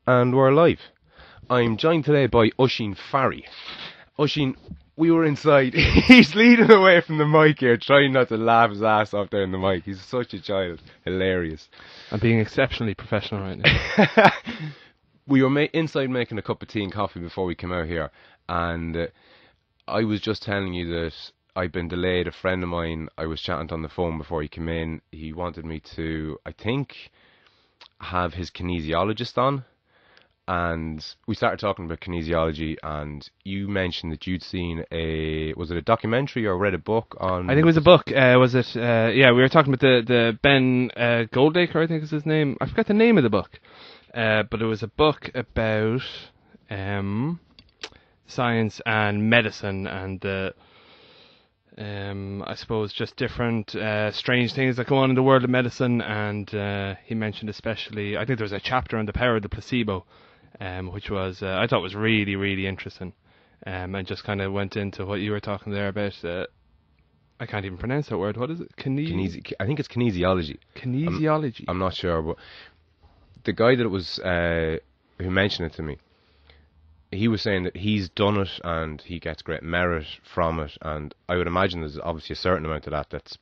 And we're live. I'm joined today by Oisin Farry. Oisin, we were inside. He's leading away from the mic here, trying not to laugh his ass off there in the mic. He's such a child. Hilarious. I'm being exceptionally professional right now. We were inside making a cup of tea and coffee before we came out here, and I was just telling you that I've been delayed. A friend of mine, I was chatting on the phone before he came in. He wanted me to, I think, have his kinesiologist on. And we started talking about kinesiology, and you mentioned that you'd seen was it a documentary or read a book on... I think it was a book. Was it? Yeah, we were talking about the Ben Goldacre, I think is his name. I forgot the name of the book. But it was a book about science and medicine and I suppose just different strange things that go on in the world of medicine. And he mentioned especially, I think there was a chapter on the power of the placebo, which was I thought was really, really interesting, and just kind of went into what you were talking there about. I can't even pronounce that word. What is it? I think it's kinesiology. Kinesiology. I'm not sure, but the guy that was who mentioned it to me, he was saying that he's done it and he gets great merit from it, and I would imagine there's obviously a certain amount of that that's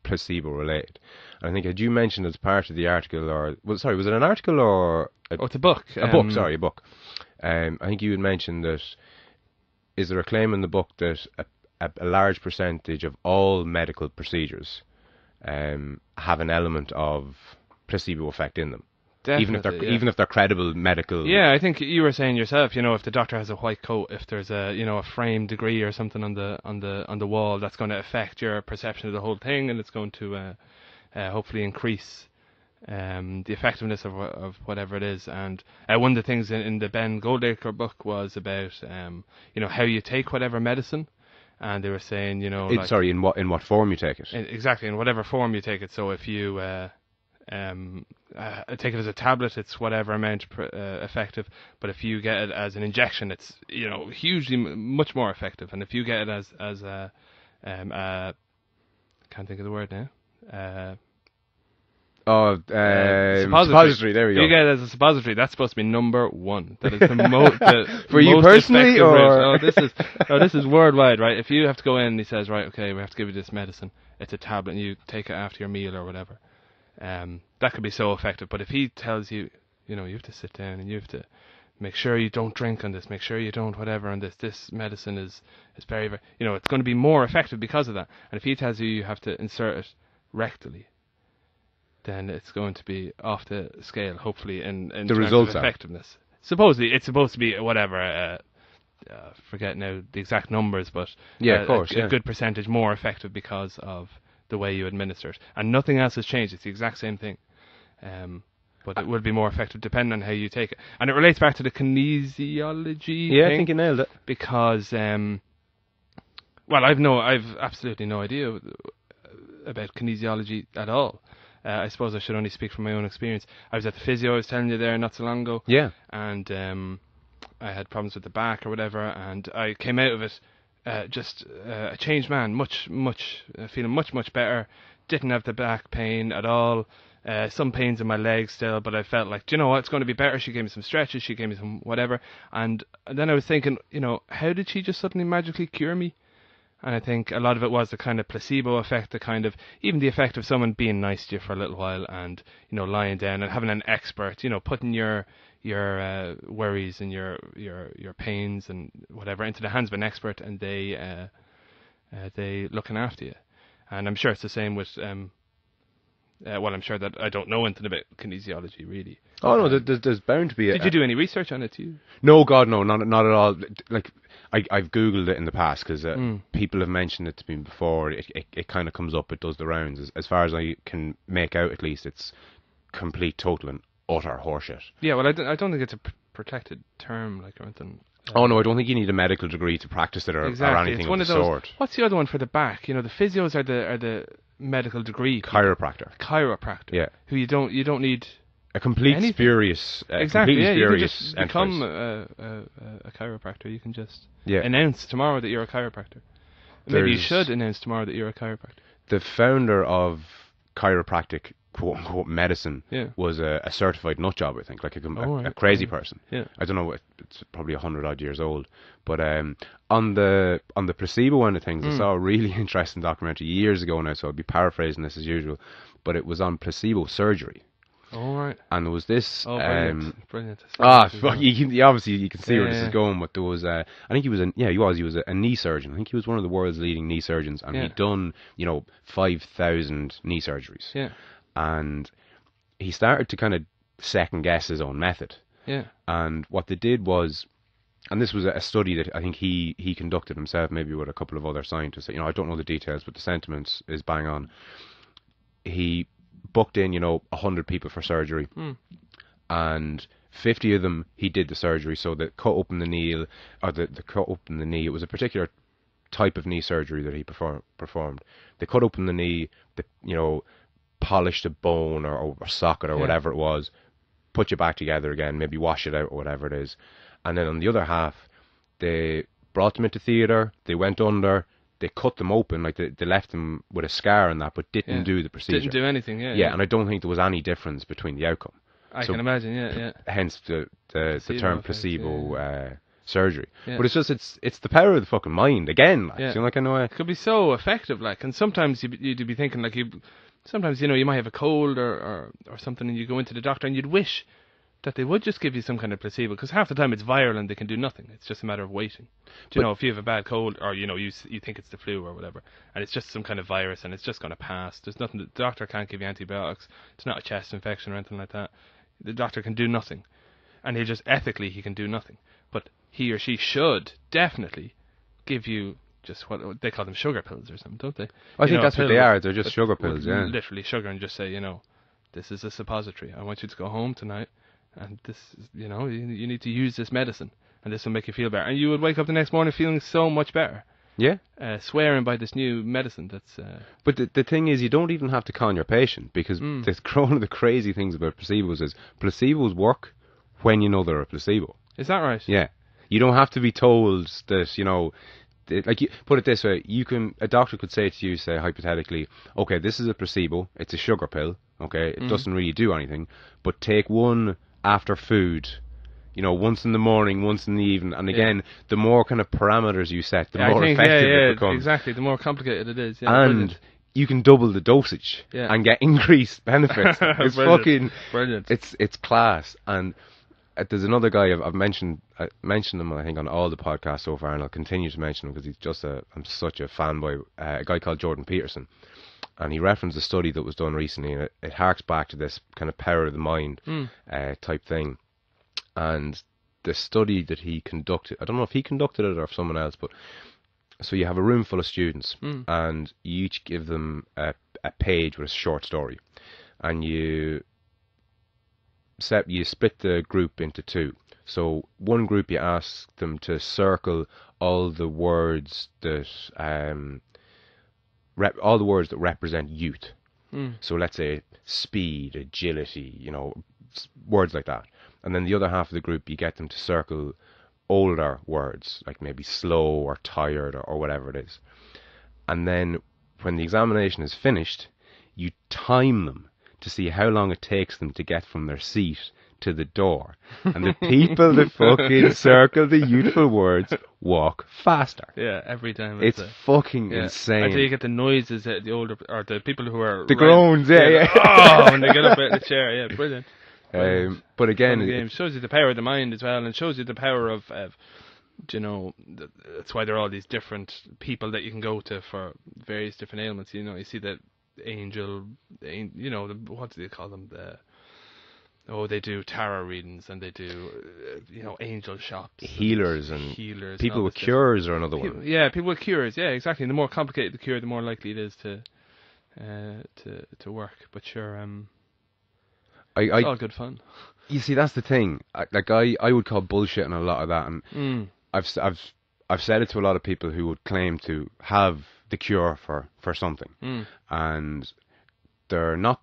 placebo related. And I think, had you mentioned as part of the article, or was it an article or it's a book. A book. I think you had mentioned that, is there a claim in the book that a large percentage of all medical procedures have an element of placebo effect in them? Definitely, even if they're credible medical. Yeah, I think you were saying yourself, if the doctor has a white coat, if there's a frame degree or something on the wall, that's going to affect your perception of the whole thing, and it's going to hopefully increase the effectiveness of whatever it is. And one of the things in the Ben Goldacre book was about how you take whatever medicine, and they were saying in what form you take it. Exactly, in whatever form you take it. So if you take it as a tablet, it's whatever amount effective. But if you get it as an injection, it's hugely much more effective. And if you get it as can't think of the word now. Suppository. There we go. You get it as a suppository. That's supposed to be number one. That is the most. For you personally, or this is worldwide, right? If you have to go in and he says, right, okay, we have to give you this medicine. It's a tablet, and you take it after your meal or whatever. That could be so effective. But if he tells you, you have to sit down and you have to make sure you don't drink on this, make sure you don't whatever on this. This medicine is very, very, it's going to be more effective because of that. And if he tells you have to insert it rectally, then it's going to be off the scale, hopefully, in the terms results of effectiveness. Supposedly, it's supposed to be whatever. Forget now the exact numbers, but of course, a good percentage more effective because of the way you administer it, and nothing else has changed. It's the exact same thing, but it will be more effective depending on how you take it. And it relates back to the kinesiology. Yeah, thing, I think you nailed it. Because, I've absolutely no idea about kinesiology at all. I suppose I should only speak from my own experience. I was at the physio, I was telling you there not so long ago. Yeah. And I had problems with the back or whatever, and I came out of it just a changed man, feeling much better. Didn't have the back pain at all. Some pains in my legs still, but I felt like, do you know what, it's going to be better. She gave me some stretches, she gave me some whatever. And then I was thinking, how did she just suddenly magically cure me? And I think a lot of it was the kind of placebo effect, the kind of, even the effect of someone being nice to you for a little while and, lying down and having an expert, putting your worries and your pains and whatever into the hands of an expert, and they looking after you. And I'm sure it's the same with I'm sure that I don't know anything about kinesiology really. Oh no, there's bound to be. Did you do any research on it too? No, God, no, not at all. Like I've googled it in the past because people have mentioned it to me before. It kind of comes up. It does the rounds. As far as I can make out, at least, it's complete, total, and utter horseshit. Yeah, well, I don't think it's a protected term like or anything. Oh no, I don't think you need a medical degree to practice it or anything it's one of the sort. What's the other one for the back? The physios are the medical degree people. Chiropractor. Yeah. Who you don't need a complete anything. Spurious. Exactly. Yeah, you can just become a chiropractor. You can just announce tomorrow that you're a chiropractor. Maybe you should announce tomorrow that you're a chiropractor. The founder of chiropractic quote unquote medicine Yeah. was a certified nut job, I think, like Right. a crazy person. Yeah. I don't know, it's probably 100 odd years old. But on the placebo end of things, I saw a really interesting documentary years ago now, so I'll be paraphrasing this as usual, but it was on placebo surgery. All right. And there was this. Oh, brilliant. Brilliant. Fuck! Obviously you can see where this Yeah. is going. But there was, I think he was a knee surgeon. I think he was one of the world's leading knee surgeons, and Yeah. he'd done 5,000 knee surgeries. Yeah. And he started to kind of second guess his own method. Yeah. And what they did was, and this was a study that I think he conducted himself, maybe with a couple of other scientists. I don't know the details, but the sentiment is bang on. He booked in 100 people for surgery, and 50 of them he did the surgery. So they cut open the knee, or the cut open the knee. It was a particular type of knee surgery that he performed. They cut open the knee, they polished a bone or socket or whatever it was, put you back together again, maybe wash it out or whatever it is. And then on the other half, they brought them into theatre, they went under, they cut them open, like they left them with a scar and that, but didn't do the procedure. Didn't do anything, Yeah, and I don't think there was any difference between the outcome. I can imagine, yeah. Hence the term placebo surgery. Yeah. But it's the power of the fucking mind again. Like, Yeah. I know. It could be so effective, like, and sometimes you'd be thinking, like, sometimes you might have a cold or something, and you go into the doctor and you'd wish that they would just give you some kind of placebo, because half the time it's viral and they can do nothing. It's just a matter of waiting. If you have a bad cold, or you think it's the flu or whatever, and it's just some kind of virus and it's just going to pass. There's nothing. The doctor can't give you antibiotics. It's not a chest infection or anything like that. The doctor can do nothing, and ethically he can do nothing. But he or she should definitely give you just what they call them, sugar pills or something, don't they? I think that's what they are. They're just sugar pills, yeah. Literally sugar, and just say, this is a suppository. I want you to go home tonight, and this is, you need to use this medicine, and this will make you feel better. And you would wake up the next morning feeling so much better. Yeah. Swearing by this new medicine that's... But the thing is, you don't even have to con your patient, because one of the crazy things about placebos is placebos work when you know they're a placebo. Is that right? Yeah. You don't have to be told that, put it this way, a doctor could say to you, say hypothetically, okay, this is a placebo, it's a sugar pill, okay, it doesn't really do anything, but take one after food, once in the morning, once in the evening, and again, the more kind of parameters you set, the more effective it becomes. Exactly, the more complicated it is. Yeah, and brilliant. You can double the dosage and get increased benefits. It's fucking brilliant. It's class. And there's another guy I've mentioned him, I think, on all the podcasts so far, and I'll continue to mention him because he's just I'm such a fanboy. A guy called Jordan Peterson, and he referenced a study that was done recently, and it harks back to this kind of power of the mind type thing. And the study that he conducted, I don't know if he conducted it or if someone else, but so you have a room full of students, and you each give them a page with a short story, and you split the group into two. So one group, you ask them to circle all the words that represent youth. So let's say speed, agility, words like that. And then the other half of the group, you get them to circle older words, like maybe slow or tired or whatever it is. And then when the examination is finished, you time them to see how long it takes them to get from their seat to the door. And the people that fucking circle the youthful words walk faster. Yeah, every time. It's fucking insane. Until you get the noises that the older, or the people who are... The groans, yeah. Oh, when they get up out of the chair, yeah, brilliant. But again, it shows you the power of the mind as well, and it shows you the power of that's why there are all these different people that you can go to for various different ailments. You see that what do they call them? They do tarot readings, and they do angel shops, healers and people with cures are another one. Yeah, people with cures. Yeah, exactly. And the more complicated the cure, the more likely it is to work. But sure, it's all good fun. You see, that's the thing. I would call bullshit on a lot of that, and I've said it to a lot of people who would claim to have the cure for something, and they're not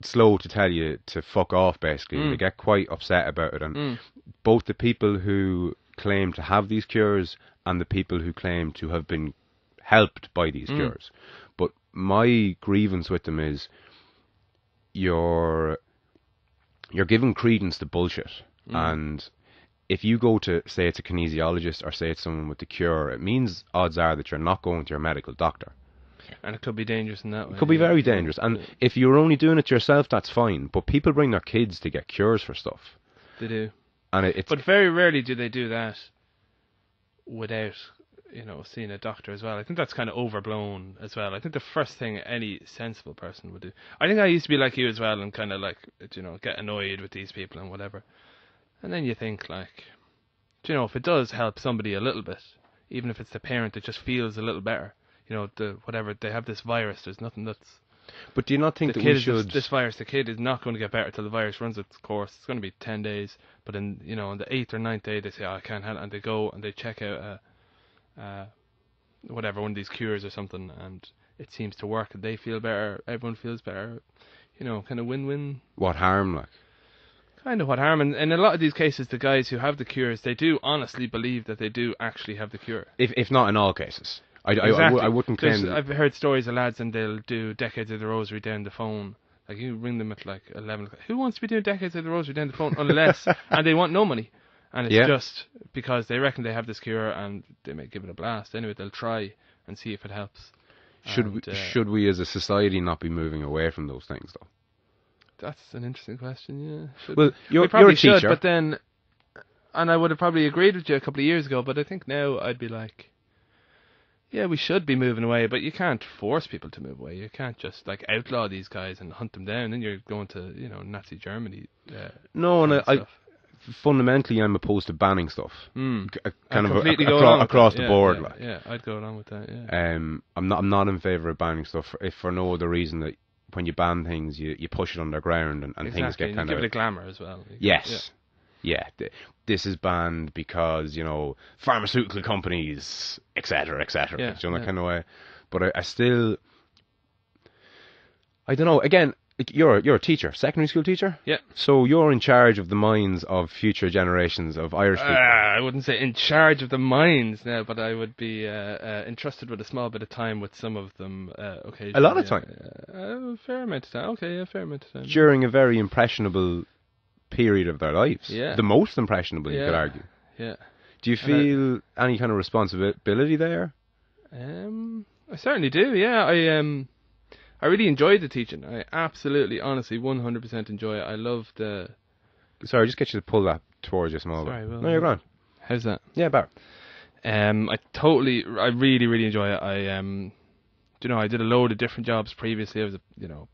slow to tell you to fuck off. Basically, they get quite upset about it, and both the people who claim to have these cures and the people who claim to have been helped by these cures. But my grievance with them is, you're giving credence to bullshit. And if you go to, say it's a kinesiologist or say it's someone with the cure, it means odds are that you're not going to your medical doctor. And it could be dangerous in that way. It could be very dangerous. And if you're only doing it yourself, that's fine. But people bring their kids to get cures for stuff. They do. And but very rarely do they do that without, seeing a doctor as well. I think that's kind of overblown as well. I think the first thing any sensible person would do. I think I used to be like you as well and kind of like, get annoyed with these people and whatever. And then you think like, if it does help somebody a little bit, even if it's the parent that just feels a little better, whatever, they have this virus, there's nothing that's... But do you not think that we should... This virus, the kid is not going to get better till the virus runs its course. It's going to be 10 days. But on the 8th or 9th day, they say, I can't handle it. And they go and they check out one of these cures or something. And it seems to work. They feel better. Everyone feels better. Kind of win-win. What harm, like? Kind of what harm. And in a lot of these cases, the guys who have the cures, they do honestly believe that they do actually have the cure. If not in all cases. Exactly. I wouldn't claim... I've heard stories of lads and they'll do Decades of the Rosary down the phone. Like, you ring them at like 11 o'clock. Who wants to be doing Decades of the Rosary down the phone unless... and they want no money. And it's just because they reckon they have this cure and they may give it a blast. Anyway, they'll try and see if it helps. Should we as a society not be moving away from those things, though? That's an interesting question, yeah. Well, you're probably a teacher. should, but then... And I would have probably agreed with you a couple of years ago, but I think now I'd be like... Yeah, we should be moving away, but you can't force people to move away. You can't just like outlaw these guys and hunt them down. Then you're going to, Nazi Germany. No, and I fundamentally I'm opposed to banning stuff. Kind of across the board. Yeah, I'd go along with that. Yeah. I'm not in favour of banning stuff if for no other reason that when you ban things, you push it underground and exactly. things get kind of give it a glamour as well. Yes. Yeah, this is banned because, pharmaceutical companies, etc., etc. Yeah, that kind of way. But I still, I don't know. Again, you're a teacher, secondary school teacher. Yeah. So you're in charge of the minds of future generations of Irish people. I wouldn't say in charge of the minds now, but I would be entrusted with a small bit of time with some of them occasionally. A lot of time. A fair amount of time. Okay, a fair amount of time. During a very impressionable period of their lives. Yeah. The most impressionable, you could argue. Yeah. Do you feel any kind of responsibility there? I certainly do, yeah. I really enjoy the teaching. I absolutely, honestly, 100% enjoy it. I love the... Sorry, just get you to pull that towards you small bit. No, you're grand. How's that? Yeah, better. I really, really enjoy it. I did a load of different jobs previously. I was a,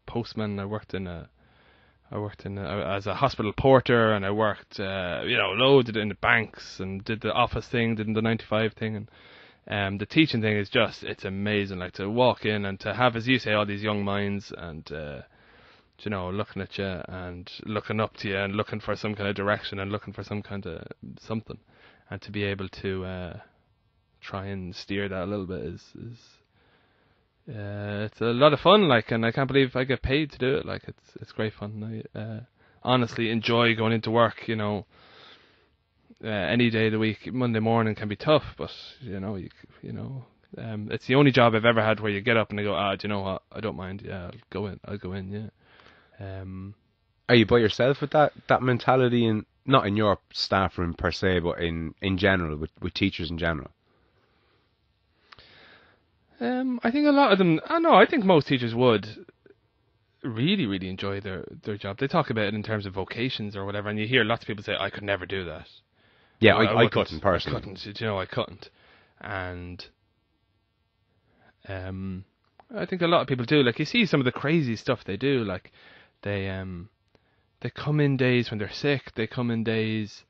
postman. I worked as a hospital porter, and I worked, loads in the banks and did the office thing, did the 9 to 5 thing, and the teaching thing is just, it's amazing, like to walk in and to have, as you say, all these young minds and, looking at you and looking up to you and looking for some kind of direction and looking for some kind of something, and to be able to try and steer that a little bit is it's a lot of fun, like, and I can't believe I get paid to do it. Like, it's great fun. I honestly enjoy going into work. Any day of the week. Monday morning can be tough, but it's the only job I've ever had where you get up and you go, do you know what? I don't mind. Yeah, I'll go in. Yeah. Are you by yourself with that mentality, and not in your staff room per se, but in general with teachers in general? I think a lot of them... I think most teachers would really, really enjoy their job. They talk about it in terms of vocations or whatever, and you hear lots of people say, I could never do that. Yeah, I couldn't, personally. I couldn't. And I think a lot of people do. Like, you see some of the crazy stuff they do. Like, they come in days when they're sick. They come in days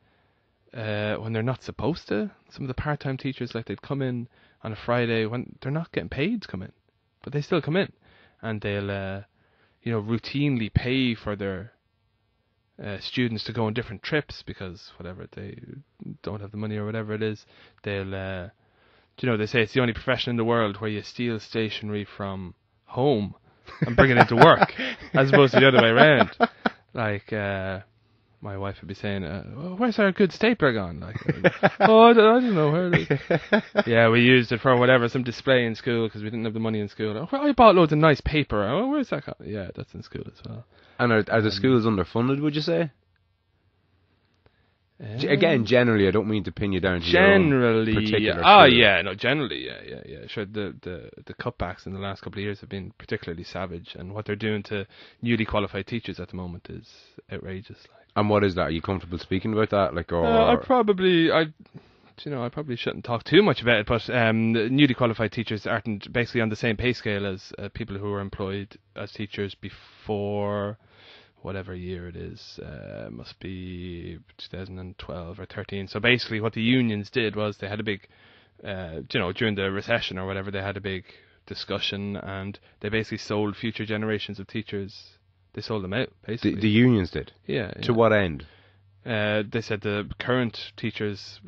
when they're not supposed to. Some of the part-time teachers, like, they'd come in on a Friday when they're not getting paid to come in, but they still come in, and they'll routinely pay for their students to go on different trips because whatever, they don't have the money or whatever it is. They'll they say it's the only profession in the world where you steal stationery from home and bring it into work as opposed to the other way around. Like my wife would be saying, "Where's our good stapler gone?" Like, "Oh, I don't know where." Yeah, we used it for whatever, some display in school because we didn't have the money in school. Oh, I bought loads of nice paper. Oh, where's that gone? Yeah, that's in school as well. And are the schools underfunded, would you say? Again, Um, generally, I don't mean to pin you down to your own Generally, particular school. generally, yeah. Sure, the cutbacks in the last couple of years have been particularly savage, and what they're doing to newly qualified teachers at the moment is outrageous. Like, And what is that? Are you comfortable speaking about that? Like, or I probably shouldn't talk too much about it, but the newly qualified teachers aren't basically on the same pay scale as people who were employed as teachers before whatever year it is, must be 2012 or 13. So basically what the unions did was they had a big, during the recession or whatever, they had a big discussion and they basically sold future generations of teachers. They sold them out, basically. the unions did? Yeah. To what end? They said the current teachers'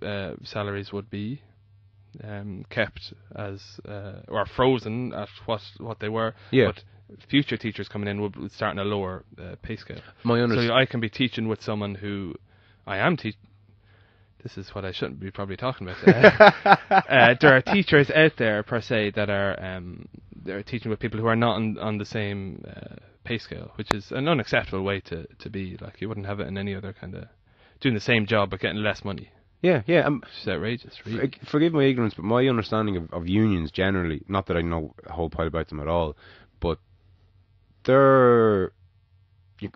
salaries would be kept as or frozen at what they were. Yeah. But future teachers coming in would start on a lower pay scale. My So I can be teaching with someone who I am teaching. This is what I shouldn't be probably talking about. There are teachers out there per se that are they're teaching with people who are not on the same pay scale, which is an unacceptable way to be. Like, you wouldn't have it in any other kind of doing the same job but getting less money. Yeah. It's outrageous, really. Forgive my ignorance, but my understanding of unions generally, not that I know a whole pile about them at all, but they're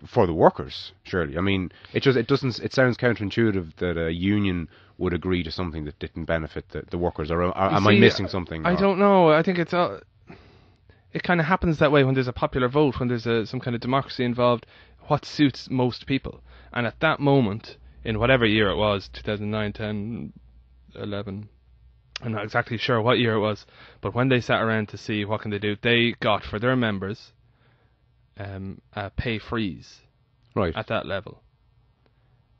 for the workers, surely. I mean, it sounds counterintuitive that a union would agree to something that didn't benefit the workers. Or am I missing something? I don't know. I think it kind of happens that way when there's a popular vote, when there's some kind of democracy involved. What suits most people, and at that moment, in whatever year it was, 2009, 10, 11, I'm not exactly sure what year it was, but when they sat around to see what can they do, they got for their members a pay freeze, right, at that level,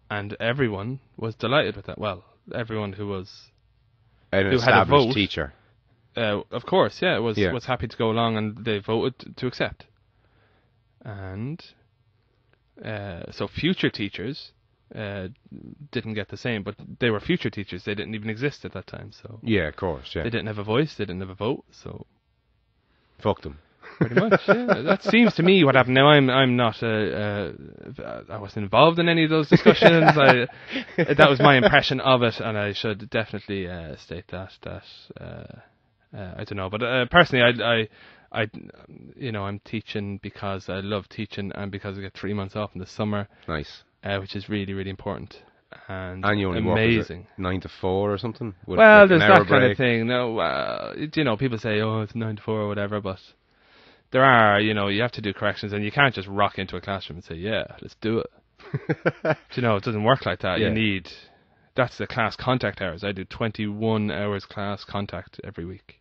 and everyone was delighted with that. Well, everyone who had a vote, teacher, of course, was happy to go along, and they voted to accept. And so future teachers didn't get the same, but they were future teachers. They didn't even exist at that time. So yeah, of course, yeah. They didn't have a voice. They didn't have a vote. So fuck them. Pretty much, yeah. That seems to me what happened. Now, I'm not. I wasn't involved in any of those discussions. That was my impression of it, and I should definitely state that. I don't know, but personally, I'm teaching because I love teaching and because I get 3 months off in the summer. Nice. Which is really, really important. And you only amazing. Work 9 to 4 or something? Well, there's that kind of thing. No, people say, oh, it's 9 to 4 or whatever, but there are, you have to do corrections, and you can't just rock into a classroom and say, yeah, let's do it. It doesn't work like that. Yeah. That's the class contact hours. I do 21 hours class contact every week.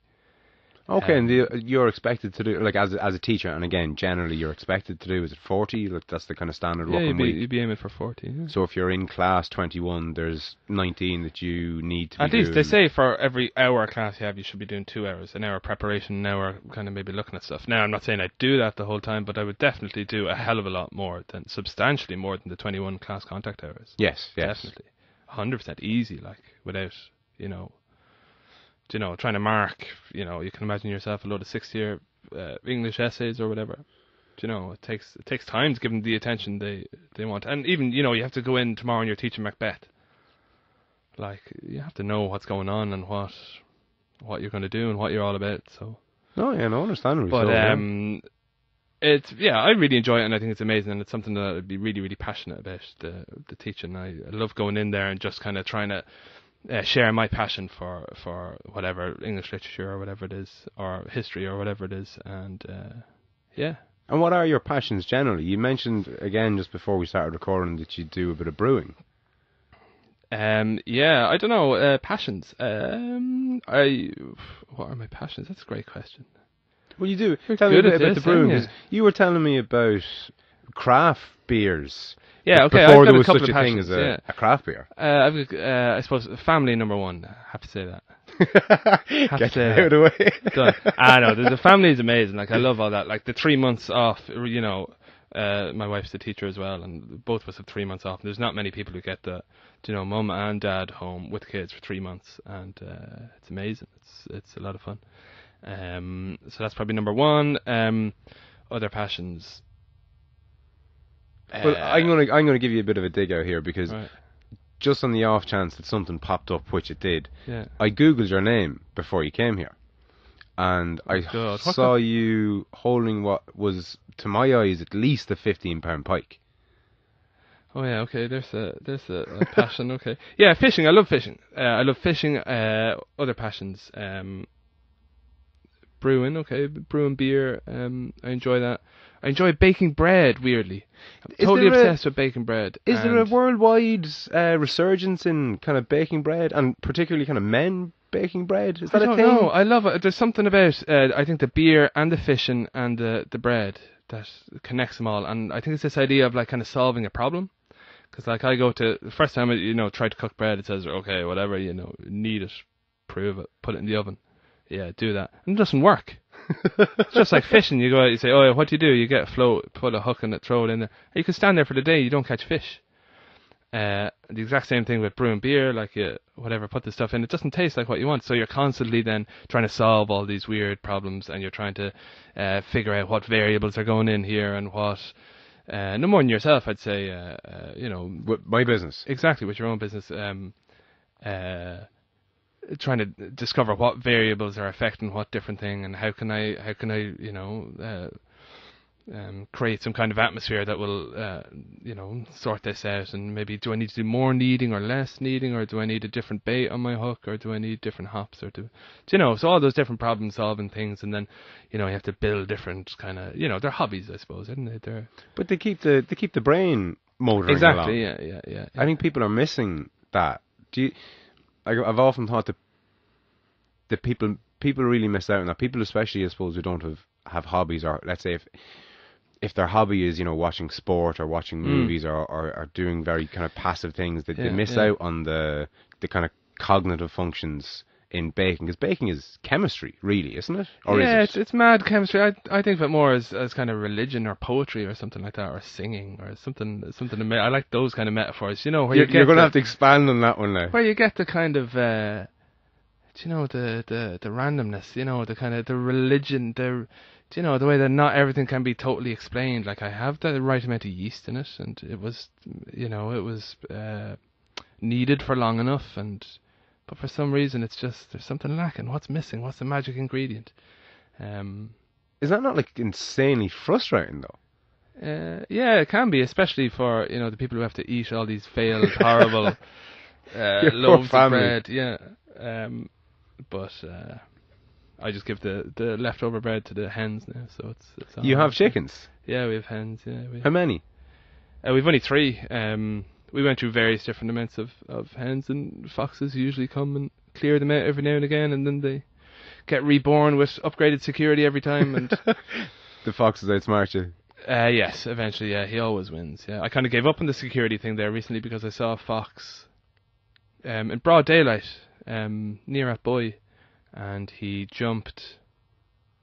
Okay, and you're expected to do, like, as a teacher, and again, generally you're expected to do, is it 40? Like, that's the kind of standard working week? Yeah, you'd be aiming for 40. Yeah. So if you're in class 21, there's 19 that you need to be At least they say for every hour class you have, you should be doing 2 hours. An hour preparation, an hour kind of maybe looking at stuff. Now, I'm not saying I do that the whole time, but I would definitely do a hell of a lot more, substantially more than the 21 class contact hours. Yes. Definitely. 100% easy, like, without, trying to mark, you can imagine yourself a load of 6th-year English essays or whatever. It takes time to give them the attention they want. And even, you have to go in tomorrow and you're teaching Macbeth. Like, you have to know what's going on and what you're going to do and what you're all about. So. Oh, yeah, no, understandably. But, I really enjoy it, and I think it's amazing, and it's something that I'd be really, really passionate about, the teaching. I love going in there and just kind of trying to share my passion for whatever, English literature or whatever it is, or history or whatever it is, and yeah. And what are your passions generally? You mentioned again just before we started recording that you do a bit of brewing. Yeah, I don't know, passions. What are my passions? That's a great question. Well, you do. Tell me a bit about the brewing, because you were telling me about craft beers. Yeah, okay. Before there was such a thing as a craft beer. I suppose family number one. I have to say that. Get it out of the way. Done. I know. The family is amazing. Like, I love all that. Like, the 3 months off, My wife's a teacher as well, and both of us have 3 months off. And there's not many people who get the, mum and dad home with kids for 3 months, and it's amazing. It's a lot of fun. So that's probably number one. Other passions. Well, I'm gonna give you a bit of a dig out here because Right. just on the off chance that something popped up, which it did, Yeah. I googled your name before you came here, and I God. saw you holding what was, to my eyes, at least a 15-pound pike. Oh yeah, okay. There's a passion. Okay, yeah, fishing. I love fishing. I love fishing. Other passions. Brewing. Okay, brewing beer. I enjoy that. I enjoy baking bread. Weirdly, I'm totally obsessed with baking bread. Is there a worldwide resurgence in kind of baking bread, and particularly kind of men baking bread? Is that a thing? No, I love it. There's something about I think the beer and the fishing and the bread that connects them all, and I think it's this idea of like kind of solving a problem. Because like I go to the first time I try to cook bread, it says okay, whatever, knead it, prove it, put it in the oven, yeah, do that, and it doesn't work. It's just like fishing. You go out, you say, oh, what do? You get a float, put a hook in it, throw it in there, and you can stand there for the day, you don't catch fish. The exact same thing with brewing beer, like whatever, put the stuff in, it doesn't taste like what you want, so you're constantly then trying to solve all these weird problems, and you're trying to figure out what variables are going in here and what. No more than yourself, I'd say. With my business. Exactly, with your own business. Trying to discover what variables are affecting what different thing, and how can I create some kind of atmosphere that will sort this out. And maybe, do I need to do more kneading or less kneading, or do I need a different bait on my hook, or do I need different hops, or so all those different problem solving things. And then you have to build different kind of they're hobbies, I suppose, isn't it? But they keep the brain motoring exactly along. Yeah. I think people are missing that. I've often thought that people really miss out on that. People, especially, I suppose, who don't have hobbies, or let's say if their hobby is watching sport or watching movies or doing very kind of passive things, that they miss out on the kind of cognitive functions in baking, because baking is chemistry, really, isn't it? Or is it? It's mad chemistry. I think of it more as kind of religion or poetry or something like that, or singing or something. I like those kind of metaphors. Where you're going to have to expand on that one now. Where you get the kind of the randomness. The kind of the religion. The way that not everything can be totally explained. Like, I have the right amount of yeast in it, and it was needed for long enough, but for some reason there's something lacking. What's missing? What's the magic ingredient? Is that not like insanely frustrating though? Yeah, it can be, especially for the people who have to eat all these failed, horrible loaves of bread. Yeah, but I just give the leftover bread to the hens now. So it's you have chickens? Yeah, we have hens. Yeah, how many? We've only 3. We went through various different amounts of hens, and foxes usually come and clear them out every now and again, and then they get reborn with upgraded security every time. And the foxes outsmart you. Yes, eventually. Yeah, he always wins. Yeah, I kind of gave up on the security thing there recently because I saw a fox in broad daylight near at Boy, and he jumped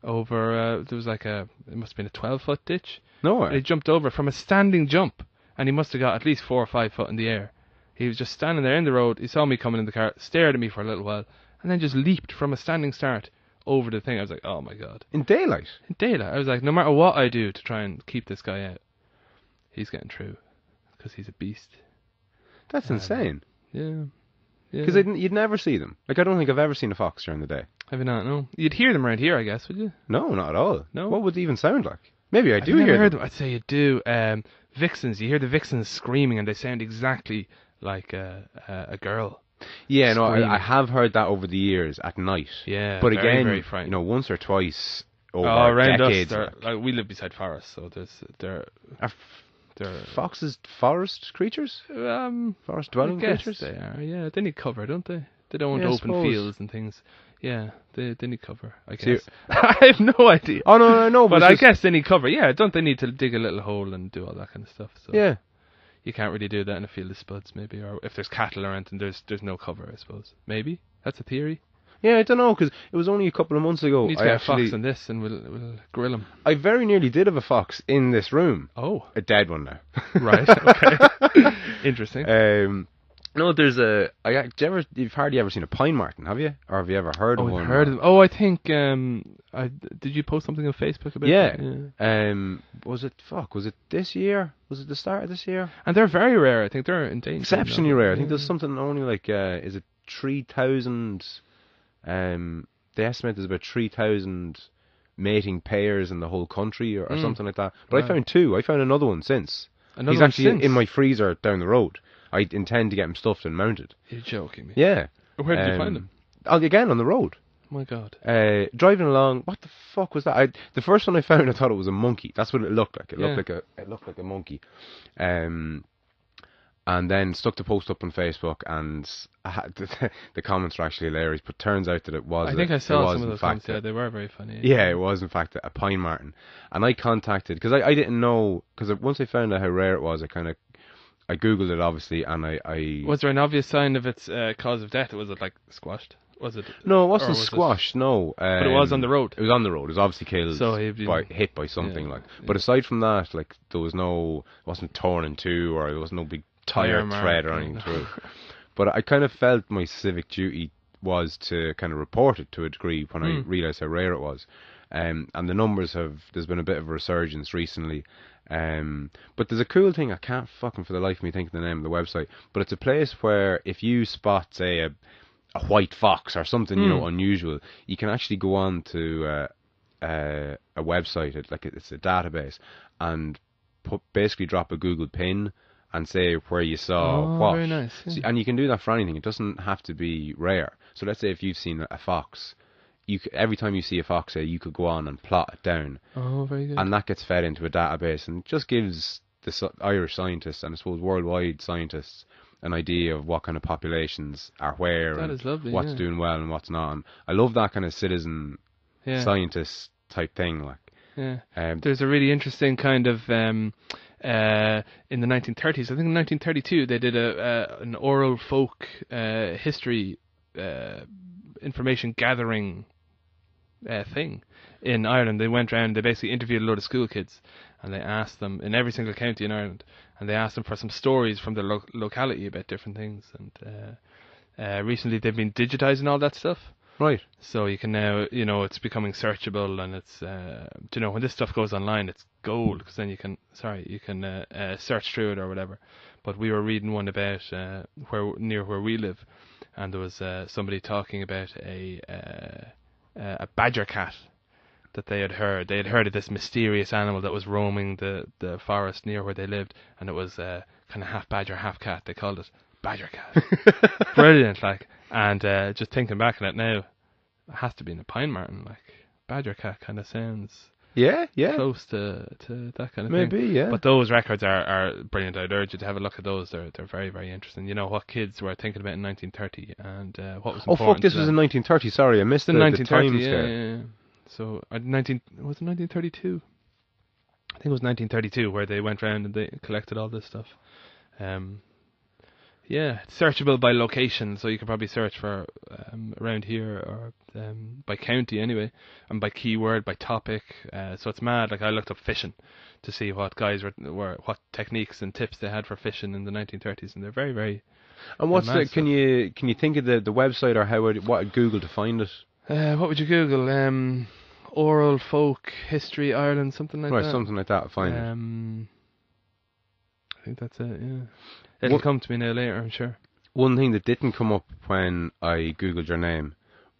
over. There was like it must have been a 12-foot ditch. No way. And he jumped over from a standing jump. And he must have got at least 4 or 5 foot in the air. He was just standing there in the road. He saw me coming in the car, stared at me for a little while, and then just leaped from a standing start over the thing. I was like, oh my God. In daylight? In daylight. I was like, no matter what I do to try and keep this guy out, he's getting through. Because he's a beast. That's insane. Yeah. Because you'd never see them. Like, I don't think I've ever seen a fox during the day. Have you not? No. You'd hear them around here, I guess, would you? No, not at all. No? What would they even sound like? Maybe I do I've hear heard them. I'd say you do. Vixens, you hear the vixens screaming, and they sound exactly like a girl. Yeah, screaming. no, I have heard that over the years at night. Yeah, but very, again, very frightening. Once or twice over around decades. us, like, we live beside forests, so they're foxes forest creatures? Forest dwelling creatures? They are. Yeah, they need cover, don't they? They don't want open fields and things. Yeah, they need cover, I guess. I have no idea. Oh, no. But I guess they need cover. Yeah, don't they need to dig a little hole and do all that kind of stuff? So yeah. You can't really do that in a field of spuds, maybe. Or if there's cattle or anything, there's no cover, I suppose. Maybe. That's a theory. Yeah, I don't know, because it was only a couple of months ago. We need to get a fox on this, and we'll grill him. I very nearly did have a fox in this room. Oh, a dead one now. Right. Okay. Interesting. No, there's you've hardly ever seen a pine marten, have you? Or have you ever heard of one? I've heard of them. Oh, I think, did you post something on Facebook about that? Yeah. Was it this year? Was it the start of this year? And they're very rare. I think they're endangered. Exceptionally rare. I think there's something only like, is it 3,000, they estimate there's about 3,000 mating pairs in the whole country or something like that. But I found two. I found another one since. He's actually in my freezer down the road. I intend to get him stuffed and mounted. You're joking me. Yeah. Where did you find him? Again, on the road. Oh my God. Driving along. What the fuck was that? The first one I found, I thought it was a monkey. That's what it looked like. It looked like a monkey. And then stuck the post up on Facebook, and the comments were actually hilarious. But turns out that it was. I think I saw some of those comments. Yeah, they were very funny. Yeah, it was in fact a pine marten. And I contacted, because I didn't know, because once I found out how rare it was, I googled it obviously, and I Was there an obvious sign of its cause of death? Was it like squashed? Was it? No, it wasn't squashed. No, but it was on the road. It was on the road. It was obviously killed, hit by something But aside from that, like there was it wasn't torn in two, or there was no big tire thread or anything through. But I kind of felt my civic duty was to kind of report it to a degree when I realised how rare it was. And the numbers there's been a bit of a resurgence recently. But there's a cool thing, I can't fucking for the life of me think of the name of the website, but it's a place where if you spot, say, a white fox or something, unusual, you can actually go on to a website, it's a database, and basically drop a Google pin and say where you saw what. Very nice. Yeah. So, and you can do that for anything. It doesn't have to be rare. So let's say if you've seen a fox, every time you see a fox, you could go on and plot it down. Oh, very good. And that gets fed into a database and just gives the Irish scientists, and I suppose worldwide scientists, an idea of what kind of populations are where, that is lovely, what's doing well and what's not. And I love that kind of citizen scientist type thing. Like, there's a really interesting kind of in the 1930s. I think in 1932 they did an oral folk history information gathering thing in Ireland. They went around, they basically interviewed a load of school kids, and they asked them in every single county in Ireland, and they asked them for some stories from their locality about different things. And recently they've been digitizing all that stuff. Right. So you can now, it's becoming searchable, and it's, when this stuff goes online, it's gold, because then you can search through it or whatever. But we were reading one about near where we live, and there was somebody talking about a badger cat that they had heard. They had heard of this mysterious animal that was roaming the forest near where they lived, and it was kind of half badger, half cat. They called it badger cat. Brilliant, like. And just thinking back on it now, it has to be in a pine marten. Like, badger cat kind of sounds close to that kind of thing. Maybe, yeah. But those records are brilliant. I'd urge you to have a look at those. They're very, very interesting. You know what kids were thinking about in 1930 and what was important. Oh fuck! This was in 1930. Sorry, I missed the 1930. Yeah. So was it 1932? I think it was 1932 where they went around and they collected all this stuff. It's searchable by location, so you can probably search for around here, or by county anyway, and by keyword, by topic. So it's mad. Like, I looked up fishing to see what guys what techniques and tips they had for fishing in the 1930s, and they're very, very. And what's can you think of the website, or what would Google to find it? What would you Google? Oral folk history Ireland, something like that. Right, something like that. Find it. I think that's it. Yeah. It'll come to me now later, I'm sure. One thing that didn't come up when I googled your name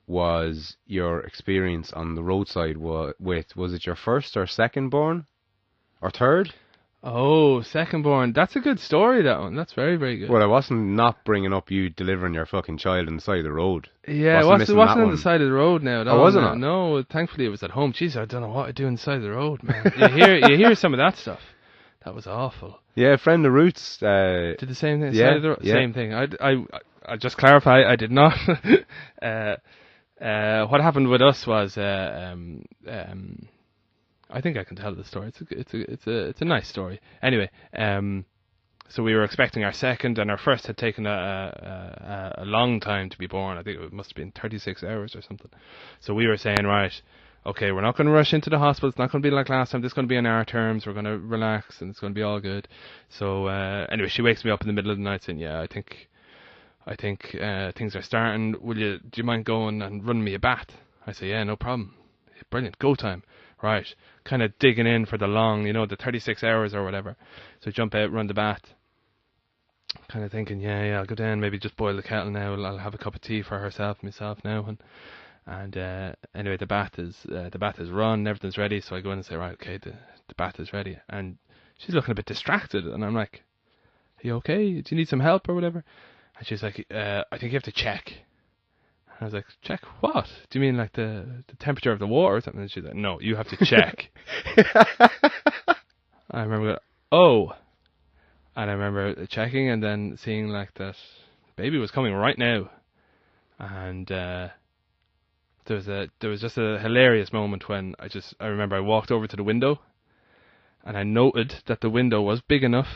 was your experience on the roadside was it your first or second born? Or third? Oh, second born. That's a good story, that one. That's very, very good. Well, I wasn't not bringing up you delivering your fucking child on the side of the road. Yeah, it wasn't on the side of the road now. Oh, wasn't it? No, thankfully it was at home. Jeez, I don't know what I do on the side of the road, man. You hear some of that stuff. That was awful. Yeah, friend of Roots did the same thing. Yeah. Same thing. I just clarify. I did not. What happened with us was, I think I can tell the story. It's a nice story. Anyway, So we were expecting our second, and our first had taken a long time to be born. I think it must have been 36 hours or something. So we were saying, right, okay, we're not going to rush into the hospital. It's not going to be like last time. This is going to be on our terms. We're going to relax, and it's going to be all good. So anyway, she wakes me up in the middle of the night saying, yeah, I think things are starting. Do you mind going and running me a bath? I say, yeah, no problem. Brilliant, go time. Right, kind of digging in for the long, the 36 hours or whatever. So jump out, run the bath. Kind of thinking, yeah, I'll go down, maybe just boil the kettle now. I'll have a cup of tea for myself now. And anyway, the bath is run, everything's ready. So I go in and say, right, okay, the bath is ready. And she's looking a bit distracted, and I'm like, are you okay? Do you need some help or whatever? And she's like, I think you have to check. I was like, check what? Do you mean like the temperature of the water or something? And she's like, no, you have to check. I remember going, oh. And I remember checking and then seeing like that baby was coming right now. And there was just a hilarious moment when I remember I walked over to the window and I noted that the window was big enough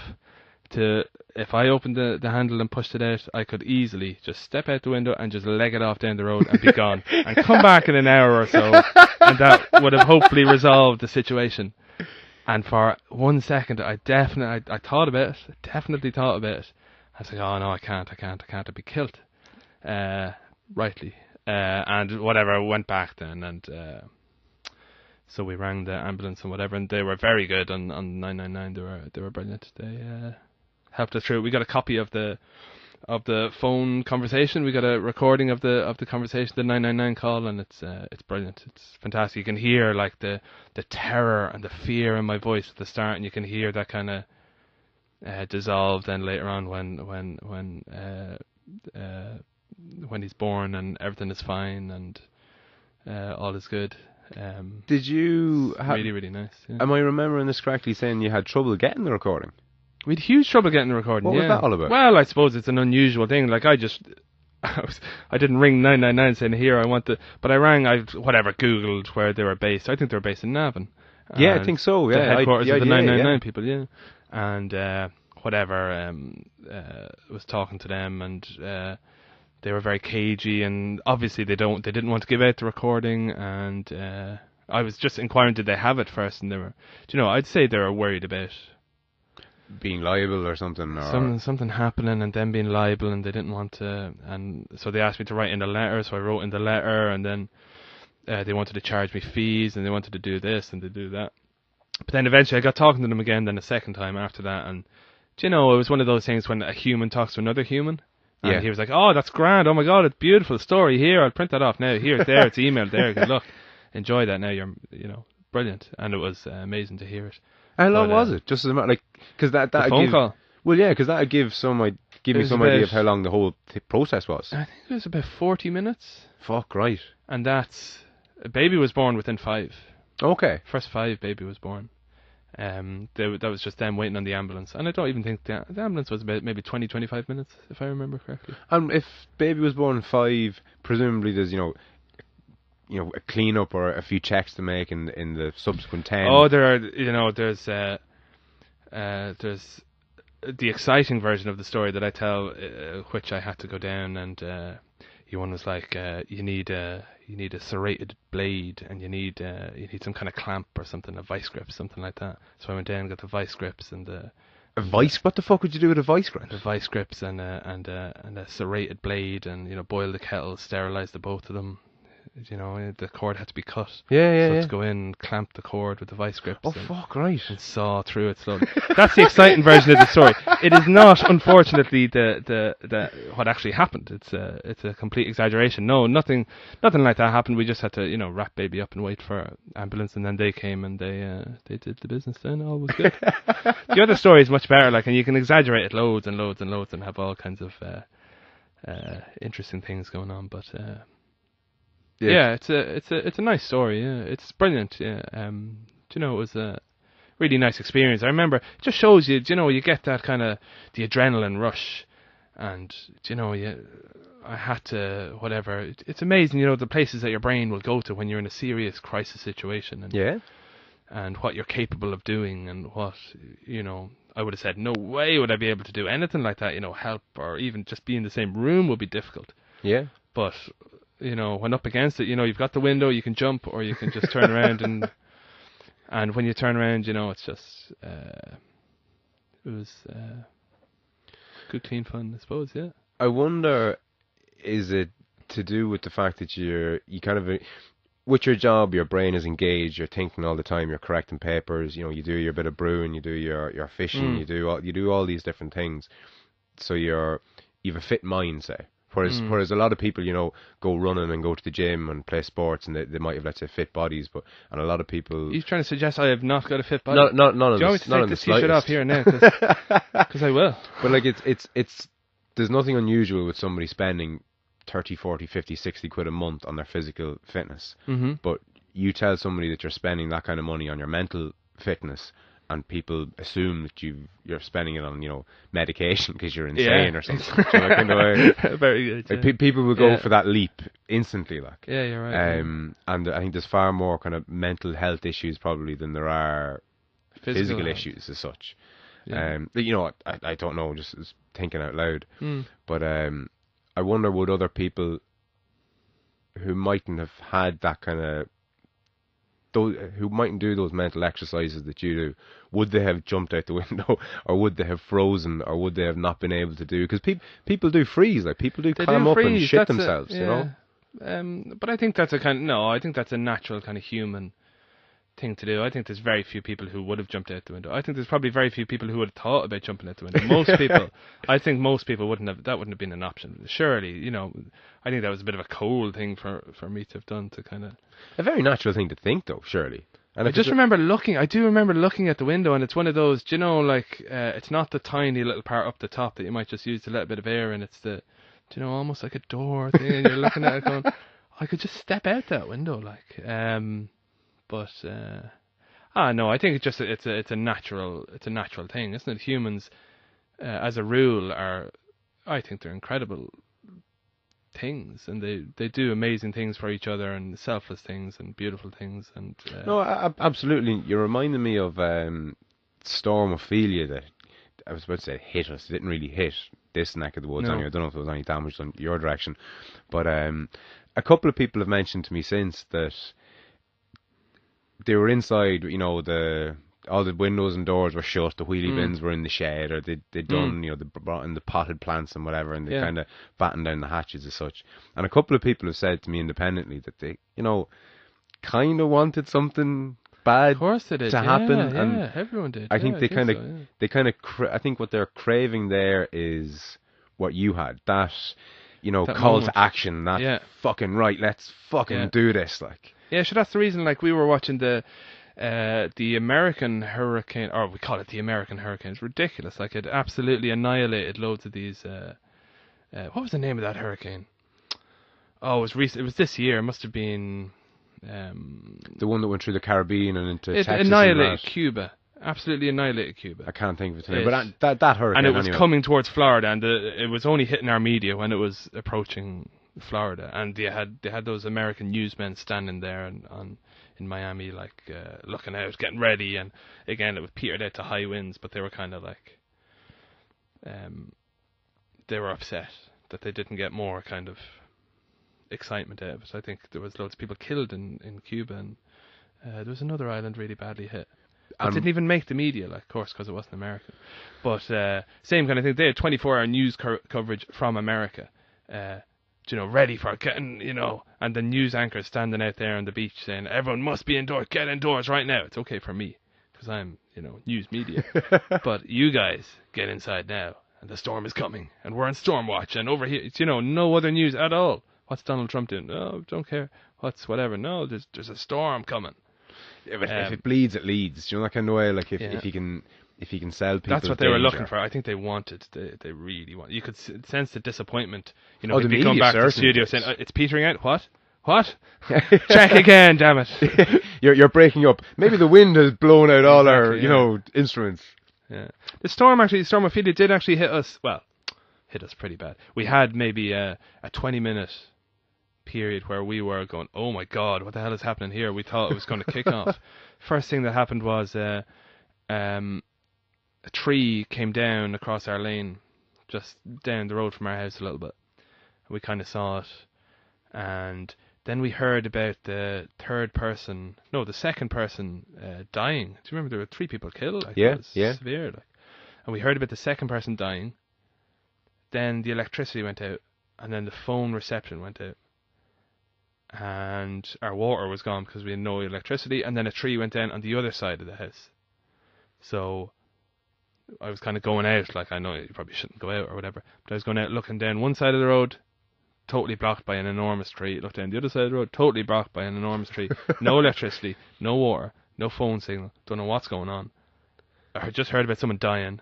to, if I opened the handle and pushed it out, I could easily just step out the window and just leg it off down the road and be gone. And come back in an hour or so, and that would have hopefully resolved the situation. And for 1 second, I thought about it. Definitely thought about it. I was like, oh no, I can't. I'd be killed. Rightly. And whatever, I went back then, and so we rang the ambulance and whatever, and they were very good on 999. They were brilliant. They helped us through. We got a copy of the phone conversation. We got a recording of the conversation, the 999 call, and it's brilliant. It's fantastic. You can hear like the terror and the fear in my voice at the start, and you can hear that kind of dissolve then later on when he's born and everything is fine and all is good. Did you really, really nice. Yeah. Am I remembering this correctly, saying you had trouble getting the recording? We had huge trouble getting the recording. What was that all about? Well, I suppose it's an unusual thing. Like I didn't ring 999 saying here I want but I rang. I Googled where they were based. I think they were based in Navan. Yeah, I think so. Yeah, the headquarters of the 999 yeah. people. Yeah, and was talking to them, and they were very cagey, and obviously they didn't want to give out the recording, and I was just inquiring, did they have it first, and they were, I'd say they were worried about being liable or something, or something happening and them being liable, and they didn't want to, and so they asked me to write in a letter, so I wrote in the letter, and then they wanted to charge me fees, and they wanted to do this and to do that. But then eventually I got talking to them again then a second time after that, and it was one of those things when a human talks to another human. And he was like, oh, that's grand. Oh, my God, it's a beautiful story. Here, I'll print that off now. Here, it's there. It's emailed there. Good luck. Enjoy that now. You're, brilliant. And it was amazing to hear it. How long was it? Just as a matter, because that phone call. Well, yeah, because that would give me some idea of how long the whole process was. I think it was about 40 minutes. Fuck, right. And a baby was born within 5. Okay. First 5 baby was born. That was just them waiting on the ambulance, and I don't even think the ambulance was about maybe 20-25 minutes, if I remember correctly. And if baby was born 5, presumably there's a cleanup or a few checks to make in the subsequent 10. Oh, there are there's the exciting version of the story that I tell, which I had to go down, and one was like, you need a serrated blade, and you need some kind of clamp or something, a vice grip, something like that. So I went down and got the vice grips and a vice. What the fuck would you do with a vice grip? The vice grips and a serrated blade, and boil the kettle, sterilize the both of them. The cord had to be cut. Yeah. So to go in and clamp the cord with the vice grips. Oh, fuck, right. And saw through it slowly. That's the exciting version of the story. It is not, unfortunately, the what actually happened. It's a complete exaggeration. No, nothing like that happened. We just had to, wrap baby up and wait for an ambulance, and then they came and they did the business. Then all was good. The other story is much better, and you can exaggerate it loads and loads and loads, and have all kinds of interesting things going on, but. Yeah, it's a nice story. Yeah, it's brilliant. Yeah, it was a really nice experience. I remember it just shows you, you get that kind of the adrenaline rush, and I had to whatever. It's amazing, the places that your brain will go to when you're in a serious crisis situation, and yeah, and what you're capable of doing, and what I would have said, no way would I be able to do anything like that. Help or even just be in the same room would be difficult. Yeah. But when up against it, you've got the window, you can jump, or you can just turn around and when you turn around, it's just it was good, clean fun, I suppose. Yeah. I wonder, is it to do with the fact that you kind of, with your job, your brain is engaged, you're thinking all the time, you're correcting papers, you do your bit of brewing, you do your fishing, you do all these different things, so you've a fit mind, say. Whereas a lot of people, go running and go to the gym and play sports, and they might have, let's say, fit bodies, and a lot of people. You're trying to suggest I have not got a fit body? Not Do you want me to take this t-shirt off here now? Because I will. But like it's there's nothing unusual with somebody spending 30, 40, 50, 60 quid a month on their physical fitness. Mm-hmm. But you tell somebody that you're spending that kind of money on your mental fitness, and people assume that you're spending it on medication because you're insane or something. Very good. Like, people will go for that leap instantly, like. Yeah, you're right. And I think there's far more kind of mental health issues probably than there are physical issues as such. Yeah. I don't know, just thinking out loud. But I wonder, would other people who mightn't have had that kind of, who mightn't do those mental exercises that you do, would they have jumped out the window, or would they have frozen, or would they have not been able to do? Because people do freeze, like people do climb up and shit themselves, But I think that's I think that's a natural kind of human thing to do. I think there's very few people who would have jumped out the window. I think there's probably very few people who would have thought about jumping out the window. I think most people wouldn't have been an option. Surely, I think that was a bit of a cold thing for me to have done, to kind of. A very natural thing to think, though, surely. And I do remember looking at the window, and it's one of those, it's not the tiny little part up the top that you might just use to let a bit of air in. It's the, almost like a door thing, and you're looking at it going, I could just step out that window, like. But no, I think it's a natural thing, isn't it? Humans, as a rule, I think they're incredible things, and they do amazing things for each other, and selfless things, and beautiful things, and no, absolutely. You're reminding me of Storm Ophelia that I was about to say hit us. It didn't really hit this neck of the woods. No. Anyway, I don't know if there was any damage on your direction, but a couple of people have mentioned to me since that they were inside, all the windows and doors were shut, the wheelie bins were in the shed, or they'd done, they brought in the potted plants and whatever, and they kind of battened down the hatches as such. And a couple of people have said to me independently that they, kind of wanted something bad of course they did. to happen. Yeah, and everyone did. I think I think what they're craving there is what you had, that that call moment to action, that fucking right, let's fucking do this, like. Yeah, so that's the reason, like, we were watching the American hurricane, or we call it the American hurricane. It's ridiculous. Like, it absolutely annihilated loads of these, what was the name of that hurricane? Oh, it was recent. It was this year. It must have been the one that went through the Caribbean and into Texas. It annihilated Cuba. Absolutely annihilated Cuba. I can't think of it today, but that hurricane. And it was coming towards Florida, and it was only hitting our media when it was approaching Florida, and they had those American newsmen standing there in Miami, like looking out, getting ready, and again it was petered out to high winds, but they were kind of like they were upset that they didn't get more kind of excitement out of it. I think there was loads of people killed in Cuba, and there was another island really badly hit. It didn't even make the media, like, of course, because it wasn't American. But same kind of thing. They had 24-hour news coverage from America. Ready for getting, and the news anchors standing out there on the beach saying, everyone must be indoors, get indoors right now. It's okay for me, because I'm, news media. But you guys, get inside now, and the storm is coming, and we're on storm watch, and over here, it's, no other news at all. What's Donald Trump doing? Oh, don't care. What's whatever. No, there's a storm coming. Yeah, but if it bleeds, it leads. Do you know that kind of way? Like, if he can sell people. That's what they were looking for. I think they wanted. They really want. You could sense the disappointment. The they'd be coming back to the studio saying, "It's petering out." What? Check again, damn it! You're breaking up. Maybe the wind has blown out all our instruments. Yeah. The storm Ophelia did actually hit us. Well, hit us pretty bad. We had maybe a 20-minute period where we were going, oh my god, what the hell is happening here? We thought it was going to kick off. First thing that happened was a tree came down across our lane, just down the road from our house a little bit. We kind of saw it, and then we heard about the second person dying. Do you remember there were 3 people killed? Like, it was severe. Like, and we heard about the second person dying. Then the electricity went out, and then the phone reception went out, and our water was gone because we had no electricity. And then a tree went down on the other side of the house. So I was kind of going out, like, I know you probably shouldn't go out or whatever, but I was going out looking down one side of the road, totally blocked by an enormous tree. Looked down the other side of the road, totally blocked by an enormous tree. No electricity, no water, no phone signal. Don't know what's going on. I just heard about someone dying,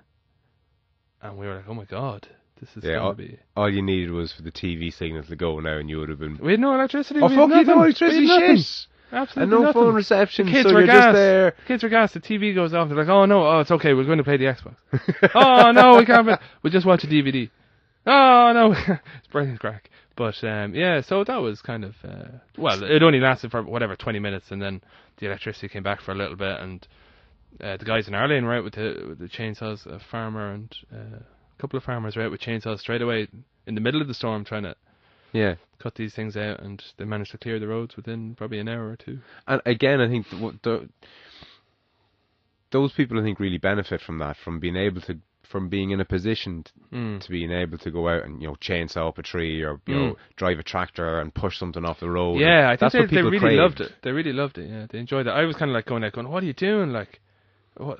and we were like, oh my god, this is going to be... All you needed was for the TV signal to go now, and you would have been... We had no electricity. Oh, fuck you, no electricity, shit! Absolutely and no nothing. phone reception, the kids so were you're gassed. just there. The kids were gassed. The TV goes off. They're like, oh no, it's okay, we're going to play the Xbox. Oh no, we can't play. We'll just watch a DVD. Oh no. It's brilliant crack. But yeah, so that was kind of... well, it only lasted for, 20 minutes, and then the electricity came back for a little bit, and the guys in our lane were out with the chainsaws. A farmer and a couple of farmers were out with chainsaws straight away in the middle of the storm trying to cut these things out, and they managed to clear the roads within probably an hour or 2. And again, I think those people, I think, really benefit from that, from being in a position to being able to go out and, chainsaw up a tree, or drive a tractor and push something off the road. Yeah, I think they really craved. loved it. They really loved it. Yeah, they enjoyed it. I was kind of like going out, what are you doing? Like, there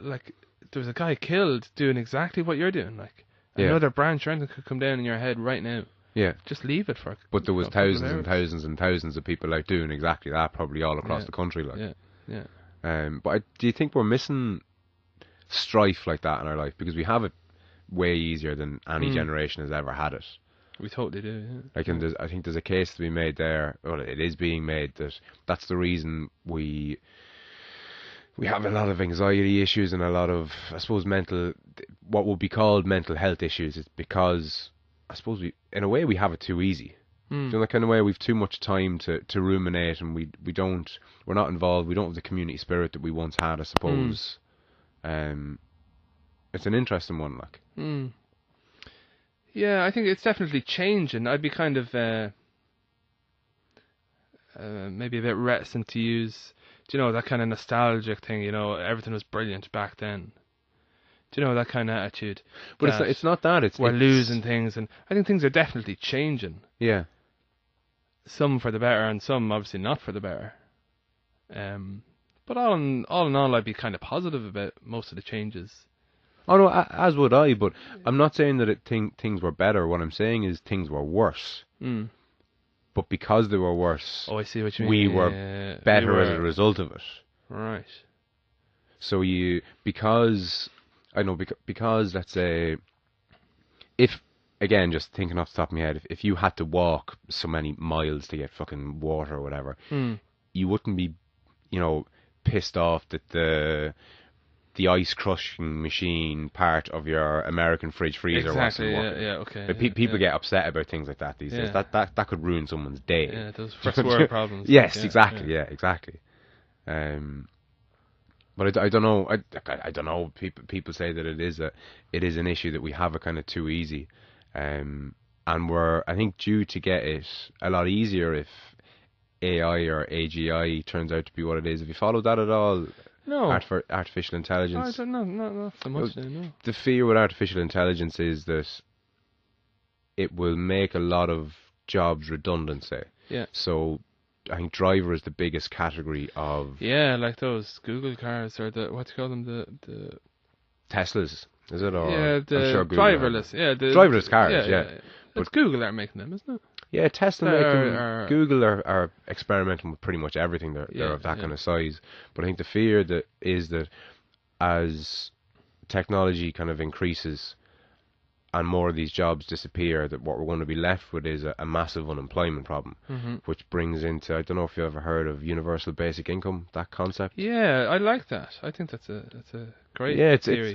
was a guy killed doing exactly what you're doing. Like, another branch or anything could come down in your head right now. Yeah, just leave it for. But there was thousands and thousands and thousands of people out doing exactly that, probably all across the country. Like, but do you think we're missing strife like that in our life, because we have it way easier than any generation has ever had it? We totally do. Yeah. Like, and I think there's a case to be made there. Well, it is being made that's the reason we have a lot of anxiety issues and a lot of, I suppose, what would be called mental health issues. It's because, I suppose, in a way, we have it too easy. In that kind of way, we've too much time to ruminate, and we're not involved. We don't have the community spirit that we once had, I suppose. It's an interesting one, like. Yeah, I think it's definitely changing. I'd be kind of maybe a bit reticent to use, that kind of nostalgic thing. Everything was brilliant back then. Do you know, that kind of attitude? But it's not that. We're losing things, and I think things are definitely changing. Yeah. Some for the better, and some obviously not for the better. But all in all, I'd be kind of positive about most of the changes. Oh no, as would I. But I'm not saying that things were better. What I'm saying is things were worse. But because they were worse, I see what you mean. We were better as a result of it. Right. So because let's say, if, again, just thinking off the top of my head, if you had to walk so many miles to get fucking water or whatever, you wouldn't be, pissed off that the ice crushing machine part of your American fridge freezer wasn't working. Okay. But people get upset about things like that these days. That could ruin someone's day. Yeah, those first world problems. Yes, exactly. Yeah, exactly. But I don't know. I don't know. People say that it is an issue that we have it kind of too easy, and we're, I think, due to get it a lot easier if AI or AGI turns out to be what it is. Have you followed that at all? No. Artificial intelligence. I don't know. Not so much. No. The fear with artificial intelligence is that it will make a lot of jobs redundant. Say. Yeah. So I think driver is the biggest category of... Yeah, like those Google cars, or what do you call them? The Teslas, is it? Or yeah, the I'm sure driverless. Yeah, the driverless cars, yeah. It's Google that are making them, isn't it? Yeah, Tesla making them. Google are experimenting with pretty much everything. They're of that kind of size. But I think the fear is that as technology kind of increases and more of these jobs disappear, that what we're going to be left with is a massive unemployment problem, which brings into, I don't know if you ever heard of universal basic income, that concept. Yeah, I like that. I think that's a great theory.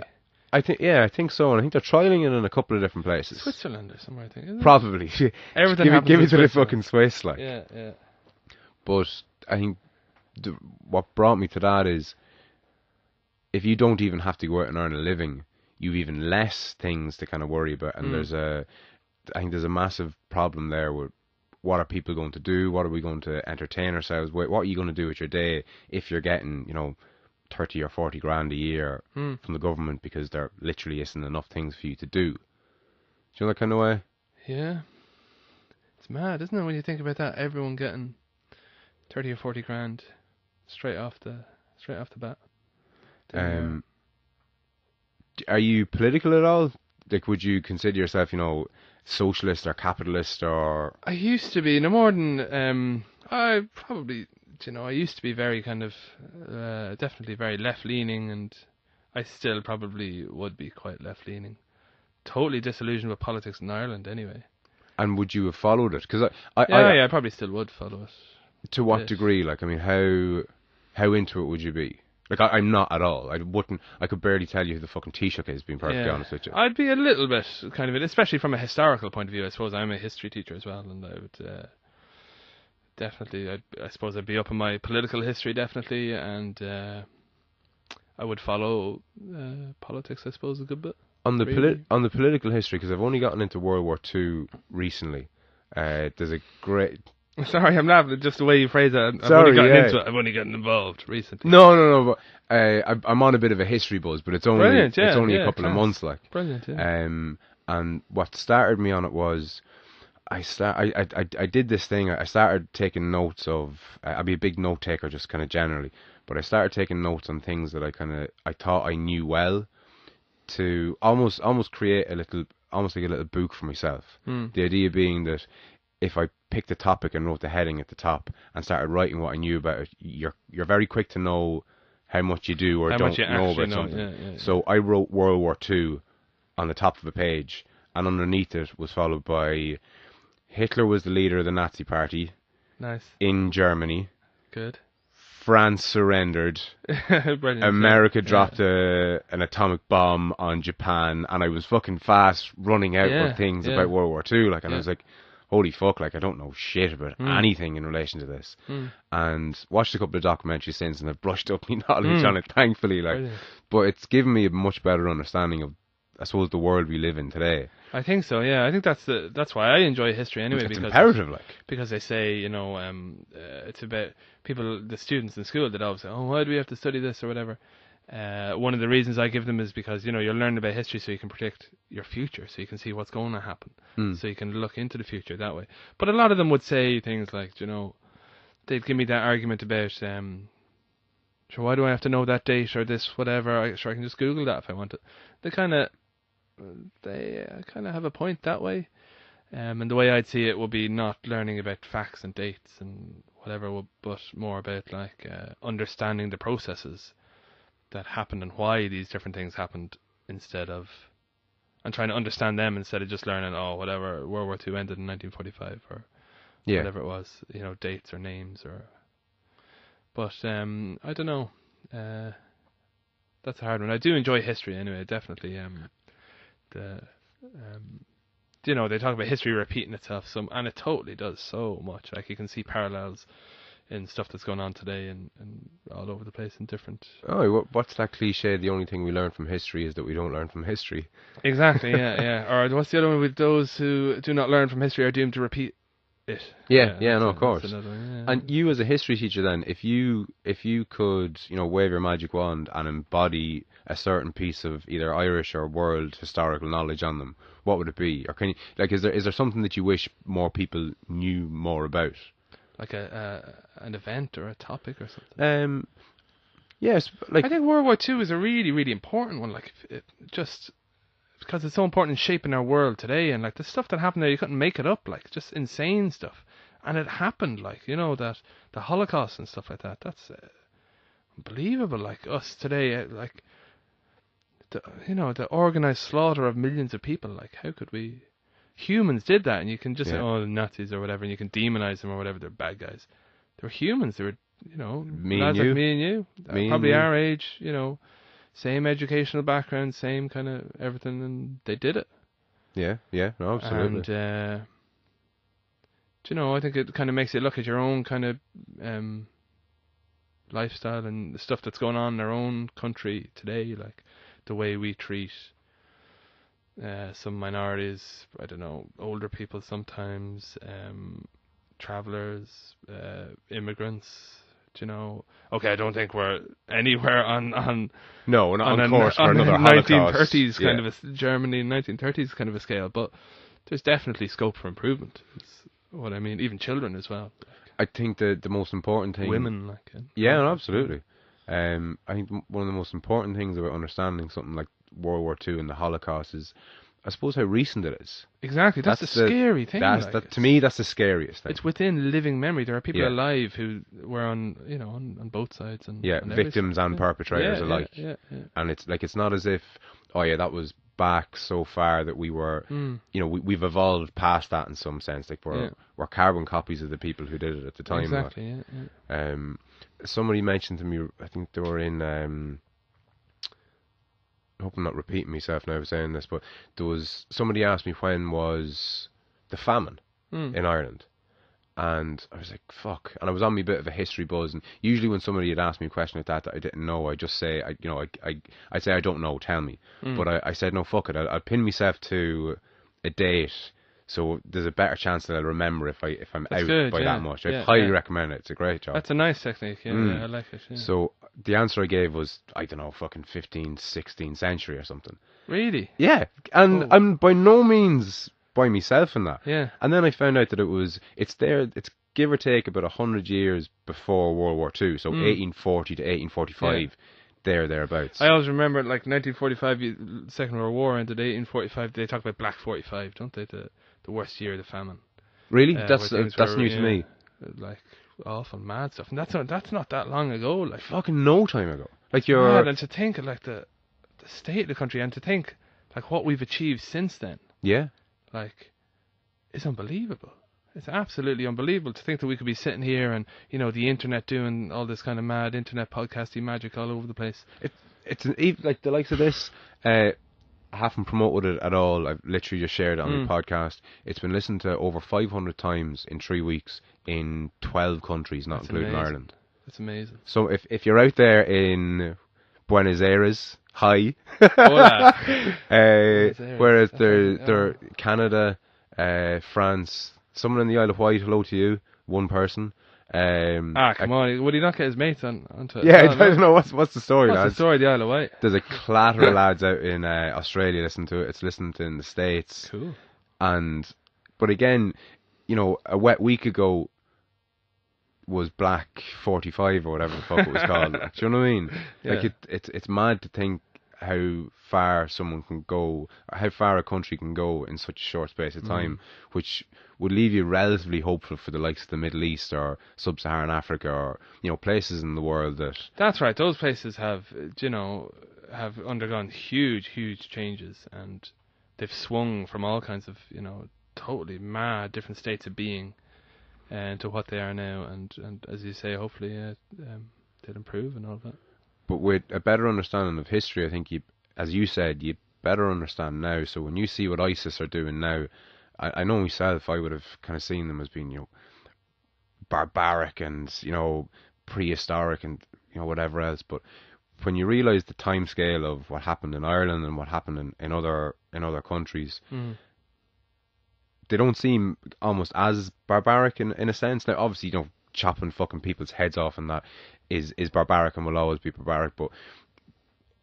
I think so, and I think they're trialing it in a couple of different places. Switzerland or somewhere, I think. Isn't Probably. Everything give it to the fucking Swiss, like. Yeah. But I think what brought me to that is, if you don't even have to go out and earn a living, you've even less things to kind of worry about. And I think there's a massive problem there with what are people going to do? What are we going to entertain ourselves with? What are you going to do with your day if you're getting, 30 or 40 grand a year from the government because there literally isn't enough things for you to do? Do you know that kind of way? Yeah. It's mad, isn't it, when you think about that? Everyone getting 30 or 40 grand straight off the bat. Are you political at all? Like, would you consider yourself, socialist or capitalist or? I used to be, no more than, I probably, I used to be very kind of, definitely very left-leaning, and I still probably would be quite left-leaning. Totally disillusioned with politics in Ireland anyway. And would you have followed it? Because I probably still would follow it. To what degree? Like, I mean, how into it would you be? Like, I'm not at all. I wouldn't. I could barely tell you who the fucking Taoiseach is, being perfectly honest with you. I'd be a little bit kind of it, especially from a historical point of view. I suppose I'm a history teacher as well, and I would definitely. I suppose I'd be up in my political history definitely, and I would follow politics, I suppose, a good bit. On the political history, because I've only gotten into World War II recently. There's a great. Sorry, I'm laughing at just the way you phrase it. I've only gotten involved recently. No. But I'm on a bit of a history buzz, but it's only a couple of months, like. Brilliant, yeah. And what started me on it was, I did this thing. I started taking notes of. I'd be a big note taker, just kind of generally, but I started taking notes on things that I thought I knew well, to almost create almost like a little book for myself. The idea being that if I picked a topic and wrote the heading at the top and started writing what I knew about it, you're very quick to know how much you do or don't know about something. Yeah. So I wrote World War II on the top of a page, and underneath it was followed by Hitler was the leader of the Nazi Party. Nice. In Germany. Good. France surrendered. Brilliant. America dropped an atomic bomb on Japan, and I was fucking fast running out with things about World War II. I was like, holy fuck, I don't know shit about anything in relation to this. And watched a couple of documentaries since, and I've brushed up my knowledge on it, thankfully. But it's given me a much better understanding of, I suppose, the world we live in today. I think so, yeah. I think that's why I enjoy history anyway. It's imperative, because they say, it's about people, the students in school that always say, oh, why do we have to study this or whatever. One of the reasons I give them is because, you're learning about history so you can predict your future, so you can see what's going to happen, so you can look into the future that way. But a lot of them would say things like, they'd give me that argument about, sure, why do I have to know that date or this, whatever? I can just Google that if I want it. They kind of have a point that way. And the way I'd see it would be not learning about facts and dates and whatever, but more about understanding the processes that happened and why these different things happened, and trying to understand them instead of just learning, whatever, World War II ended in 1945 or whatever it was, dates or names or. But I don't know. That's a hard one. I do enjoy history anyway, definitely. They talk about history repeating itself, and it totally does so much. Like, you can see parallels in stuff that's going on today and all over the place in different. Oh, what's that cliche? The only thing we learn from history is that we don't learn from history. Exactly, yeah. Or what's the other one? With those who do not learn from history are doomed to repeat it. No, of course. One, And you, as a history teacher, then, if you could, wave your magic wand and embody a certain piece of either Irish or world historical knowledge on them, what would it be? Or can you, is there something that you wish more people knew more about? Like an event or a topic or something. Yes, I think World War II is a really, really important one. Just because it's so important in shaping our world today, and the stuff that happened there, you couldn't make it up. Just insane stuff, and it happened. That the Holocaust and stuff like that. That's unbelievable. Us today, the organized slaughter of millions of people. How could we? Humans did that, and you can just say, the Nazis or whatever, and you can demonize them or whatever. They're bad guys. They were humans. They were, lads like me and you, probably our age, same educational background, same kind of everything, and they did it. Yeah, no, absolutely. And, I think it kind of makes you look at your own kind of lifestyle and the stuff that's going on in our own country today, the way we treat some minorities, I don't know, older people sometimes, travelers, immigrants. Do you know? Okay, I don't think we're anywhere on No, not on on course for on a another Holocaust. 1930s kind Yeah. of Germany 1930s kind of a scale, but there's definitely scope for improvement. Is what I mean. Even children as well, I think the most important thing. women, like Yeah, no, absolutely. I think one of the most important things about understanding something like World War Two and the Holocaust is, I suppose, how recent it is. exactly. That's the scary thing. That's like, to me, that's the scariest thing. it's within living memory. There are people Yeah. alive who were on, on both sides and Yeah, and victims and perpetrators alike. Yeah. And it's like, it's not as if, oh yeah, that was back so far that we were, we've evolved past that in some sense. Like we're carbon copies of the people who did it at the time. Exactly. Yeah. Somebody mentioned to me, I think they were in, I hope I'm not repeating myself now saying this, but somebody asked me when was the famine in Ireland. And I was like, fuck. And I was on me bit of a history buzz. And usually when somebody had asked me a question like that I didn't know, I just say, I'd say, I don't know, tell me. But I said, no, fuck it. I'll pin myself to a date, so there's a better chance that I'll remember if I'm That's out good, by yeah. that much. I Yeah, highly yeah. recommend it. It's a great job. That's a nice technique. Yeah, I like it. Yeah. So the answer I gave was, I don't know, fucking 15th, 16th century or something. Really? Yeah. And I'm by no means by myself in that. Yeah. And then I found out that it's give or take about 100 years before World War Two, so 1840 to 1845, thereabouts. I always remember, like, 1945, Second World War ended. 1845, they talk about Black 45, don't they? The worst year of the famine. Really? Where That's things new to me. Like, awful, mad stuff. And that's not that long ago. Like, Fucking no time ago. Like mad. And to think of, like, the state of the country, and to think, like, what we've achieved since then, Yeah. like, it's unbelievable. It's absolutely unbelievable to think that we could be sitting here and, the internet doing all this kind of mad internet podcasty magic all over the place. It's like the likes of this. I haven't promoted it at all. I've literally just shared it on my podcast. It's been listened to over 500 times in 3 weeks in 12 countries, not including Ireland. That's amazing. So if you're out there in Buenos Aires, hi. Hola. Whereas they're Canada, France, someone in the Isle of Wight, hello to you, one person. Come on, would he not get his mates onto it? Yeah, I don't know what's the story, What's lads. the story of the Isle of Wight? There's a clatter of lads out in Australia listening to it. It's listened to in the States. Cool. But again, a wet week ago was Black 45 or whatever the fuck it was called. Do you know what I mean? Yeah. Like it's mad to think how far someone can go, how far a country can go in such a short space of time, which would leave you relatively hopeful for the likes of the Middle East or Sub-Saharan Africa or places in the world that. That's right. Those places have have undergone huge changes, and they've swung from all kinds of totally mad different states of being, to what they are now, and as you say, hopefully they'll improve and all that. But with a better understanding of history, I think as you said, you better understand now. So when you see what ISIS are doing now, I know myself, I would have kind of seen them as being, barbaric and, prehistoric and, whatever else. But when you realise the time scale of what happened in Ireland and what happened in other countries, they don't seem almost as barbaric in a sense. Now, obviously, chopping fucking people's heads off and that is barbaric and will always be barbaric, but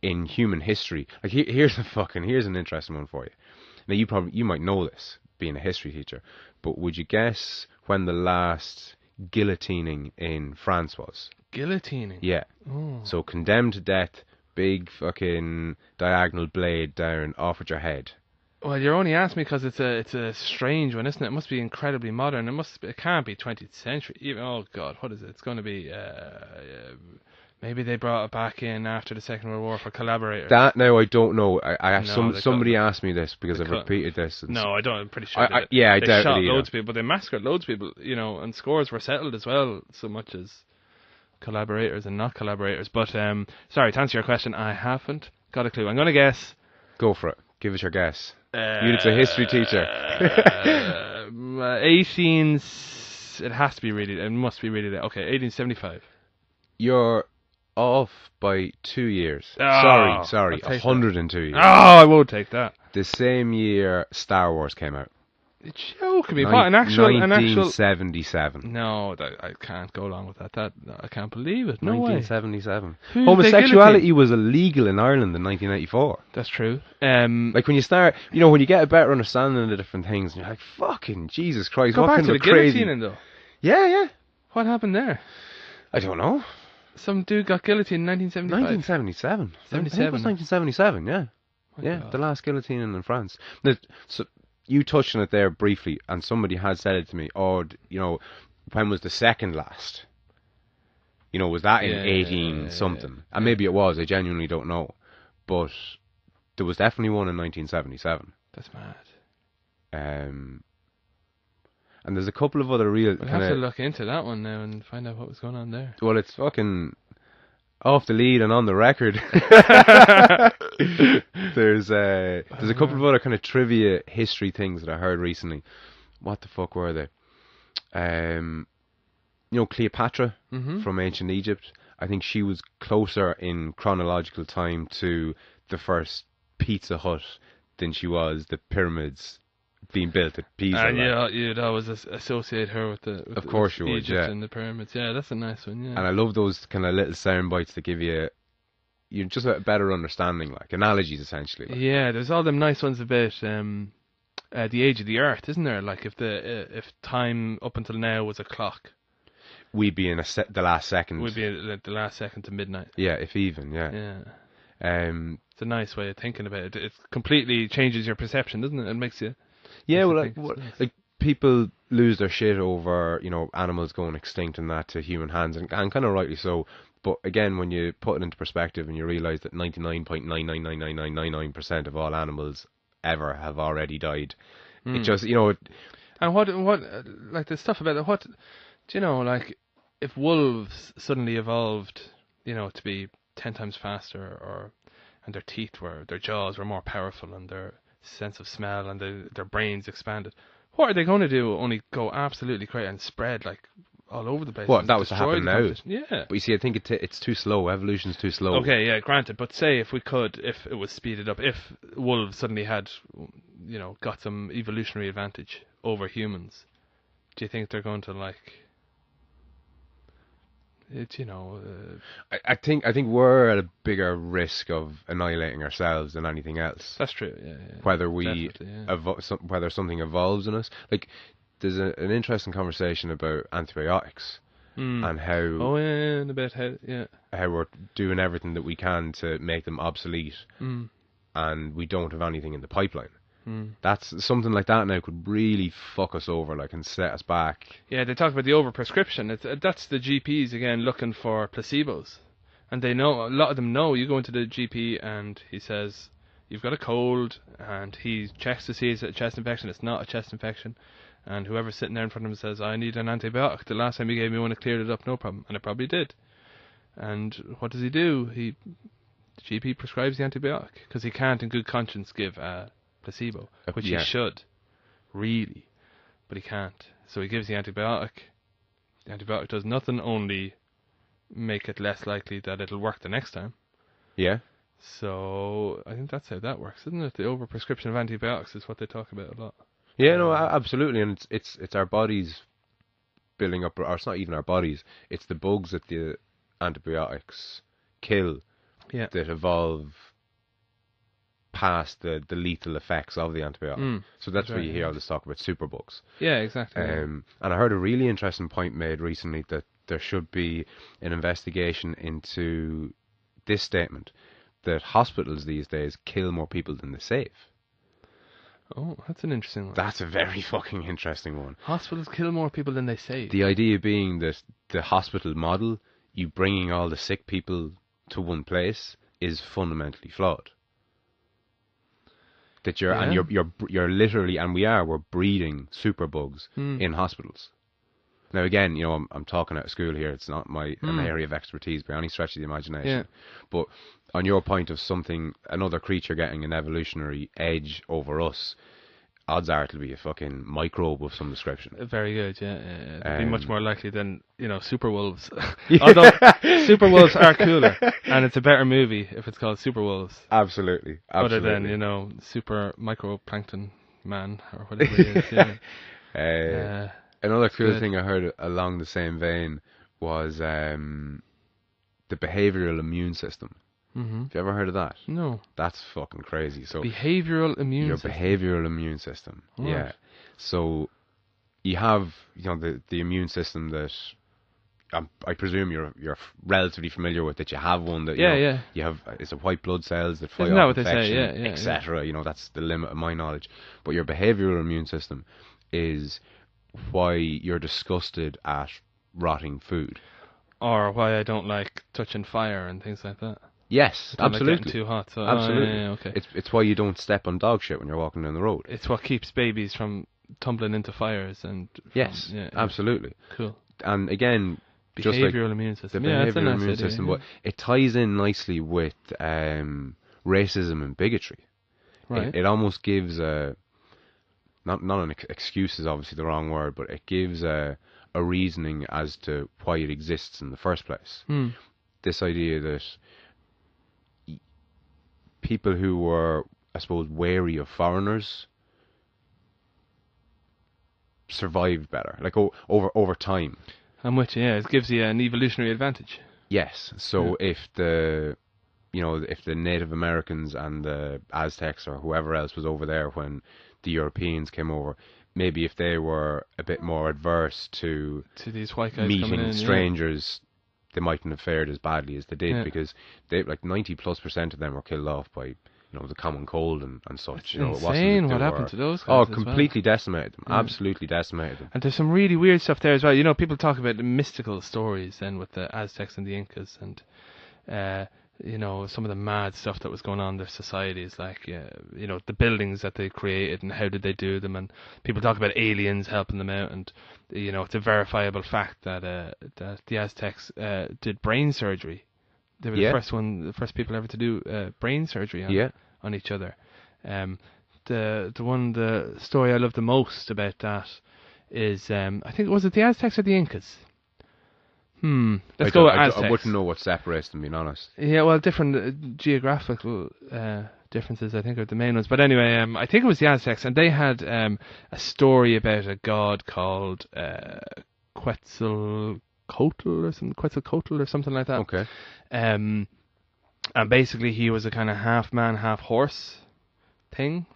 in human history, like here's an interesting one for you. Now you might know this being a history teacher, but would you guess when the last guillotining in France was? Guillotining? Yeah. Oh. So condemned to death, big fucking diagonal blade down off at your head. Well, you're only asking me because it's a strange one, isn't it? It must be incredibly modern. It can't be 20th century. Even, oh God, what is it? It's going to be maybe they brought it back in after the Second World War for collaborators. That now I don't know. Somebody asked me this because I've repeated this. No, I don't. I'm pretty sure. I they doubt shot it loads of people, but they massacred loads of people. And scores were settled as well, so much as collaborators and not collaborators. But sorry, to answer your question, I haven't got a clue. I'm going to guess. Go for it. Give us your guess. You're a history teacher. 18. It has to be really. It must be really. Okay, 1875. You're off by 2 years. Oh, Sorry. 102 years. Oh, I won't take that. The same year Star Wars came out. You're joking me. What, an actual... 1977. No, I can't go along with that. I can't believe it. No way. 1977. Who Homosexuality was illegal in Ireland in 1984. That's true. Like when you start, when you get a better understanding of the different things, and you're like, fucking Jesus Christ, go what back kind to of the crazy... guillotining, though. Yeah. What happened there? I don't know. Some dude got guillotined in 1975. 1977. 77. I think it was 1977, yeah. God. The last guillotining in France. So you touched on it there briefly, and somebody had said it to me. When was the second last? Was that in 18 something? And maybe it was. I genuinely don't know, but there was definitely one in 1977. That's mad. And there's a couple of other real. We'll have to look into that one now and find out what was going on there. Well, it's fucking off the lead and on the record. There's a couple of other kind of trivia history things that I heard recently. What the fuck were they? Cleopatra from ancient Egypt. I think she was closer in chronological time to the first Pizza Hut than she was the pyramids being built at Pisa. And you'd always associate her with of course you would, Egypt and the pyramids. Yeah, that's a nice one. Yeah. And I love those kind of little sound bites that give you just a better understanding, like analogies essentially. Like. Yeah, there's all them nice ones about the age of the Earth, isn't there? Like if time up until now was a clock, we'd be in the last second. We'd be in the last second to midnight. Yeah, if even. Yeah. Yeah. It's a nice way of thinking about it. It completely changes your perception, doesn't it? It makes you. Yeah, well, like people lose their shit over animals going extinct and that to human hands, and kind of rightly so. But again, when you put it into perspective and you realise that 99.9999999% of all animals ever have already died, it just And what like the stuff about it? What do like if wolves suddenly evolved, to be 10 times faster, and their jaws were more powerful and their sense of smell and their brains expanded. What are they going to do? Only go absolutely crazy and spread like all over the place? Well, that was to happen now. Yeah. But you see, I think it's too slow. Evolution's too slow. Okay, yeah, granted. But say if it was speeded up, if wolves suddenly had, got some evolutionary advantage over humans, do you think they're going to like? I think we're at a bigger risk of annihilating ourselves than anything else. That's true. Yeah. Whether whether something evolves in us, like there's an interesting conversation about antibiotics and how and about how we're doing everything that we can to make them obsolete, and we don't have anything in the pipeline. That's something like that now could really fuck us over, like, and set us back. Yeah, they talk about the overprescription. That's the GPs again looking for placebos, and they know, a lot of them know. You go into the GP and he says you've got a cold, and he checks to see it's a chest infection. It's not a chest infection, and whoever's sitting there in front of him says, I need an antibiotic. The last time he gave me one, it cleared it up, no problem, and it probably did. And what does he do? The GP prescribes the antibiotic because he can't, in good conscience, give a placebo, which he should, really, but he can't. So he gives the antibiotic. The antibiotic does nothing, only make it less likely that it'll work the next time. Yeah. So I think that's how that works, isn't it? The overprescription of antibiotics is what they talk about a lot. Yeah, no, absolutely, and it's our bodies building up, or it's not even our bodies. It's the bugs that the antibiotics kill that evolve past the lethal effects of the antibiotic. So that's where you hear all this talk about superbugs. Yeah, exactly. And I heard a really interesting point made recently that there should be an investigation into this statement that hospitals these days kill more people than they save. Oh, that's an interesting one. That's a very fucking interesting one. Hospitals kill more people than they save. The idea being that the hospital model, you bringing all the sick people to one place, is fundamentally flawed. That you're literally, and we're breeding superbugs in hospitals. Now again, I'm talking out of school here. It's not an area of expertise by any stretch of the imagination. Yeah. But on your point of another creature getting an evolutionary edge over us, odds are it'll be a fucking microbe of some description. Very good, yeah. They'd be much more likely than, super wolves. Yeah. Although super wolves are cooler, and it's a better movie if it's called Super Wolves. Absolutely. Other than, super microplankton man or whatever it is. Yeah. Another cool good. thing I heard along the same vein was the behavioral immune system. Mm-hmm. Have you ever heard of that? No. That's fucking crazy. So behavioral immune your system. behavioral immune system. Right. Yeah. So you have the immune system that I presume you're relatively familiar with, that you have one that you have. It's a white blood cells that fight Isn't that off what they say? infection, Yeah, etc. That's the limit of my knowledge. But your behavioral immune system is why you're disgusted at rotting food, or why I don't like touching fire and things like that. Yes, I don't absolutely. like getting too hot. So, Absolutely. Okay. It's why you don't step on dog shit when you're walking down the road. It's what keeps babies from tumbling into fires and. Yes, absolutely. Cool. And again, just behavioral like immune system. the That's a behavioral nice immune idea, system, but it ties in nicely with racism and bigotry. Right. It almost gives not an excuse is obviously the wrong word, but it gives a reasoning as to why it exists in the first place. This idea that people who were, I suppose, wary of foreigners survived better, like over time. I'm with you. Yeah, it gives you an evolutionary advantage. Yes. So if the Native Americans and the Aztecs or whoever else was over there when the Europeans came over, maybe if they were a bit more adverse to these white guys meeting coming in, strangers, they mightn't have fared as badly as they did, because they, like 90+% of them were killed off by the common cold and such. It's insane what happened to those guys. Completely decimated them. Absolutely decimated them. And there's some really weird stuff there as well. People talk about the mystical stories then with the Aztecs and the Incas, and some of the mad stuff that was going on in their societies, like the buildings that they created and how did they do them, and people talk about aliens helping them out, and it's a verifiable fact that the Aztecs did brain surgery. They were the first people ever to do brain surgery on each other. The story I love the most about that is I think was it the Aztecs or the Incas? Let's go with Aztecs. I wouldn't know what separates them, being honest. Yeah, well, different geographical differences, I think, are the main ones. But anyway, I think it was the Aztecs, and they had a story about a god called Quetzalcoatl or something like that. Okay. And basically, he was a kind of half man, half horse thing.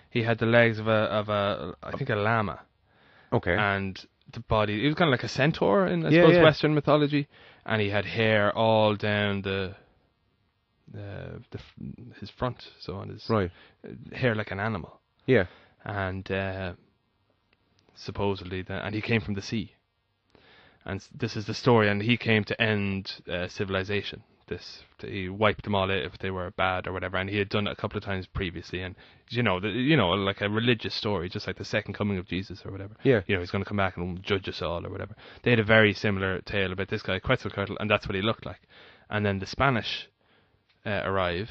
He had the legs of a I think a llama. Okay. And the body, it was kind of like a centaur in, I suppose, Western mythology, and he had hair all down his front, so on his hair like an animal. Yeah. And supposedly, and he came from the sea. And this is the story, and he came to end civilization. He wiped them all out if they were bad or whatever, and he had done it a couple of times previously, and like a religious story, just like the second coming of Jesus or whatever. Yeah. He's going to come back and judge us all or whatever. They had a very similar tale about this guy Quetzalcoatl, and that's what he looked like. And then the Spanish arrive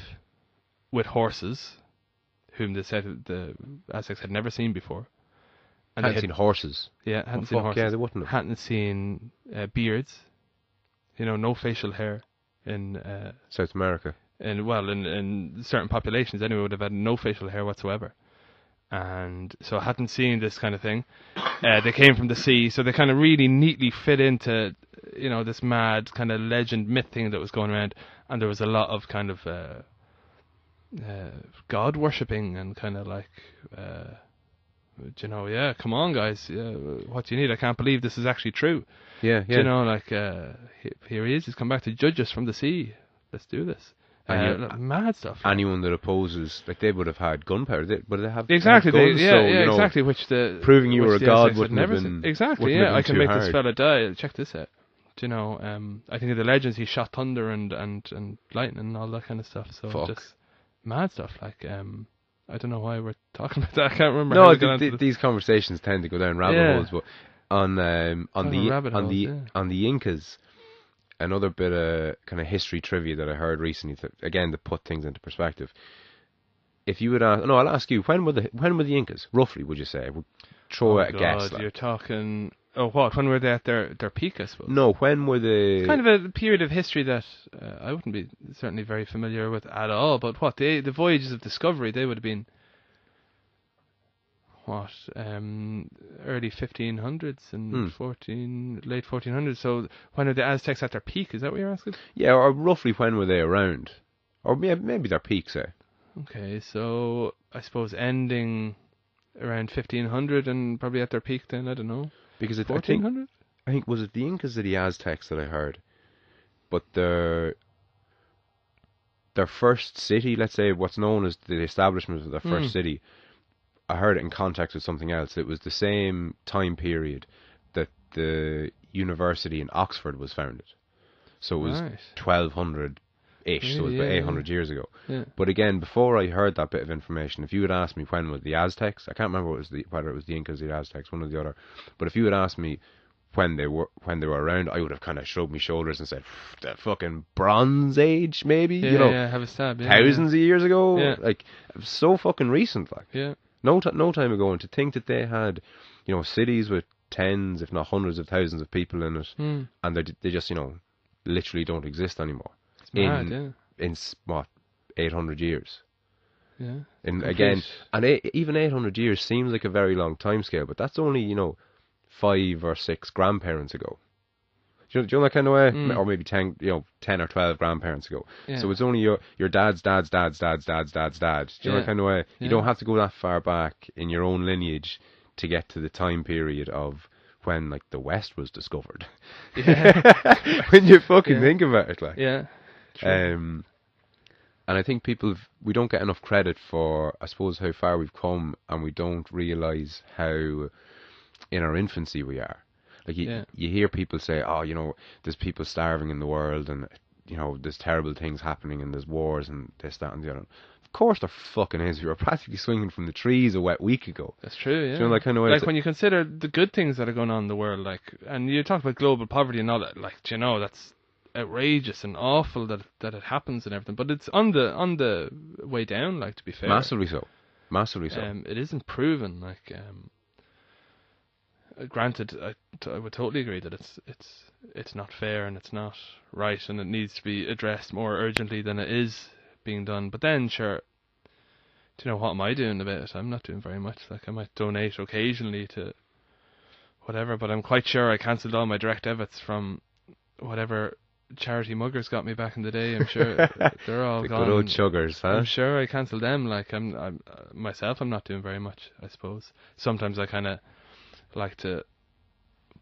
with horses, whom they said the Aztecs had never seen before. And hadn't seen horses. Yeah, hadn't seen horses. Yeah, they wouldn't have. Hadn't seen beards. No facial hair. In South America, in certain populations anyway, would have had no facial hair whatsoever, and so I hadn't seen this kind of thing. They came from the sea, so they kind of really neatly fit into this mad kind of legend myth thing that was going around, and there was a lot of kind of god worshipping and kind of like come on guys, what do you need? I can't believe this is actually true. Yeah. Here he is. He's come back to judge us from the sea. Let's do this. Mad stuff. Anyone that opposes, like, they would have had gunpowder. Would they have exactly? Guns, exactly. Which proving you were a god wouldn't have been exactly. I can make this fella die. Check this out. I think of the legends. He shot thunder and lightning and all that kind of stuff. So just mad stuff. Like I don't know why we're talking about that. I can't remember. No, these conversations tend to go down rabbit holes, but on the Incas, another bit of kind of history trivia that I heard recently, again to put things into perspective. if you would ask, no, I'll ask you, when were the Incas, roughly, would you say? We'll throw Oh out a guess. God, you're talking. Oh, what? When were they at their peak? I suppose. No, when were the... It's kind of a period of history that I wouldn't be certainly very familiar with at all. But what the voyages of discovery, they would have been what early 1500s and late 1400s. So when are the Aztecs at their peak? Is that what you're asking? Yeah, or roughly when were they around? Or maybe their peak, say. Okay, so I suppose ending around 1500 and probably at their peak then, I don't know. Because 1400? I think, was it the Incas or the Aztecs that I heard? But their first city, let's say what's known as the establishment of their first city, I heard it in context with something else. It was the same time period that the university in Oxford was founded. So it was 1200-ish, so it was about 800 years ago. Yeah. But again, before I heard that bit of information, if you had asked me when was the Aztecs, I can't remember whether it was the Incas or the Aztecs, one or the other. But if you had asked me when they were around, I would have kind of shrugged my shoulders and said, the fucking Bronze Age, maybe. Yeah, have a stab. Yeah, thousands of years ago. Yeah. Like, it was so fucking recent. Like, yeah. no time ago. And to think that they had, cities with tens, if not hundreds of thousands of people in it, and they just, literally don't exist anymore. It's mad, in what, 800 years. Yeah. And again, even 800 years seems like a very long time scale, but that's only, 5 or 6 grandparents ago. Do you know that kind of way? Or maybe 10 or 12 grandparents ago. Yeah. So it's only your dad's dad's dad's dad's dad's dad's dad. Do you know that kind of way? You don't have to go that far back in your own lineage to get to the time period of when, like, the West was discovered. Yeah. When you fucking think about it, like. Yeah. True. And I think we don't get enough credit for, I suppose, how far we've come, and we don't realise how in our infancy we are. Like, you hear people say, there's people starving in the world, and, there's terrible things happening, and there's wars, and this, that, and the other. Of course there fucking is. We were practically swinging from the trees a wet week ago. That's true, yeah. Do you know that kind of way? Like, when you consider the good things that are going on in the world, like, and you talk about global poverty and all that, like, that's outrageous and awful that it happens and everything. But it's on the way down, like, to be fair. Massively so. It is improving, like, granted, I would totally agree that it's not fair and it's not right and it needs to be addressed more urgently than it is being done. But then, sure, do you know what am I doing about it? I'm not doing very much. Like, I might donate occasionally to whatever, but I'm quite sure I cancelled all my direct debits from whatever charity muggers got me back in the day. I'm sure they're all the gone. Good old chuggers, huh? I'm sure I cancelled them. Like, I'm myself, I'm not doing very much, I suppose. Sometimes I kind of like to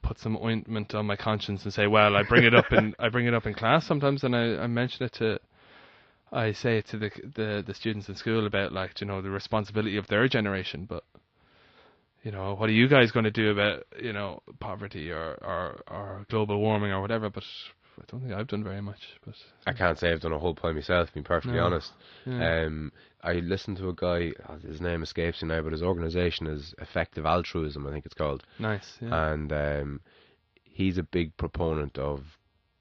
put some ointment on my conscience and say, well, I bring it up in class sometimes, and I mention it I say it to the students in school about, like, the responsibility of their generation, but what are you guys going to do about poverty or global warming or whatever? But I don't think I've done very much. But I can't say I've done a whole pile myself, being perfectly honest. Yeah. I listened to a guy, his name escapes me now, but his organisation is Effective Altruism, I think it's called. Nice, yeah. And he's a big proponent of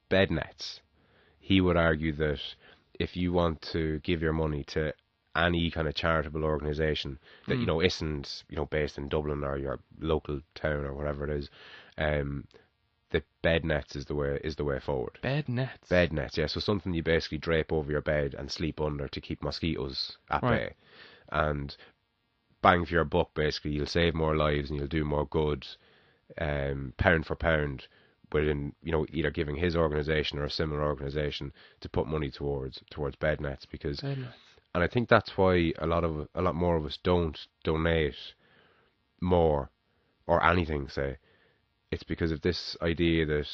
bed nets. He would argue that if you want to give your money to any kind of charitable organisation that isn't based in Dublin or your local town or whatever it is, the bed nets is the way forward. Bed nets. Bed nets, yeah. So something you basically drape over your bed and sleep under to keep mosquitoes at bay. And bang for your buck, basically, you'll save more lives and you'll do more good, pound for pound, within either giving his organisation or a similar organisation to put money towards bed nets, because. Bed nets. And I think that's why a lot more of us don't donate more or anything, say. It's because of this idea that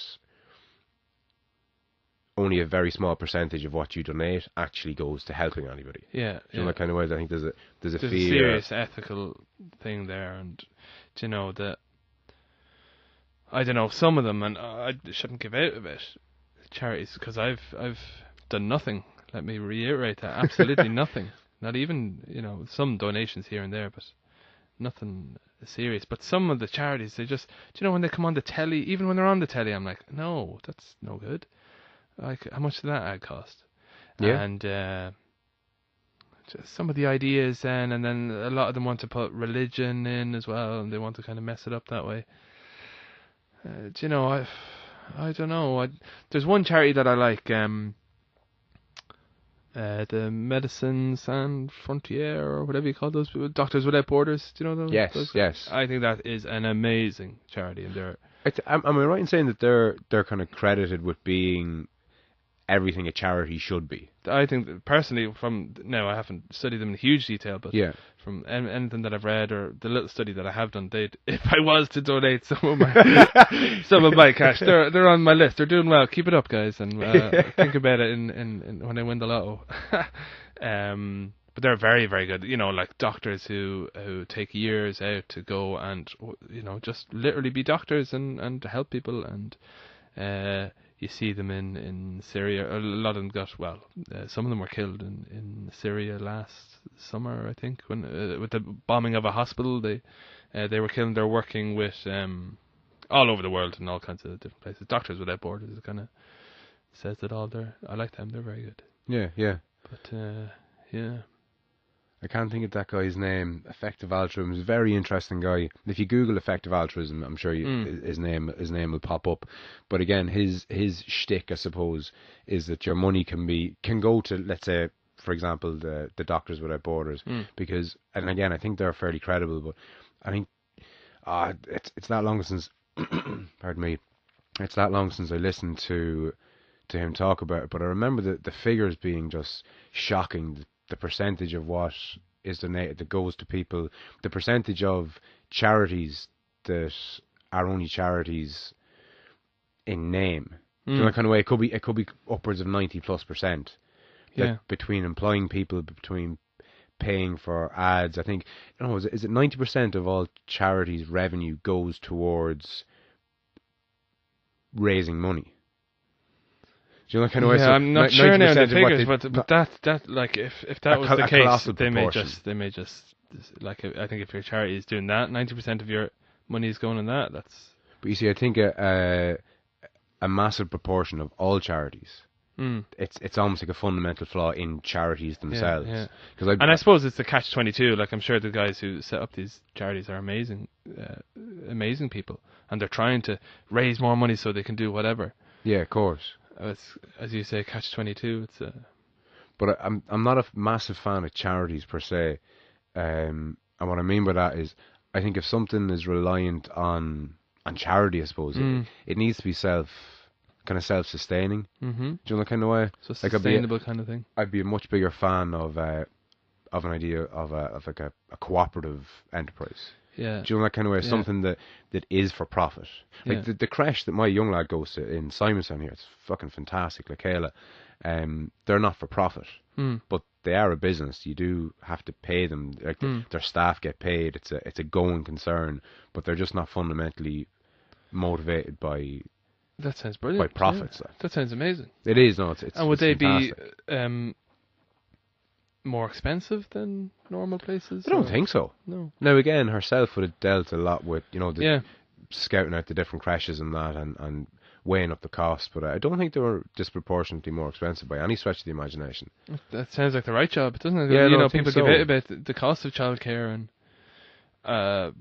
only a very small percentage of what you donate actually goes to helping anybody. Yeah. You know, that kind of way. I think there's a fear. Serious ethical thing there, and that I don't know, some of them, and I shouldn't give out of it, charities, because I've done nothing. Let me reiterate that. Absolutely nothing. Not even, some donations here and there, but nothing serious. But some of the charities, they just, when they come on the telly, even when they're on the telly, I'm like, no, that's no good. Like, how much did that ad cost? Yeah. And, just some of the ideas then, and then a lot of them want to put religion in as well, and they want to kind of mess it up that way. Do you know, I don't know. There's one charity that I like, the Medicine Sans Frontier, or whatever you call those people, Doctors Without Borders. Do you know those? Yes, those yes. I think that is an amazing charity, and they're. Am I right in saying that they're kind of credited with being everything a charity should be? I think that personally, from now I haven't studied them in huge detail, but Yeah. from anything that I've read or the little study that I have done, if I was to donate some of my cash, they're on my list. They're doing well. Keep it up, guys, and think about it in when I win the lotto. But they're very, very good. You know, like doctors who take years out to go and, you know, just literally be doctors and help people. And you see them in Syria. A lot of them some of them were killed in Syria last summer, I think, when with the bombing of a hospital. They were killed. They're working with all over the world in all kinds of different places. Doctors Without Borders kind of says it all there. I like them. They're very good. Yeah, yeah. But yeah. I can't think of that guy's name. Effective altruism is a very interesting guy. If you Google effective altruism, I'm sure his name will pop up. But again, his shtick, I suppose, is that your money can go to, let's say, for example, the Doctors Without Borders, because, and again, I think they're fairly credible. But I think it's that long since, pardon me, it's that long since I listened to him talk about it. But I remember the figures being just shocking. The percentage of what is donated that goes to people, the percentage of charities that are only charities in name. You know, that kind of way. It could be upwards of 90+%. Yeah. Between employing people, between paying for ads, I think, you know, is it 90% of all charities' revenue goes towards raising money? Do you know, kind of way? Yeah, So I'm not sure now the figures, but that that like if that was the case, they may just like, I think if your charity is doing that, 90% of your money is going in that. That's. But you see, I think a massive proportion of all charities, it's almost like a fundamental flaw in charities themselves. Yeah. I suppose it's the catch-22. Like, I'm sure the guys who set up these charities are amazing people, and they're trying to raise more money so they can do whatever. Yeah, of course. It's, as you say, catch-22. It's But I'm not a massive fan of charities per se, and what I mean by that is, I think if something is reliant on charity, I suppose it needs to be self-sustaining. Mm-hmm. Do you know, that kind of way? So like sustainable kind of thing. I'd be a much bigger fan of an idea of like a cooperative enterprise. Yeah. Do you know, that kind of way? Yeah. Something that is for profit. Like the creche that my young lad goes to in Simonstown here, it's fucking fantastic, like Kayla. They're not for profit, but they are a business. You do have to pay them. Like their staff get paid. It's a going concern, but they're just not fundamentally motivated by. That sounds brilliant. By profits. Yeah. That sounds amazing. It is. No, it's. And would they be more expensive than normal places? I don't think so. No. Now again, herself would have dealt a lot with, you know, scouting out the different creches and that, and weighing up the cost. But I don't think they were disproportionately more expensive by any stretch of the imagination. That sounds like the right job, doesn't it? Yeah, you no, know, people give out about the cost of childcare, and I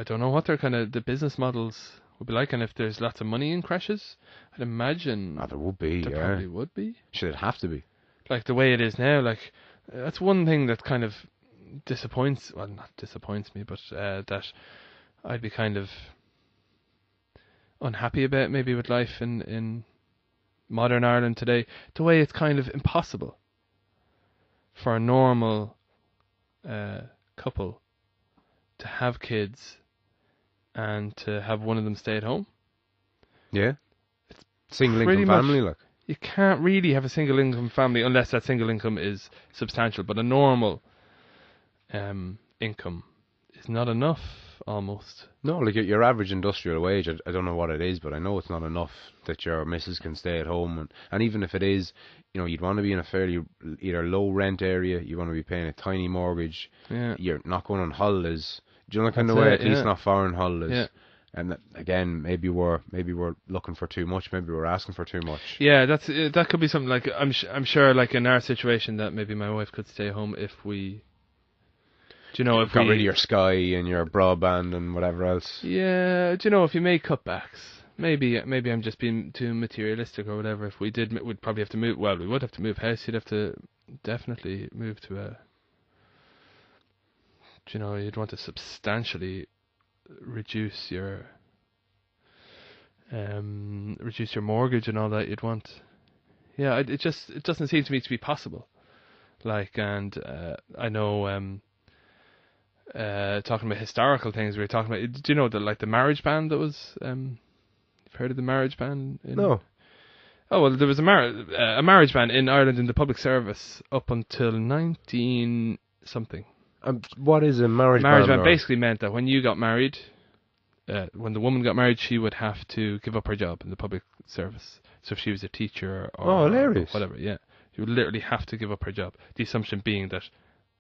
don't know what their kind of the business models would be like, and if there's lots of money in creches, I'd imagine. There would be. There probably would be. Should it have to be? Like the way it is now, like. That's one thing that kind of not disappoints me, but that I'd be kind of unhappy about maybe with life in modern Ireland today. The way it's kind of impossible for a normal couple to have kids and to have one of them stay at home. Yeah. It's single income family, like. You can't really have a single income family unless that single income is substantial, but a normal income is not enough, almost. No, like your average industrial wage, I don't know what it is, but I know it's not enough that your missus can stay at home, and even if it is, you know, you'd want to be in a fairly either low rent area, you want to be paying a tiny mortgage, you're not going on holidays, do you know, that kind of way, at least not foreign holidays. And again, maybe we're looking for too much. Maybe we're asking for too much. Yeah, that could be something like I'm sure like in our situation that maybe my wife could stay home if we, if Got we rid of your Sky and your broadband and whatever else. Yeah, if you made cutbacks, maybe I'm just being too materialistic or whatever. If we did, we'd probably have to move. Well, we would have to move house. You'd have to definitely move to a. You'd want to substantially reduce your mortgage and all that. You'd want. Yeah, it doesn't seem to me to be possible. Like, and I know. Talking about historical things, we were talking about. Do you know the marriage ban that was? You've heard of the marriage ban? No. Oh well, there was a marriage ban in Ireland in the public service up until 19 something. What is a marriage ban? Marriage ban basically meant that when you got married, when the woman got married, she would have to give up her job in the public service. So if she was a teacher or hilarious. Whatever, yeah, she would literally have to give up her job. The assumption being that,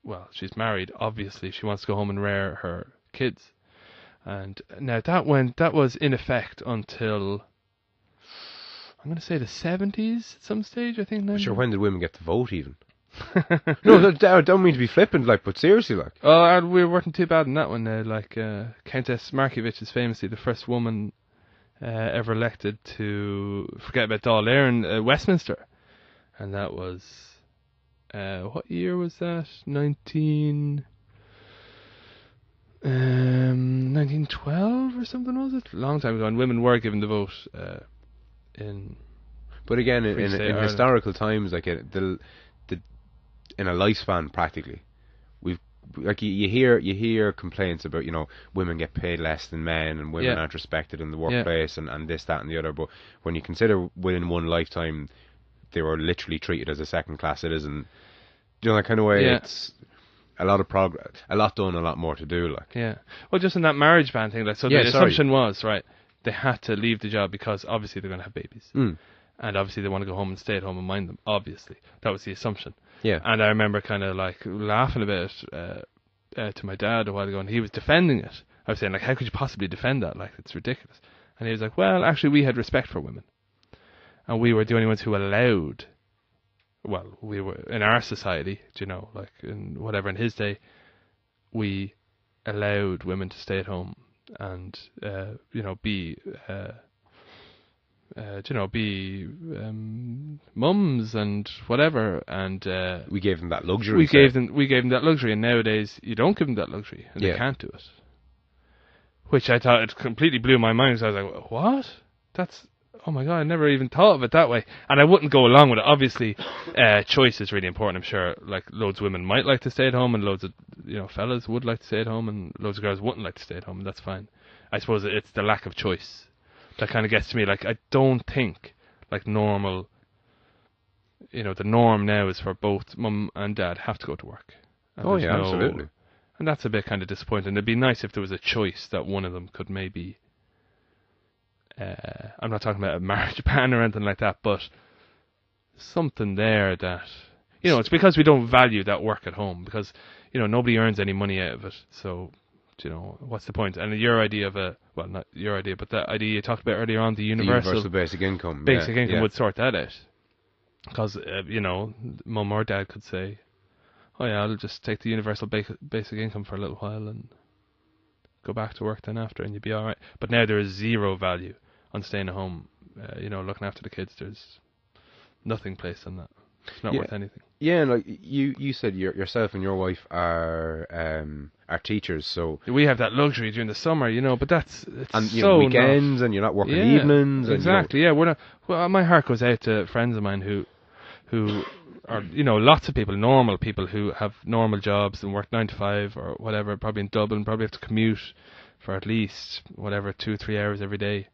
well, she's married. Obviously, she wants to go home and rear her kids. And now that was in effect until I'm going to say the 70s at some stage. I think. Sure. When did women get to vote even? No, I don't mean to be flippant, but seriously, Oh, we weren't too bad in that one. Countess Markievicz is famously the first woman ever elected to forget about Dáil Éireann, Westminster, and that was. What year was that? 1912 or something, was it? A long time ago, and women were given the vote in. But again, in historical times, in a lifespan, practically, you hear complaints about women get paid less than men and women aren't respected in the workplace and this, that, and the other. But when you consider within one lifetime, they were literally treated as a second-class citizen. That kind of way. Yeah. It's a lot of progress, a lot done, a lot more to do. Yeah. Well, just in that marriage ban thing, the assumption was right. They had to leave the job because obviously they're going to have babies, and obviously they want to go home and stay at home and mind them. Obviously, that was the assumption. Yeah. And I remember kind of laughing about it to my dad a while ago, and he was defending it. I was saying how could you possibly defend that? It's ridiculous. And he was like, well, actually, we had respect for women. And we were the only ones who allowed, well, we were in our society, in his day, we allowed women to stay at home and, be mums and whatever. And we gave them that luxury. We gave them that luxury, and nowadays you don't give them that luxury, and they can't do it. Which I thought it completely blew my mind. So I was like, what? That's. Oh my god, I never even thought of it that way. And I wouldn't go along with it. Obviously, choice is really important. I'm sure loads of women might like to stay at home and loads of fellas would like to stay at home and loads of girls wouldn't like to stay at home, and that's fine. I suppose it's the lack of choice that kind of gets to me. I don't think normal, the norm now is for both mum and dad have to go to work. And absolutely. And that's a bit kind of disappointing. It'd be nice if there was a choice that one of them could maybe... I'm not talking about a marriage ban or anything like that, but something there that it's because we don't value that work at home, because nobody earns any money out of it. So what's the point? And your idea of not your idea, but the idea you talked about earlier on, the universal basic income would sort that out, because mum or dad could say, oh yeah, I'll just take the universal basic income for a little while and go back to work then after, and you'd be all right. But now there is zero value on staying at home, looking after the kids. There's nothing placed on that. It's not worth anything. Yeah, and you said yourself and your wife are teachers, so we have that luxury during the summer, but that's weekends, and you're not working evenings. Exactly. We're not. Well, my heart goes out to friends of mine who are lots of people, normal people who have normal jobs and work 9 to 5 or whatever, probably in Dublin, probably have to commute for at least 2-3 hours every day.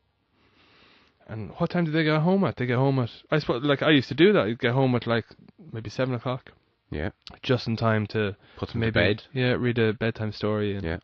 And what time do they get home at? They get home at, I suppose, I used to do that. You'd get home at maybe 7 o'clock. Yeah. Just in time to put them to bed. Yeah, read a bedtime story. And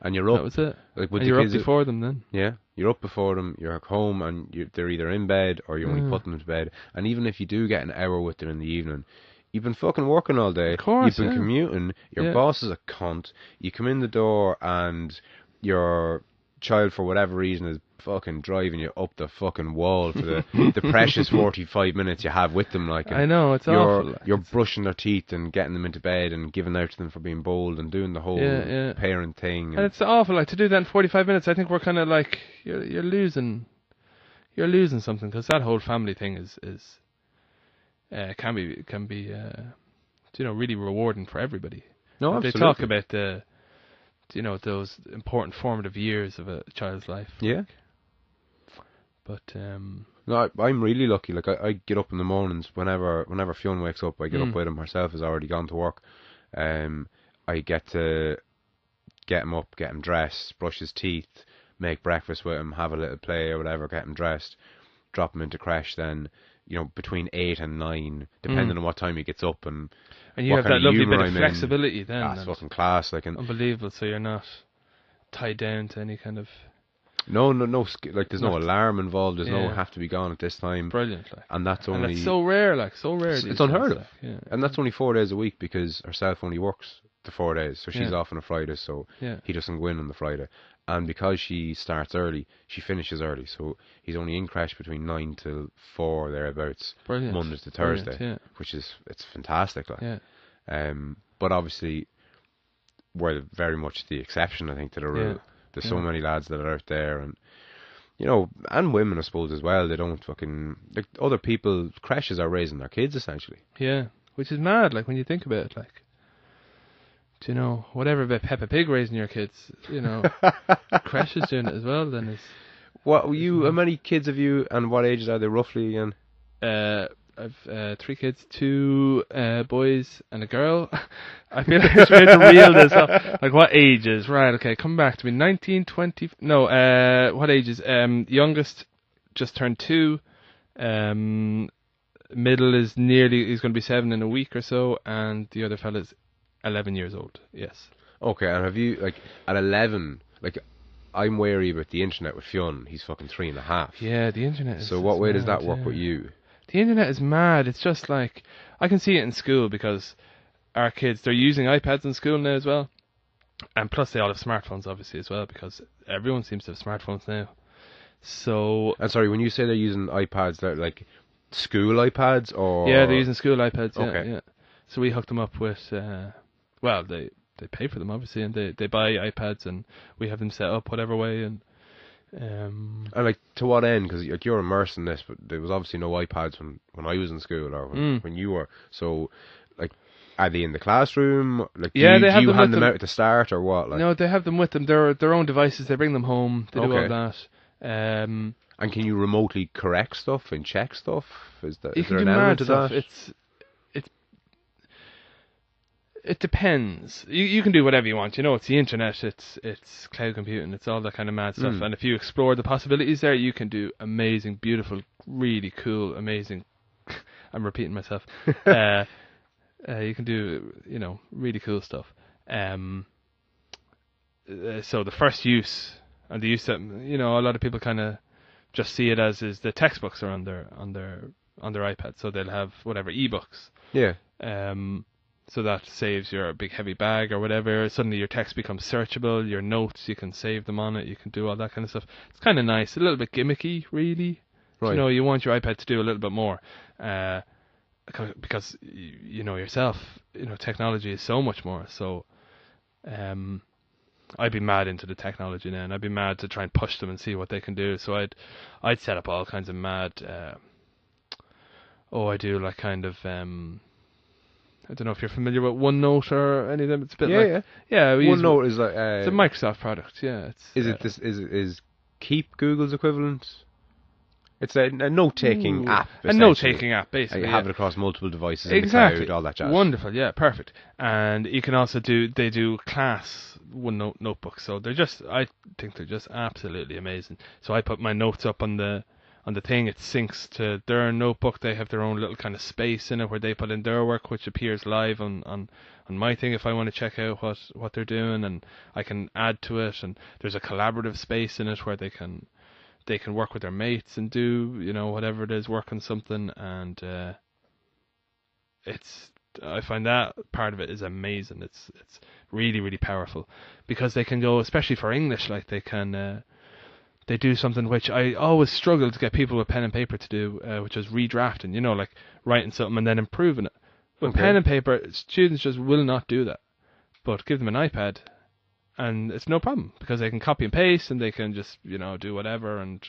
and you're up. That was it. And you're up before them then. Yeah, you're up before them. You're home, and they're either in bed or you're only putting them to bed. And even if you do get an hour with them in the evening, you've been fucking working all day. Of course, you've been commuting. Your boss is a cunt. You come in the door and you're child for whatever reason is fucking driving you up the fucking wall for the precious 45 minutes you have with them, like, and I know, it's awful. you're brushing their teeth and getting them into bed and giving out to them for being bold and doing the whole parent thing. And it's awful, like, to do that in 45 minutes. I think we're kind of like, you're losing something, because that whole family thing is can be really rewarding for everybody. No, They absolutely. talk about those important formative years of a child's life. Yeah. But No, I'm really lucky. Like, I get up in the mornings whenever Fionn wakes up. I get up with him. Herself has already gone to work. I get to get him up, get him dressed, brush his teeth, make breakfast with him, have a little play or whatever, get him dressed, drop him into creche. Then, between 8 and 9, depending on what time he gets up and you what have kind that of lovely humour bit of I'm in. flexibility then. That's fucking class. Like, and unbelievable. So you're not tied down to any kind of. no. Like, there's no alarm involved. There's no Yeah. have to be gone at this time. Brilliant, like. And that's only. And it's so rare, like, so rare. It's unheard of. Like, yeah. And that's only 4 days a week, because herself only works the 4 days. So she's off on a Friday, so he doesn't go in on the Friday. And because she starts early, she finishes early. So he's only in creche between 9 till 4, thereabouts. Brilliant. Monday to Thursday. Brilliant, yeah. Which is, it's fantastic. Like. Yeah. But obviously, we're very much the exception, I think, to the rule. Yeah. There's so many lads that are out there, and and women, I suppose, as well. They don't fucking, like, other people, creches are raising their kids, essentially. Yeah, which is mad, like, when you think about it, like, whatever about Peppa Pig raising your kids, creche is doing it as well, then is. How many kids have you, and what ages are they roughly again? I've 3 kids, 2 boys and a girl. I feel like I should to reel this up. Like, what ages? Right, okay, come back to me. 19, 20... No, what ages? Youngest just turned 2. Middle is he's going to be 7 in a week or so. And the other fella's 11 years old, yes. Okay, and have you, like, at 11, like, I'm wary about the internet with Fionn. He's fucking 3.5. Yeah, the internet is... So what way does that work yeah. with you? The internet is mad. It's just like, I can see it in school, because our kids, they're using iPads in school now as well. And plus they all have smartphones, obviously, as well, because everyone seems to have smartphones now. So... And sorry, when you say they're using iPads, they're like school iPads, or... Yeah, they're using school iPads, yeah. Okay. Yeah. So we hooked them up with, they pay for them, obviously, and they buy iPads, and we have them set up whatever way, and... And, like, to what end? Because, like, you're immersed in this, but there was obviously no iPads when I was in school, or when you were. So, like, are they in the classroom? Like, do you hand them out at the start, or what? Like? No, they have them with them. They're their own devices. They bring them home. They do all that. And can you remotely correct stuff and check stuff? Is there an element element of that? It depends. You can do whatever you want. It's the internet. It's cloud computing. It's all that kind of mad stuff. And if you explore the possibilities there, you can do amazing, beautiful, really cool, amazing. I'm repeating myself. You can do really cool stuff. So the first use, and the use that a lot of people kind of just see it as, is the textbooks are on their iPad. So they'll have whatever ebooks. Yeah. So that saves your big heavy bag or whatever. Suddenly your text becomes searchable. Your notes, you can save them on it. You can do all that kind of stuff. It's kind of nice. A little bit gimmicky, really. Right. You want your iPad to do a little bit more. Because yourself, technology is so much more. So I'd be mad into the technology now, and I'd be mad to try and push them and see what they can do. So I'd set up all kinds of mad... I do like kind of... I don't know if you're familiar with OneNote or any of them. It's a bit yeah. OneNote is like it's a Microsoft product. Yeah. Is Keep Google's equivalent? It's a note-taking app. A note-taking app, basically. You have it across multiple devices exactly. in the cloud, all that jazz. Wonderful, yeah, perfect. And you can also they do class OneNote notebooks. So I think they're just absolutely amazing. So I put my notes up on the thing. It syncs to their notebook. They have their own little kind of space in it where they put in their work, which appears live on my thing if I want to check out what they're doing, and I can add to it. And there's a collaborative space in it where they can work with their mates and do whatever it is, work on something. And I find that part of it is amazing. It's really, really powerful, because they can go, especially for English, like they do something which I always struggle to get people with pen and paper to do, which is redrafting, like writing something and then improving it. With pen and paper, students just will not do that. But give them an iPad and it's no problem, because they can copy and paste and they can just, do whatever and,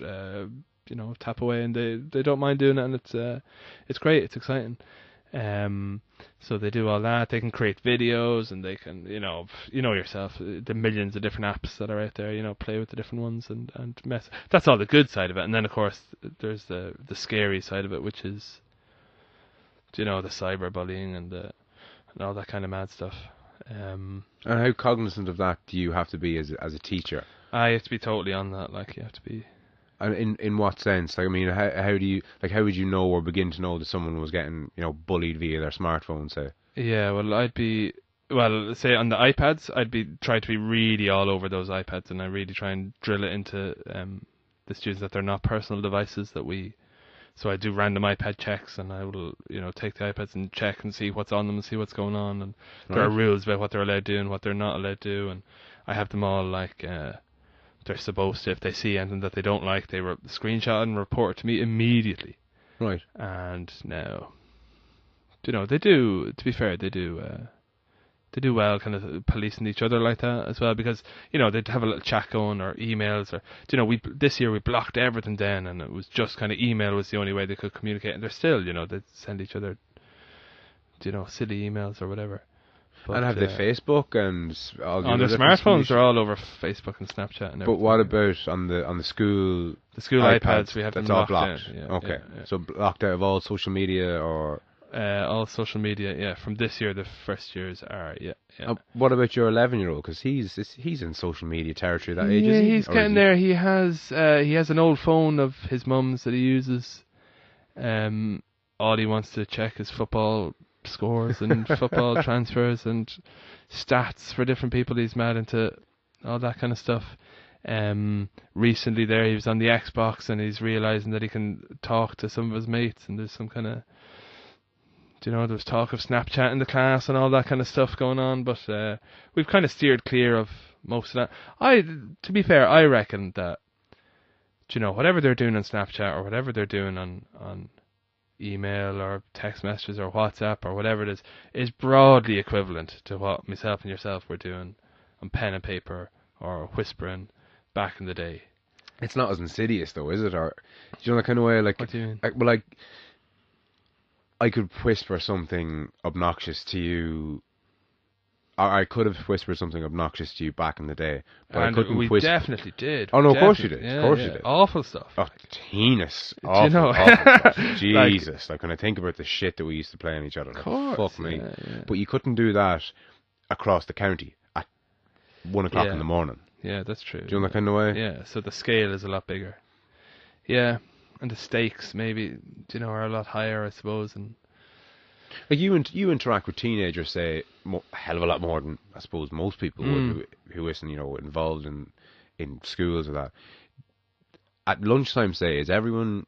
tap away, and they don't mind doing it, and it's great, it's exciting. So they do all that. They can create videos, and they can, yourself, the millions of different apps that are out there, play with the different ones and mess. That's all the good side of it. And then, of course, there's the scary side of it, which is, the cyberbullying and all that kind of mad stuff. And how cognizant of that do you have to be as a teacher? I have to be totally on that. Like, you have to be. And in what sense? Like, I mean, how do you, like, how would you know or begin to know that someone was getting, bullied via their smartphone, say? Yeah, well, say on the iPads, try to be really all over those iPads, and I really try and drill it into the students that they're not personal devices so I do random iPad checks, and I will, take the iPads and check and see what's on them and see what's going on, and there are rules about what they're allowed to do and what they're not allowed to do, and I have them all like, they're supposed to, if they see anything that they don't like, they screenshot and report it to me immediately. Right. And now, they do, to be fair, they do well kind of policing each other like that as well, because, they'd have a little chat going, or emails, or, this year we blocked everything down, and it was just kind of email was the only way they could communicate, and they're still, they'd send each other, silly emails or whatever. But, and have they Facebook and all the on their smartphones? They're all over Facebook and Snapchat and everything. But what about on the school? The school iPads, we have them all blocked. Yeah, okay, yeah. So blocked out of all social media, or all social media. Yeah, from this year, the first years are. Yeah. What about your 11-year-old? Because he's in social media territory that age. Yeah, is he? He's getting there. He has an old phone of his mum's that he uses. All he wants to check is football scores and football transfers and stats for different people. He's mad into all that kind of stuff. Recently there he was on the Xbox, and he's realising that he can talk to some of his mates, and there's some kind of, there was talk of Snapchat in the class and all that kind of stuff going on, but we've kind of steered clear of most of that. To be fair, I reckon that, whatever they're doing on Snapchat, or whatever they're doing on email or text messages or WhatsApp or whatever it is broadly equivalent to what myself and yourself were doing on pen and paper or whispering back in the day. It's not as insidious though, is it? Or that kind of way, like, what do you mean? Well, like, I could whisper something obnoxious to you. I could have whispered something obnoxious to you back in the day, but and I couldn't we whisper. definitely did. Oh no, definitely. of course you did. Yeah, of course yeah. you did. Awful stuff. Oh, heinous. Do Awful, you know? awful stuff. Jesus, like when I think about the shit that we used to play on each other, of course, fuck me. Yeah. But you couldn't do that across the county at 1:00 in the morning. Yeah, that's true. Do you know that kind of way? Yeah, so the scale is a lot bigger. Yeah, and the stakes maybe, are a lot higher, I suppose, and. Like you interact with teenagers, say, a hell of a lot more than I suppose most people would who isn't, involved in schools or that. At lunchtime, say, is everyone,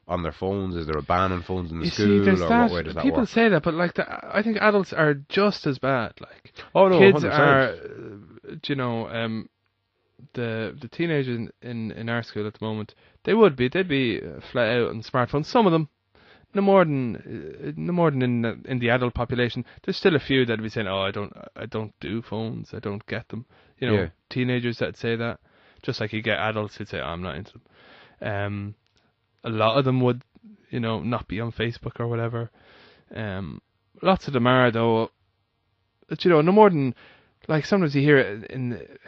on their phones? Is there a ban on phones in the school, or what way does that people work? say that, but like, I think adults are just as bad. Like, oh no, kids 100%. are, the teenagers in our school at the moment, they'd be flat out on smartphones. Some of them. No more than in the adult population. There's still a few that'd be saying, "Oh, I don't do phones. I don't get them." Teenagers that say that, just like you get adults who'd say, oh, "I'm not into them." A lot of them would, not be on Facebook or whatever. Lots of them are though. But, no more than, like, sometimes you hear it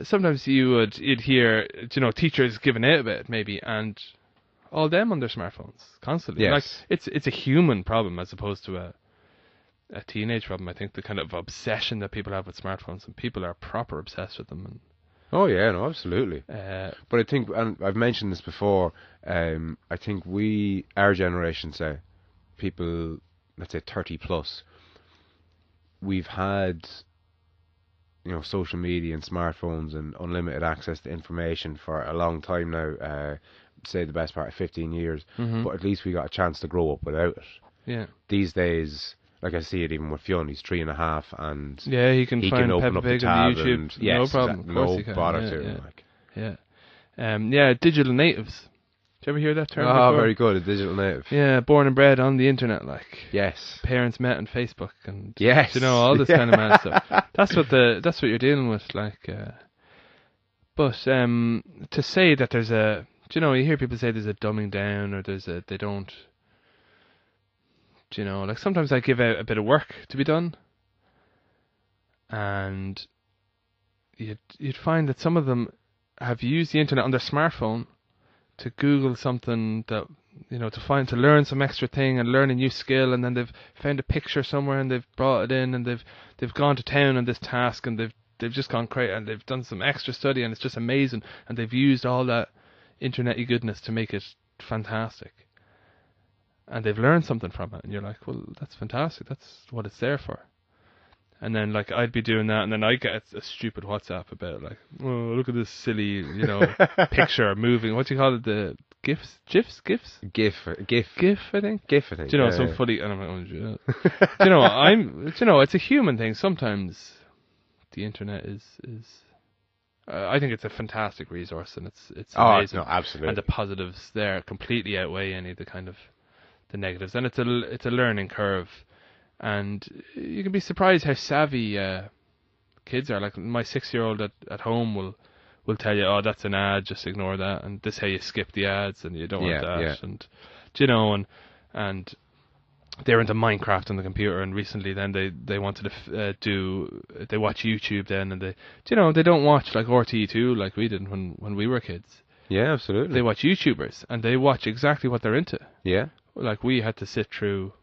sometimes you'd hear, teachers giving out about it maybe, and all them on their smartphones constantly. Yes. Like, it's a human problem as opposed to a teenage problem. I think the kind of obsession that people have with smartphones, and people are proper obsessed with them. And, oh yeah, no, absolutely. But I think, and I've mentioned this before, I think our generation, say, people, let's say 30 plus, we've had, social media and smartphones and unlimited access to information for a long time now. say, the best part of 15 years, Mhm. but at least we got a chance to grow up without it. Yeah. These days, like I see it even with Fionn, he's 3.5, and Yeah, he can he can find open Peppa up the Pig on tab YouTube. and No yes, problem. Of course no he can. bother Yeah, to yeah. him. Like. Yeah, digital natives. Did you ever hear that term Ah, before? very good, a digital native. Yeah, born and bred on the internet, like. Yes. Parents met on Facebook and Yes. you know, all this kind of mad stuff. That's what you're dealing with, like. But to say that there's a, do you know, you hear people say there's a dumbing down, or they don't. Do you know, like sometimes I give out a bit of work to be done, and you'd find that some of them have used the internet on their smartphone to Google something that, you know, to learn some extra thing and learn a new skill, and then they've found a picture somewhere and they've brought it in, and they've gone to town on this task, and they've just gone crazy, and they've done some extra study, and it's just amazing, and they've used all that internet-y goodness to make it fantastic, and they've learned something from it, and you're like, well, that's fantastic, that's what it's there for. And then, like, I'd be doing that, and then I get a stupid WhatsApp about, like, oh, look at this silly, you know, picture moving. What do you call it? The GIFs? GIFs? GIFs? GIF, I think. GIF, I think. Do you know, some funny, and I'm like, oh, yeah. Do you know, it's a human thing. Sometimes the internet is I think it's a fantastic resource, and it's amazing. Oh, no, absolutely. And the positives there completely outweigh any of the kind of the negatives. And it's a learning curve. And you can be surprised how savvy kids are. Like my 6-year-old at home will tell you, oh, that's an ad, just ignore that, and this is how you skip the ads, and you don't want that. Yeah. And do you know, and they're into Minecraft on the computer, and recently then they wanted to they watch YouTube then, and they don't watch like RTE2 like we did when we were kids. Yeah, absolutely. They watch YouTubers, and they watch exactly what they're into. Yeah. Like we had to sit through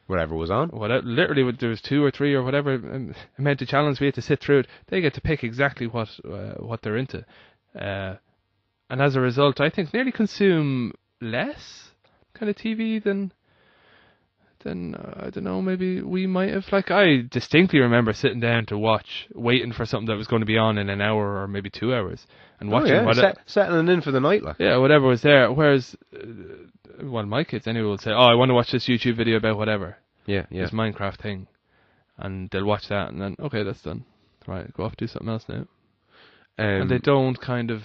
whatever was on. Literally, there was 2 or 3 or whatever amount of challenge we had to sit through it. They get to pick exactly what they're into, and as a result, I think nearly consume less kind of TV than I don't know. Maybe we might have. Like I distinctly remember sitting down to watch, waiting for something that was going to be on in an hour or maybe 2 hours, and watching settling in for the night, like. Yeah, whatever was there. Whereas, well, my kids anyway will say, "Oh, I want to watch this YouTube video about whatever." Yeah. This Minecraft thing, and they'll watch that, and then okay, that's done. Right, go off do something else now. And they don't kind of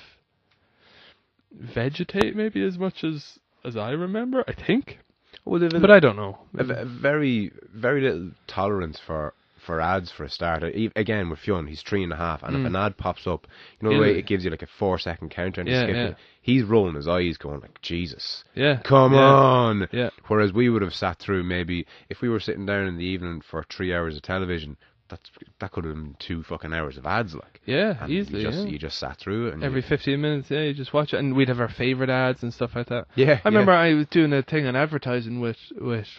vegetate maybe as much as I remember. I think, but I don't know. Very, very little tolerance for ads for a start. Again, with Fionn, he's 3.5, and if an ad pops up, you know the way it gives you like a 4-second counter and you skip it. He's rolling his eyes, going like, Jesus, come on. Yeah. Whereas we would have sat through, maybe if we were sitting down in the evening for 3 hours of television, that could have been 2 fucking hours of ads, like. Yeah, and easily. You just sat through it, and every 15 minutes. Yeah, you just watch it, and we'd have our favorite ads and stuff like that. Yeah. I remember I was doing a thing on advertising with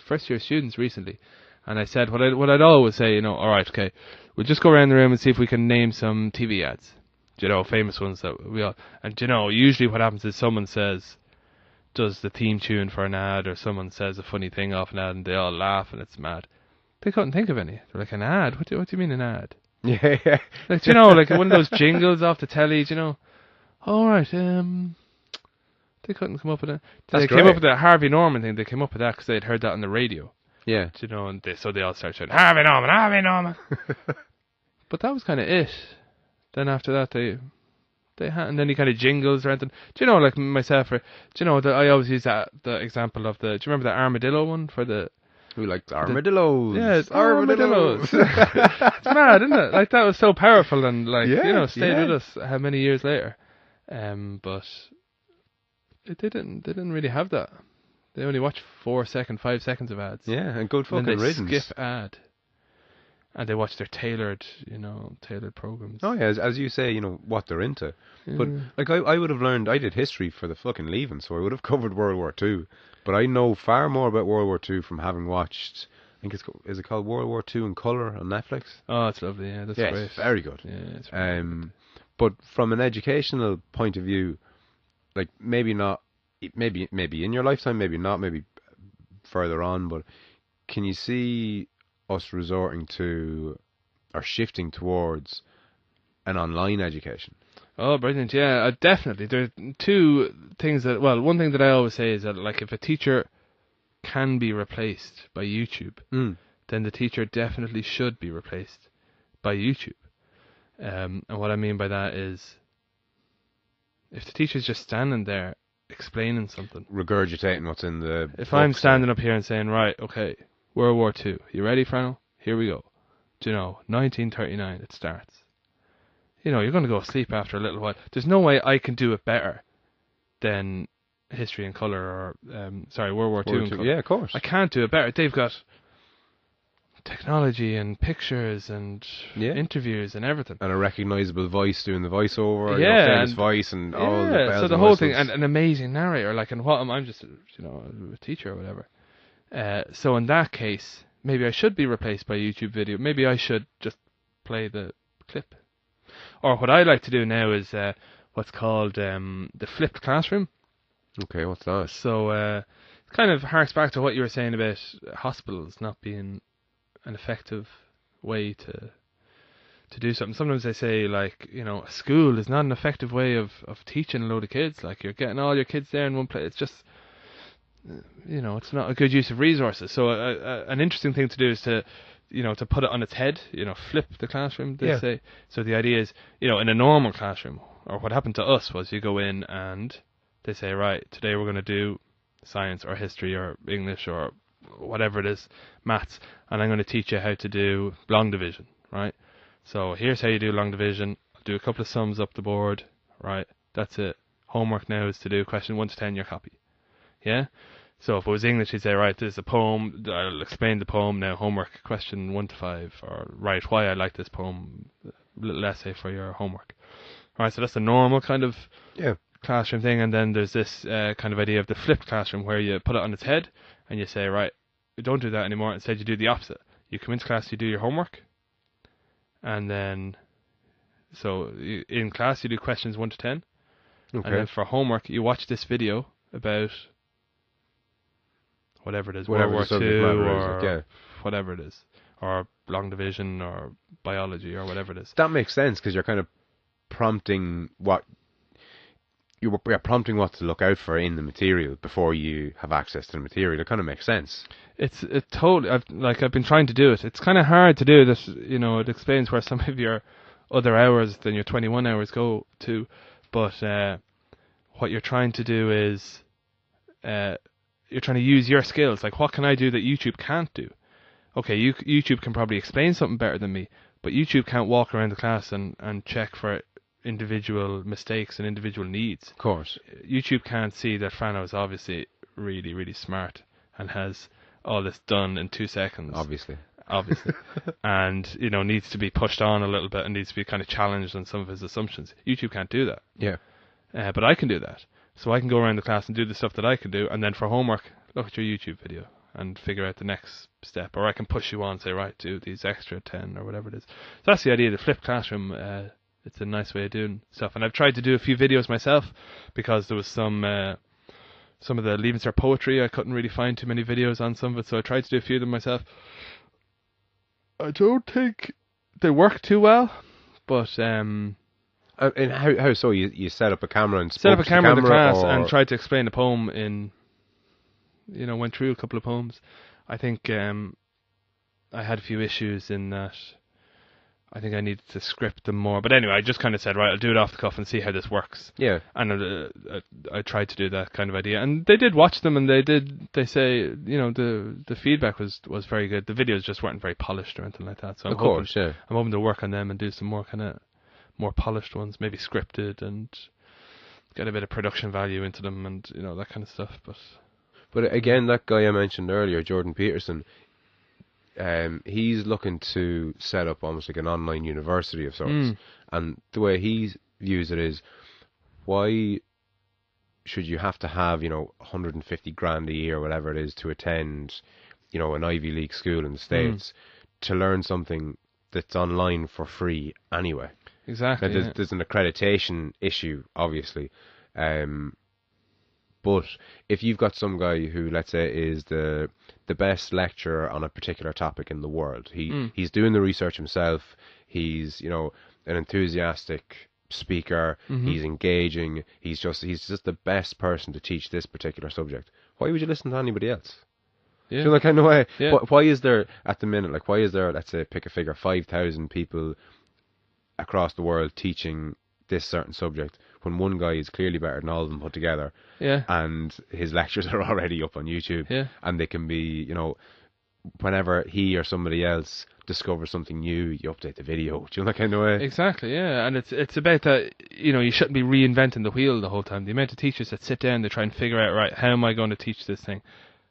first year students recently. And I said what I'd always say, you know, all right, okay, we'll just go around the room and see if we can name some TV ads, you know, famous ones that we all. And you know, usually what happens is someone does the theme tune for an ad, or someone says a funny thing off an ad, and they all laugh, and it's mad. They couldn't think of any. They're like, an ad? What do you mean an ad? Yeah. Like, you know, like one of those jingles off the telly, you know. All right, they couldn't come up with it. They came up with the Harvey Norman thing. They came up with that because they'd heard that on the radio. Yeah. You know, and so they all started shouting, Harvey Norman, Harvey Norman. But that was kind of it. Then after that, they had, and then he kind of jingles or anything. Do you know, like myself, I always use the example of do you remember the armadillo one for the. We liked armadillos. Yeah, it's armadillos. It's mad, isn't it? Like that was so powerful, and like stayed with us how many years later. But they didn't really have that. They only watch 5 seconds of ads. Yeah, and good fucking riddance. riddance. Skip ad. And they watch their tailored programs. Oh yeah, as you say, you know, what they're into. Yeah. But like I would have learned, I did history for the fucking leaving, so I would have covered World War II. But I know far more about World War II from having watched, I think is it called World War II in colour on Netflix? Oh, it's lovely. Yeah, that's great. It's very good. Yeah, it's really good. But from an educational point of view, like maybe not. Maybe in your lifetime, maybe not, maybe further on, but can you see us resorting to or shifting towards an online education? Oh, brilliant! Yeah, definitely. There's two things that. Well, one thing that I always say is that, like, if a teacher can be replaced by YouTube, Mm. then the teacher definitely should be replaced by YouTube. And what I mean by that is, if the teacher's just standing there explaining something, Regurgitating what's in the if I'm books, standing up here and saying, right, okay, World War Two, you ready, Frano? Here we go. Do you know, 1939, it starts. You know, you're going to go to sleep after a little while. There's no way I can do it better than History in Colour or, World War Two in Colour. Yeah, of course. I can't do it better. They've got technology and pictures and interviews and everything. And a recognisable voice doing the voiceover, Yeah, famous and voice and all the bells so the and whole whistles. thing, and an amazing narrator, like, and what I'm just, a teacher or whatever. So in that case, maybe I should be replaced by a YouTube video. Maybe I should just play the clip. Or what I like to do now is what's called the flipped classroom. Okay, what's that? So it kind of harks back to what you were saying about hospitals not being an effective way to do something. Sometimes they say, like, a school is not an effective way of teaching a load of kids. Like, you're getting all your kids there in one place. It's just, it's not a good use of resources. So an interesting thing to do is to put it on its head, flip the classroom, they say. So the idea is, in a normal classroom, or what happened to us was you go in and they say, right, today we're going to do science or history or English or whatever it is, maths, and I'm going to teach you how to do long division, right? So here's how you do long division. I'll do a couple of sums up the board, right? That's it. Homework now is to do question 1 to 10 your copy. Yeah? So if it was English, he'd say, right, there's a poem, I'll explain the poem now, homework, question 1 to 5, or write why I like this poem, little essay for your homework. Right, so that's the normal kind of classroom thing, and then there's this kind of idea of the flipped classroom where you put it on its head, and you say, right, don't do that anymore, instead you do the opposite. You come into class, you do your homework, and then, so in class you do questions 1 to 10, and then for homework you watch this video about whatever it is, World War II or whatever it is, or long division or biology or whatever it is. That makes sense because you're kind of prompting what you're prompting what to look out for in the material before you have access to the material. It kind of makes sense. It totally. I've been trying to do it. It's kind of hard to do this. It explains where some of your other hours than your 21 hours go to, but what you're trying to do is you're trying to use your skills. Like, what can I do that YouTube can't do? Okay, YouTube can probably explain something better than me, but YouTube can't walk around the class and check for individual mistakes and individual needs. Of course. YouTube can't see that Frano is obviously really, really smart and has all this done in 2 seconds. Obviously. And, needs to be pushed on a little bit and needs to be kind of challenged on some of his assumptions. YouTube can't do that. Yeah. But I can do that. So I can go around the class and do the stuff that I can do, and then for homework, look at your YouTube video and figure out the next step. Or I can push you on and say, right, do these extra 10 or whatever it is. So that's the idea of the flipped classroom. It's a nice way of doing stuff. And I've tried to do a few videos myself because there was some of the Leaving Cert poetry. I couldn't really find too many videos on some of it, so I tried to do a few of them myself. I don't think they work too well, but... and how so? You set up a camera and set up a camera in the class or... and tried to explain a poem in, went through a couple of poems. I think I had a few issues in that. I think I needed to script them more. But anyway, I just kind of said, right, I'll do it off the cuff and see how this works. Yeah. And I tried to do that kind of idea. And they did watch them, and they say, the feedback was very good. The videos just weren't very polished or anything like that. So I'm hoping to work on them and do some more kind of more polished ones, maybe scripted, and get a bit of production value into them, and that kind of stuff. But again, that guy I mentioned earlier, Jordan Peterson, he's looking to set up almost like an online university of sorts. And the way he views it is, why should you have to have 150 grand a year, whatever it is, to attend an Ivy League school in the States to learn something that's online for free anyway? Exactly. Now, there's an accreditation issue, obviously, but if you've got some guy who, let's say, is the best lecturer on a particular topic in the world, he's doing the research himself. He's an enthusiastic speaker. He's engaging. He's just the best person to teach this particular subject. Why would you listen to anybody else? Yeah. Do you know that kind of way? Yeah. Why is there at the minute? Like, why is there? Let's say, pick a figure, 5,000 people across the world teaching this certain subject, when one guy is clearly better than all of them put together. Yeah. And his lectures are already up on YouTube. Yeah. And they can be, whenever he or somebody else discovers something new, you update the video. Do you know that kind of way? Exactly, yeah. And it's about that, you shouldn't be reinventing the wheel the whole time. The amount of teachers that sit down, they try and figure out, right, how am I going to teach this thing?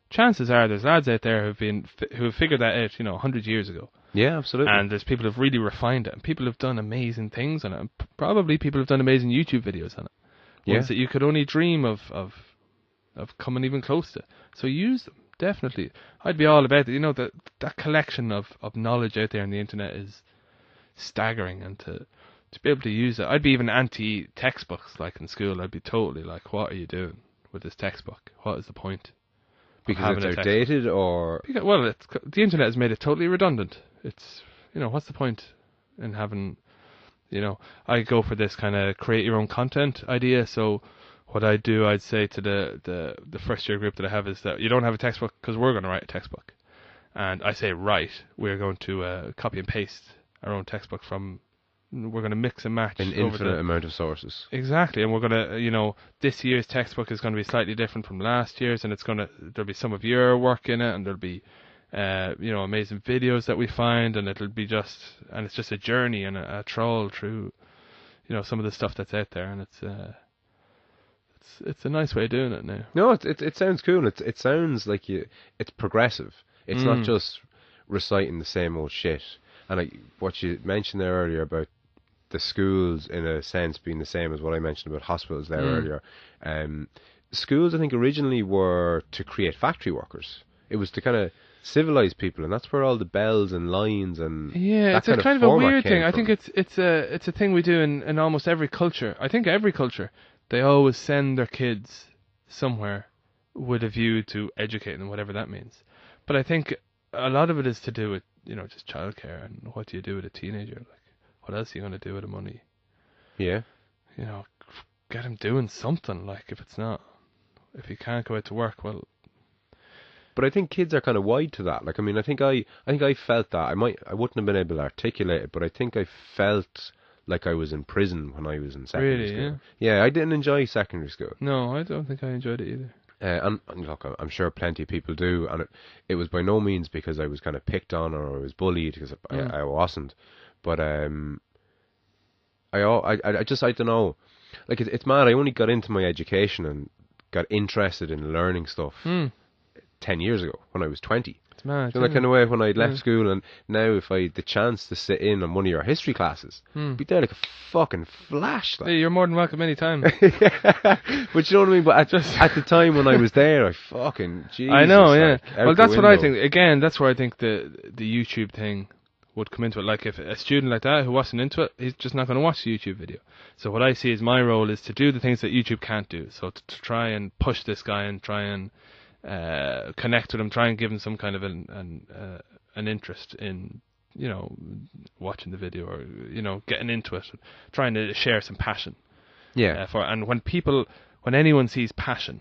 Chances are there's lads out there who have figured that out, 100 years ago. Yeah, absolutely. And there's people who've really refined it, and people have done amazing things on it. And probably people have done amazing YouTube videos on it. Ones that you could only dream of coming even close to. So use them, definitely. I'd be all about it. That collection of knowledge out there on the internet is staggering, and to be able to use it. I'd be even anti-textbooks, like in school. I'd be totally like, what are you doing with this textbook? What is the point? Because it's outdated, or... Well, the internet has made it totally redundant. It's, what's the point in having... I go for this kind of create your own content idea. So what I do, I'd say to the first year group that I have is that you don't have a textbook because we're going to write a textbook. And I say, we're going to copy and paste our own textbook we're going to mix and match. An infinite amount of sources. Exactly. And we're going to, this year's textbook is going to be slightly different from last year's, and there'll be some of your work in it, and there'll be amazing videos that we find, and it's just a journey and a trawl through, some of the stuff that's out there, and it's a nice way of doing it now. No, it sounds cool. It sounds like it's progressive. It's not just reciting the same old shit. And what you mentioned there earlier about the schools, in a sense, being the same as what I mentioned about hospitals there earlier. Schools, I think, originally were to create factory workers. It was to kind of civilize people, and that's where all the bells and lines and it's a kind of a weird thing. I think it's a thing we do in almost every culture. I think every culture, they always send their kids somewhere with a view to educate them, whatever that means. But I think a lot of it is to do with just childcare, and what do you do with a teenager? Like, what else are you going to do with the money? Yeah. Get him doing something. Like, if he can't go out to work, well. But I think kids are kind of wide to that. Like, I mean, I think I felt that. I wouldn't have been able to articulate it, but I think I felt like I was in prison when I was in secondary school. Really, yeah. Yeah, I didn't enjoy secondary school. No, I don't think I enjoyed it either. And look, I'm sure plenty of people do, and it was by no means because I was kind of picked on or I was bullied, because I wasn't. But I don't know. Like, it's mad. I only got into my education and got interested in learning stuff 10 years ago when I was 20. It's mad. So that kind of way, when I left school, and now if I had the chance to sit in on one of your history classes, be there like a fucking flash. Like. Hey, you're more than welcome anytime. But you know what I mean? But at the time when I was there, I fucking Jesus. I know, yeah. Like, well, that's what I think. Again, that's where I think the YouTube thing would come into it. Like, if a student like that who wasn't into it, he's just not going to watch the YouTube video. So what I see as my role is to do the things that YouTube can't do. So to try and push this guy and try and connect with him, try and give him some kind of an interest in, watching the video, or, getting into it, trying to share some passion. Yeah. And when anyone sees passion,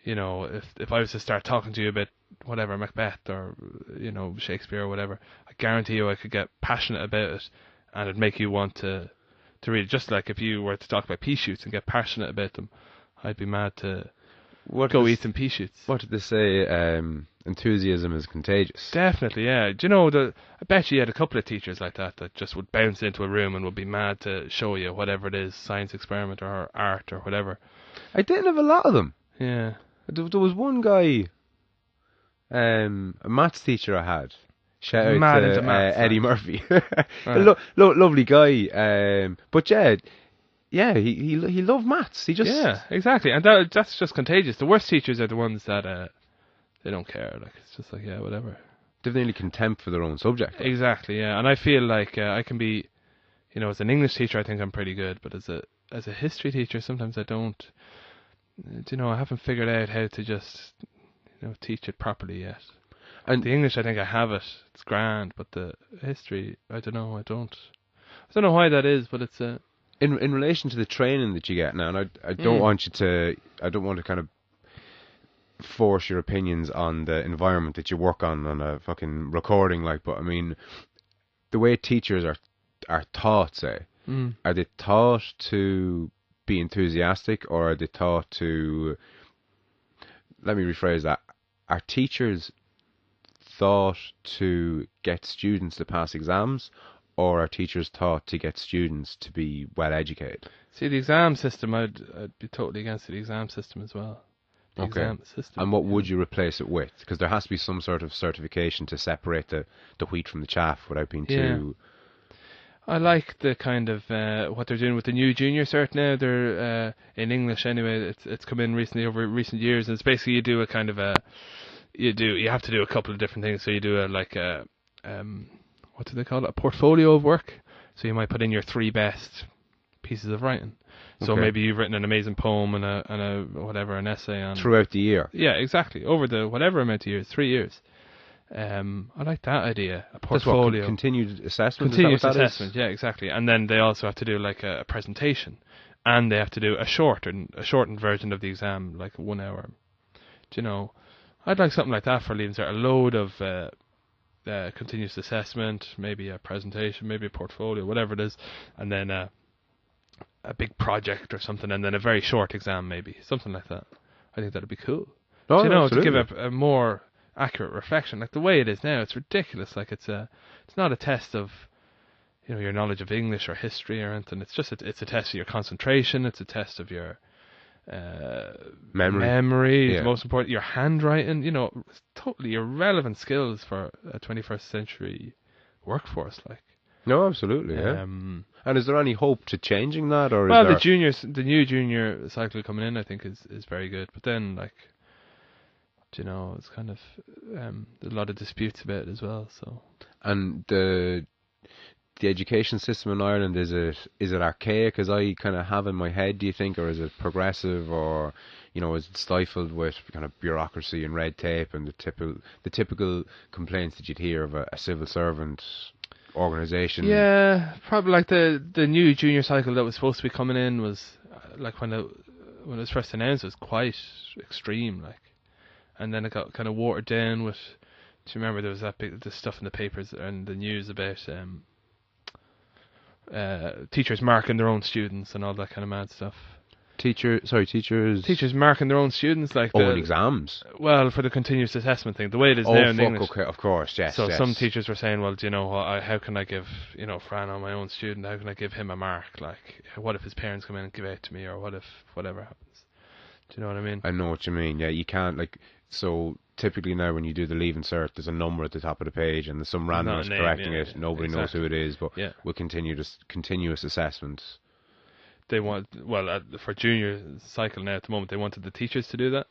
if I was to start talking to you about whatever, Macbeth or, Shakespeare or whatever, I guarantee you I could get passionate about it, and it'd make you want to read it. Just like if you were to talk about pea shoots and get passionate about them, I'd be mad to eat some pea shoots. What did they say? Enthusiasm is contagious. Definitely, yeah. Do you know, I bet you had a couple of teachers like that just would bounce into a room and would be mad to show you whatever it is, science experiment or art or whatever. I didn't have a lot of them. Yeah. There was one guy, a maths teacher I had. Shout out Mad to into maths, Eddie Murphy. Lovely guy. But yeah, he loved maths. He just... Yeah, exactly. And that's just contagious. The worst teachers are the ones that they don't care. Like, it's just like, yeah, whatever. They've nearly contempt for their own subject. Like. Exactly, yeah. And I feel like I can be, as an English teacher, I think I'm pretty good. But as a history teacher, sometimes I don't. I haven't figured out how to just, teach it properly yet. And the English, I think I have it. It's grand. But the history, I don't know. I don't know why that is, but it's in relation to the training that you get now, and I don't want you to, I don't want to kind of force your opinions on the environment that you work on a fucking recording, like, but I mean, the way teachers are taught, say, are they taught to be enthusiastic, or are they taught to, let me rephrase that, are teachers taught to get students to pass exams, or are teachers taught to get students to be well educated? See, the exam system, I'd be totally against the exam system as well. The exam system. And what would you replace it with? Because there has to be some sort of certification to separate the wheat from the chaff without being too... I like the kind of what they're doing with the new junior cert now. They're in English anyway. It's come in recently over recent years, and it's basically you do a kind of a you have to do a couple of different things. So you do what do they call it? A portfolio of work. So you might put in your 3 best pieces of writing. So maybe you've written an amazing poem and a whatever, an essay on throughout the year. Yeah, exactly. Over the whatever amount of years, 3 years. I like that idea. A portfolio. That's what, continued assessment. Continuous assessment. Yeah, exactly. And then they also have to do like a presentation, and they have to do a shortened version of the exam, like 1 hour. Do you know? I'd like something like that for Leaving Cert. A load of continuous assessment, maybe a presentation, maybe a portfolio, whatever it is, and then a big project or something, and then a very short exam, maybe something like that. I think that'd be cool. Oh, you know, absolutely. to give a more accurate reflection, like the way it is now, it's ridiculous. Like it's not a test of, you know, your knowledge of English or history or anything. It's just it's a test of your concentration. It's a test of your memory. Yeah. Most important, your handwriting. You know, it's totally irrelevant skills for a 21st century workforce. Like. No, absolutely, yeah. And is there any hope to changing that, or well, is there... the new junior cycle coming in, I think is very good. But then, like, you know, it's kind of there's a lot of disputes about it as well. So. And the education system in Ireland, is it archaic, as I kind of have in my head, do you think, or is it progressive, or, you know, is it stifled with kind of bureaucracy and red tape and the typical complaints that you'd hear of a civil servant organisation? Yeah, probably like the new junior cycle that was supposed to be coming in was like when it was first announced, it was quite extreme, like, and then it got kind of watered down with. Do you remember there was the stuff in the papers and the news about teachers marking their own students and all that kind of mad stuff? Teachers marking their own students, like in exams. Well, for the continuous assessment thing, the way it is now in English. Okay, of course, yes. So some teachers were saying, well, do you know what? How can I give, you know, Fran on my own student? How can I give him a mark? Like, what if his parents come in and give it to me, or what if whatever happens? Do you know what I mean? I know what you mean. Yeah, you can't, like, so typically now when you do the Leaving Cert, there's a number at the top of the page and there's some randomness correcting it. Nobody knows who it is, but we'll continue this continuous assessment. They want, well, for junior cycle now at the moment, they wanted the teachers to do that,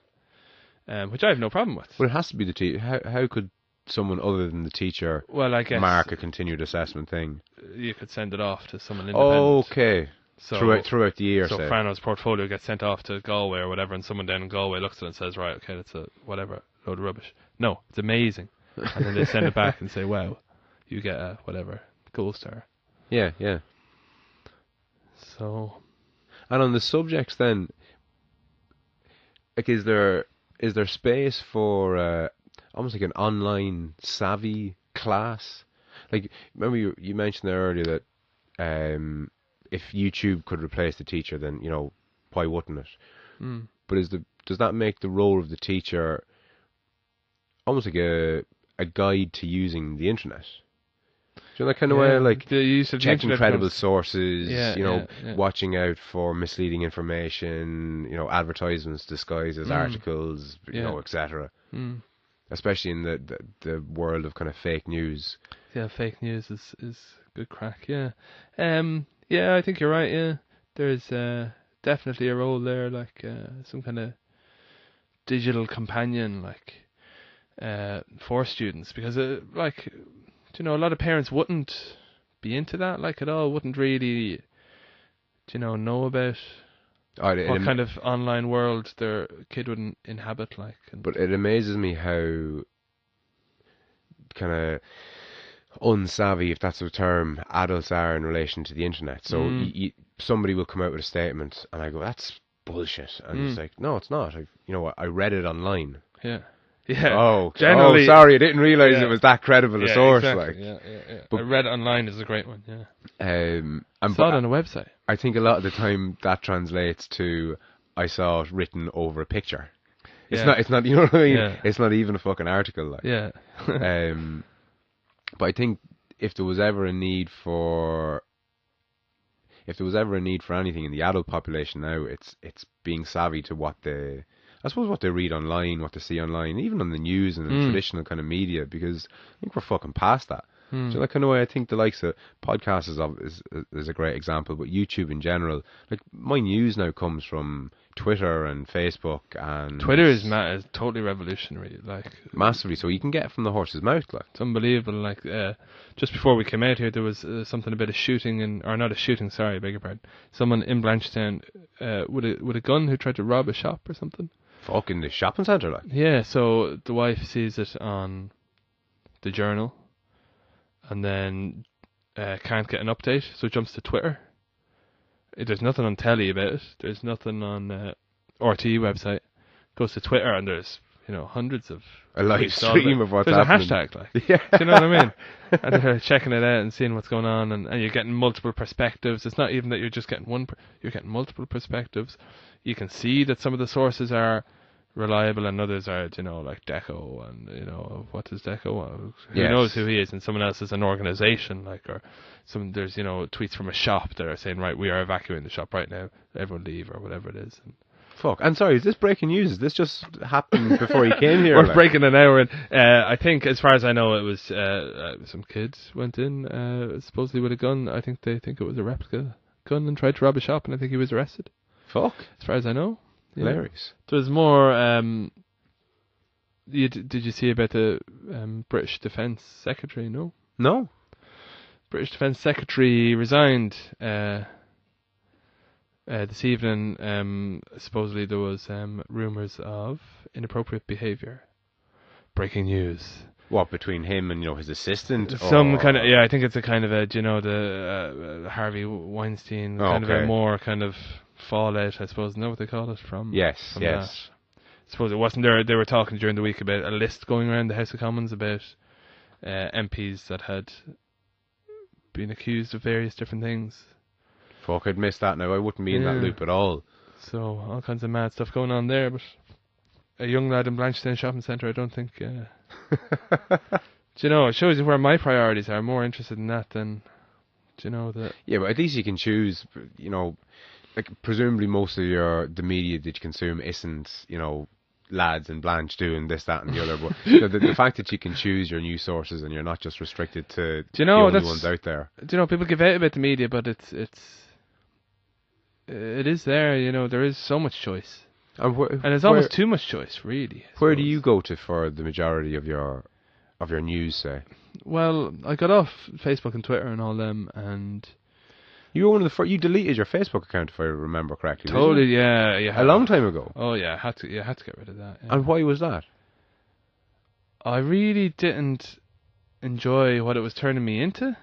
which I have no problem with. Well, it has to be the teacher. How could someone other than the teacher I guess mark a continued assessment thing? You could send it off to someone independent. Okay. So throughout the year. So Frano's portfolio gets sent off to Galway or whatever, and someone down in Galway looks at it and says, right, okay, that's a whatever load of rubbish. No, it's amazing. And then they send it back and say, wow, you get a whatever gold star. Yeah, yeah. So. And on the subjects then, like, is there space for almost like an online savvy class? Like, remember you mentioned there earlier that if YouTube could replace the teacher, then, you know, why wouldn't it? But does that make the role of the teacher almost like a guide to using the internet? Do you know that kind of way, like the use of checking credible sources, you know, yeah. watching out for misleading information, you know, advertisements disguised as articles, you know, etc. Especially in the world of kind of fake news. Yeah, fake news is good crack. Yeah, yeah, I think you're right. Yeah, there's definitely a role there, like some kind of digital companion, like for students, because like. You know, a lot of parents wouldn't be into that, like, at all. Wouldn't really, know about what kind of online world their kid would inhabit, like. But it amazes me how kind of unsavvy, if that's a term, adults are in relation to the internet. So somebody will come out with a statement, and I go, "That's bullshit," and it's like, "No, it's not. I read it online." Yeah. Yeah. Oh, Generally, sorry, I didn't realize yeah. it was that credible a Yeah, source. exactly. Like, Yeah. But- I read it online is a great one. Yeah. and Saw it on a website. I think a lot of the time that translates to I saw it written over a picture. It's Yeah. not. It's not. You know what I mean? Yeah. It's not even a fucking article. Like. Yeah. But I think if there was ever a need for anything in the adult population now, it's being savvy to what they read online, what they see online, even on the news and in traditional kind of media, because I think we're fucking past that. So that kind of way, I think the likes of podcasts is a great example, but YouTube in general, like my news now comes from Twitter and Facebook, and Twitter is totally revolutionary. Like massively, so you can get it from the horse's mouth. Like it's unbelievable. Like just before we came out here, there was something about a shooting or not a shooting. Sorry, I beg your pardon. Someone in Blanchetown with a gun who tried to rob a shop or something. Fucking the shopping centre, like. Yeah, so the wife sees it on the journal, and then can't get an update, so jumps to Twitter. There's nothing on telly about it. There's nothing on RTE website. Goes to Twitter, and there's hundreds of A live tweets all stream about- of what's There's happening. a hashtag, like. Yeah. Do you know what I mean? And they're checking it out and seeing what's going on, and you're getting multiple perspectives. It's not even that you're just getting one. You're getting multiple perspectives. You can see that some of the sources are reliable and others are, like Deco, and what is Deco? Well, who Yes. knows who he is, and someone else is an organization, like, or there's tweets from a shop that are saying, right, we are evacuating the shop right now, everyone leave, or whatever it is. And Fuck. I'm sorry, is this breaking news? Is this just happened before you came here? we're like? breaking an hour in. I think, as far as I know, it was some kids went in supposedly with a gun. I think they think it was a replica gun and tried to rob a shop, and I think he was arrested. Fuck. As far as I know. Yeah. Hilarious. There's more. Did you see about the British Defence Secretary? No. No. British Defence Secretary resigned this evening. Supposedly there was rumours of inappropriate behaviour. Breaking news. What, between him and his assistant? Some or- kind of I think it's a kind of a the Harvey Weinstein kind of a okay. more kind of fallout, I suppose. Isn't that what they call it from? Yes. from Yes. that. I suppose it wasn't there. They were talking during the week about a list going around the House of Commons about MPs that had been accused of various different things. Fuck, I'd missed that now. I wouldn't be in that Yeah. loop at all. So all kinds of mad stuff going on there. But a young lad in Blanchetown Shopping Centre, I don't think. Do it shows you where my priorities are. I'm more interested in that than, that. Yeah, but at least you can choose. Like presumably most of the media that you consume isn't lads in Blanche doing this, that, and the other. But the fact that you can choose your news sources and you're not just restricted to the only ones out there. People give out about the media, but it is there. There is so much choice, And and it's almost too much choice, really. I Where do suppose. you go to for the majority of your news? Say Well, I got off Facebook and Twitter and all them, and you were one of the first. You deleted your Facebook account, if I remember correctly. didn't totally, you? yeah, A long time ago. Oh yeah, I had to get rid of that. Yeah. And why was that? I really didn't enjoy what it was turning me into.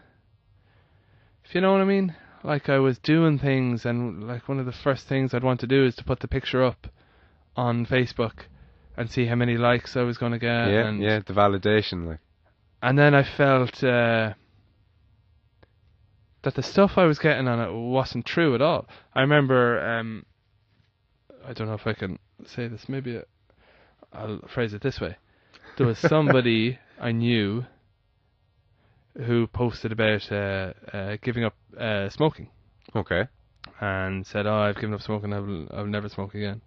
If you know what I mean. Like, I was doing things, and like one of the first things I'd want to do is to put the picture up on Facebook and see how many likes I was going to get. Yeah, the validation, like. And then I felt that the stuff I was getting on it wasn't true at all. I remember, I don't know if I can say this, maybe I'll phrase it this way. There was somebody I knew who posted about giving up smoking, Okay. and said, "Oh, I've given up smoking. I'll never smoke again,"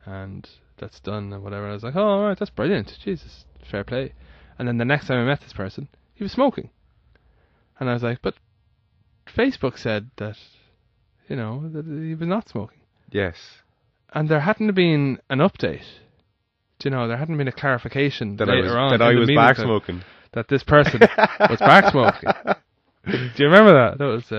and that's done and whatever. And I was like, "Oh, all right, that's brilliant. Jesus, fair play." And then the next time I met this person, he was smoking, and I was like, "But Facebook said that, that he was not smoking," Yes. and there hadn't been an update. There hadn't been a clarification That later on I in the was meeting back that- smoking. that this person was back smoking. Do you remember that? That was.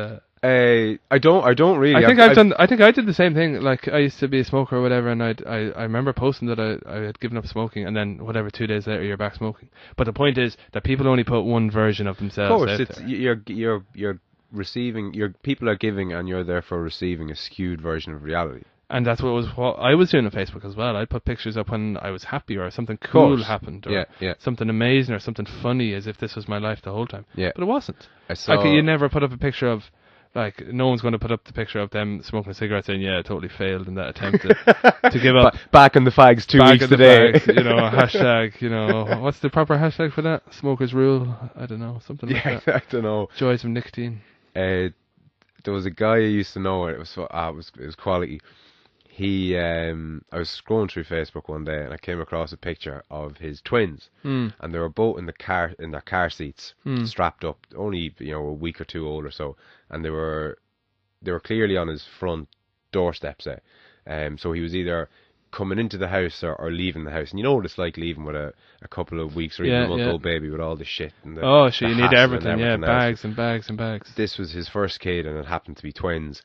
I don't really. I think I've done. I think I did the same thing. Like, I used to be a smoker or whatever, and I remember posting that I had given up smoking, and then whatever 2 days later you're back smoking. But the point is that people only put one version of Of themselves course, out it's there. you're receiving. People are giving, and you're therefore receiving a skewed version of reality. And that's what I was doing on Facebook as well. I'd put pictures up when I was happy or something cool happened or something amazing or something funny, as if this was my life the whole time. Yeah. But it wasn't. Like, you never put up a picture of, like, no one's going to put up the picture of them smoking a cigarette saying, yeah, I totally failed in that attempt to give up. Back in the fags 2 weeks today. Fags, hashtag, what's the proper hashtag for that? Smokers rule? I don't know, something like that. I don't know. Joys of nicotine. There was a guy I used to know, it was quality. I was scrolling through Facebook one day and I came across a picture of his twins, and they were both in their car seats, strapped up, only a week or two old or so, and they were clearly on his front doorstep, say. So he was either coming into the house or leaving the house, and you know what it's like leaving with a couple of weeks or even a month-old baby with all the shit and the you need everything bags else. and bags and bags. This was his first kid, and it happened to be twins.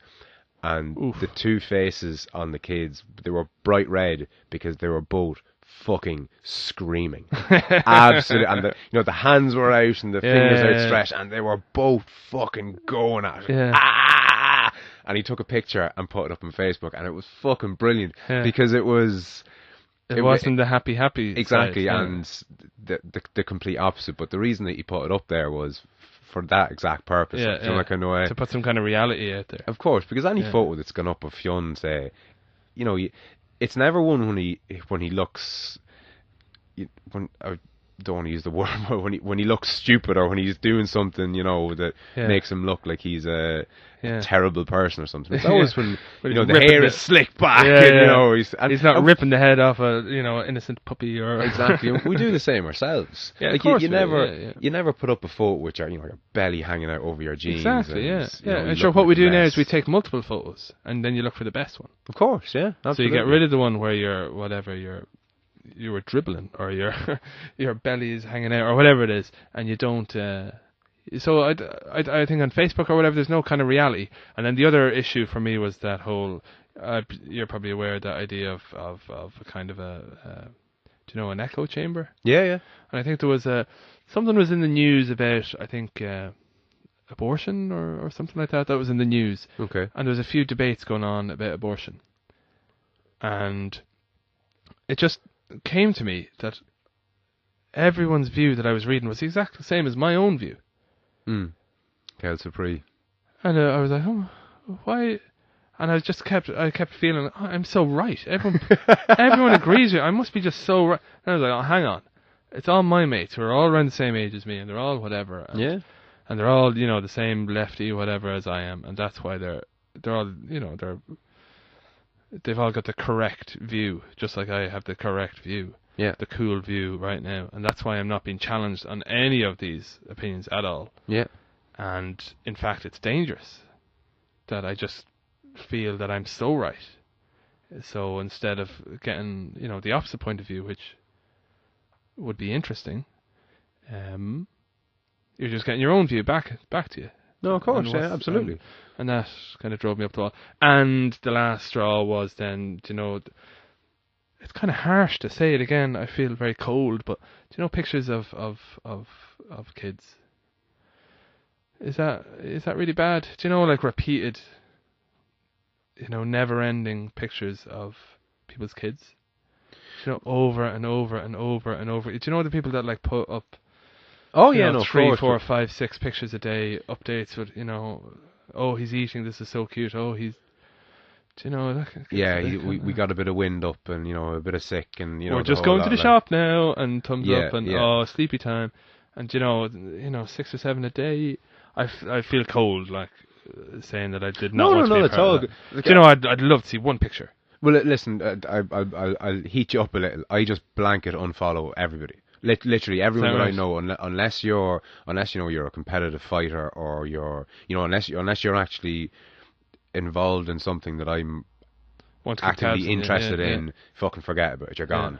And Oof. the two faces on the kids, they were bright red because they were both fucking screaming. Absolutely. And the hands were out and the fingers outstretched, and they were both fucking going at it. Yeah. Ah! And he took a picture and put it up on Facebook, and it was fucking brilliant because it was... It wasn't the happy exactly, side, and the complete opposite. But the reason that he put it up there was for that exact purpose. To put some kind of reality out there. Of course, because any photo that's gone up of Fionn, say, it's never one when he looks. I don't want to use the word, but when he looks stupid or when he's doing something, that makes him look like he's a terrible person or something. It's always when the hair is slicked back, and he's not ripping the head off a innocent puppy or exactly. We do the same ourselves. Yeah, like of course you never put up a photo which are your belly hanging out over your jeans. Exactly. And, And sure, what we do now is we take multiple photos and then you look for the best one. Of course, yeah. Absolutely. So you get rid of the one where you were dribbling or your belly is hanging out or whatever it is, and you don't. So I think on Facebook or whatever, there's no kind of reality. And then the other issue for me was that whole. You're probably aware of that idea of a kind of a. Do you know an echo chamber? Yeah, yeah. And I think there was something was in the news about abortion or something like that. That was in the news. Okay. And there was a few debates going on about abortion, and it just came to me that everyone's view that I was reading was exactly the same as my own view. Quelle surprise. And I was like, oh, why? And I kept feeling, oh, I'm so right. Everyone agrees with me. I must be just so right. And I was like, oh, hang on. It's all my mates who are all around the same age as me, and they're all whatever. And, and they're all, the same lefty whatever as I am, and that's why they're all, they've all got the correct view, just like I have the correct view. Yeah. The cool view right now. And that's why I'm not being challenged on any of these opinions at all. Yeah. And in fact, it's dangerous that I just feel that I'm so right. So instead of getting, the opposite point of view, which would be interesting, you're just getting your own view back to you. No, of course, yeah, absolutely. And that kind of drove me up the wall. And the last straw was then, it's kind of harsh to say it again. I feel very cold, but pictures of kids. Is that really bad? Like repeated, never-ending pictures of people's kids. Over and over and over and over. Do you know the people that like put up? Oh yeah, 3, 4, 5, 6 pictures a day, updates with oh he's eating, this is so cute. Oh he's. Do you know that? We got a bit of wind up and a bit of sick and we're just going to the shop now and thumbs up and oh sleepy time and 6 or 7 a day. I feel cold like saying that I did not want to be a part of that. Do you know I'd love to see one picture. Well, listen, I'll heat you up a little. I just blanket unfollow everybody. Literally everyone that I know, unless you're a competitive fighter or unless you're actually involved in something that I'm actively interested in, fucking forget about it. You're gone.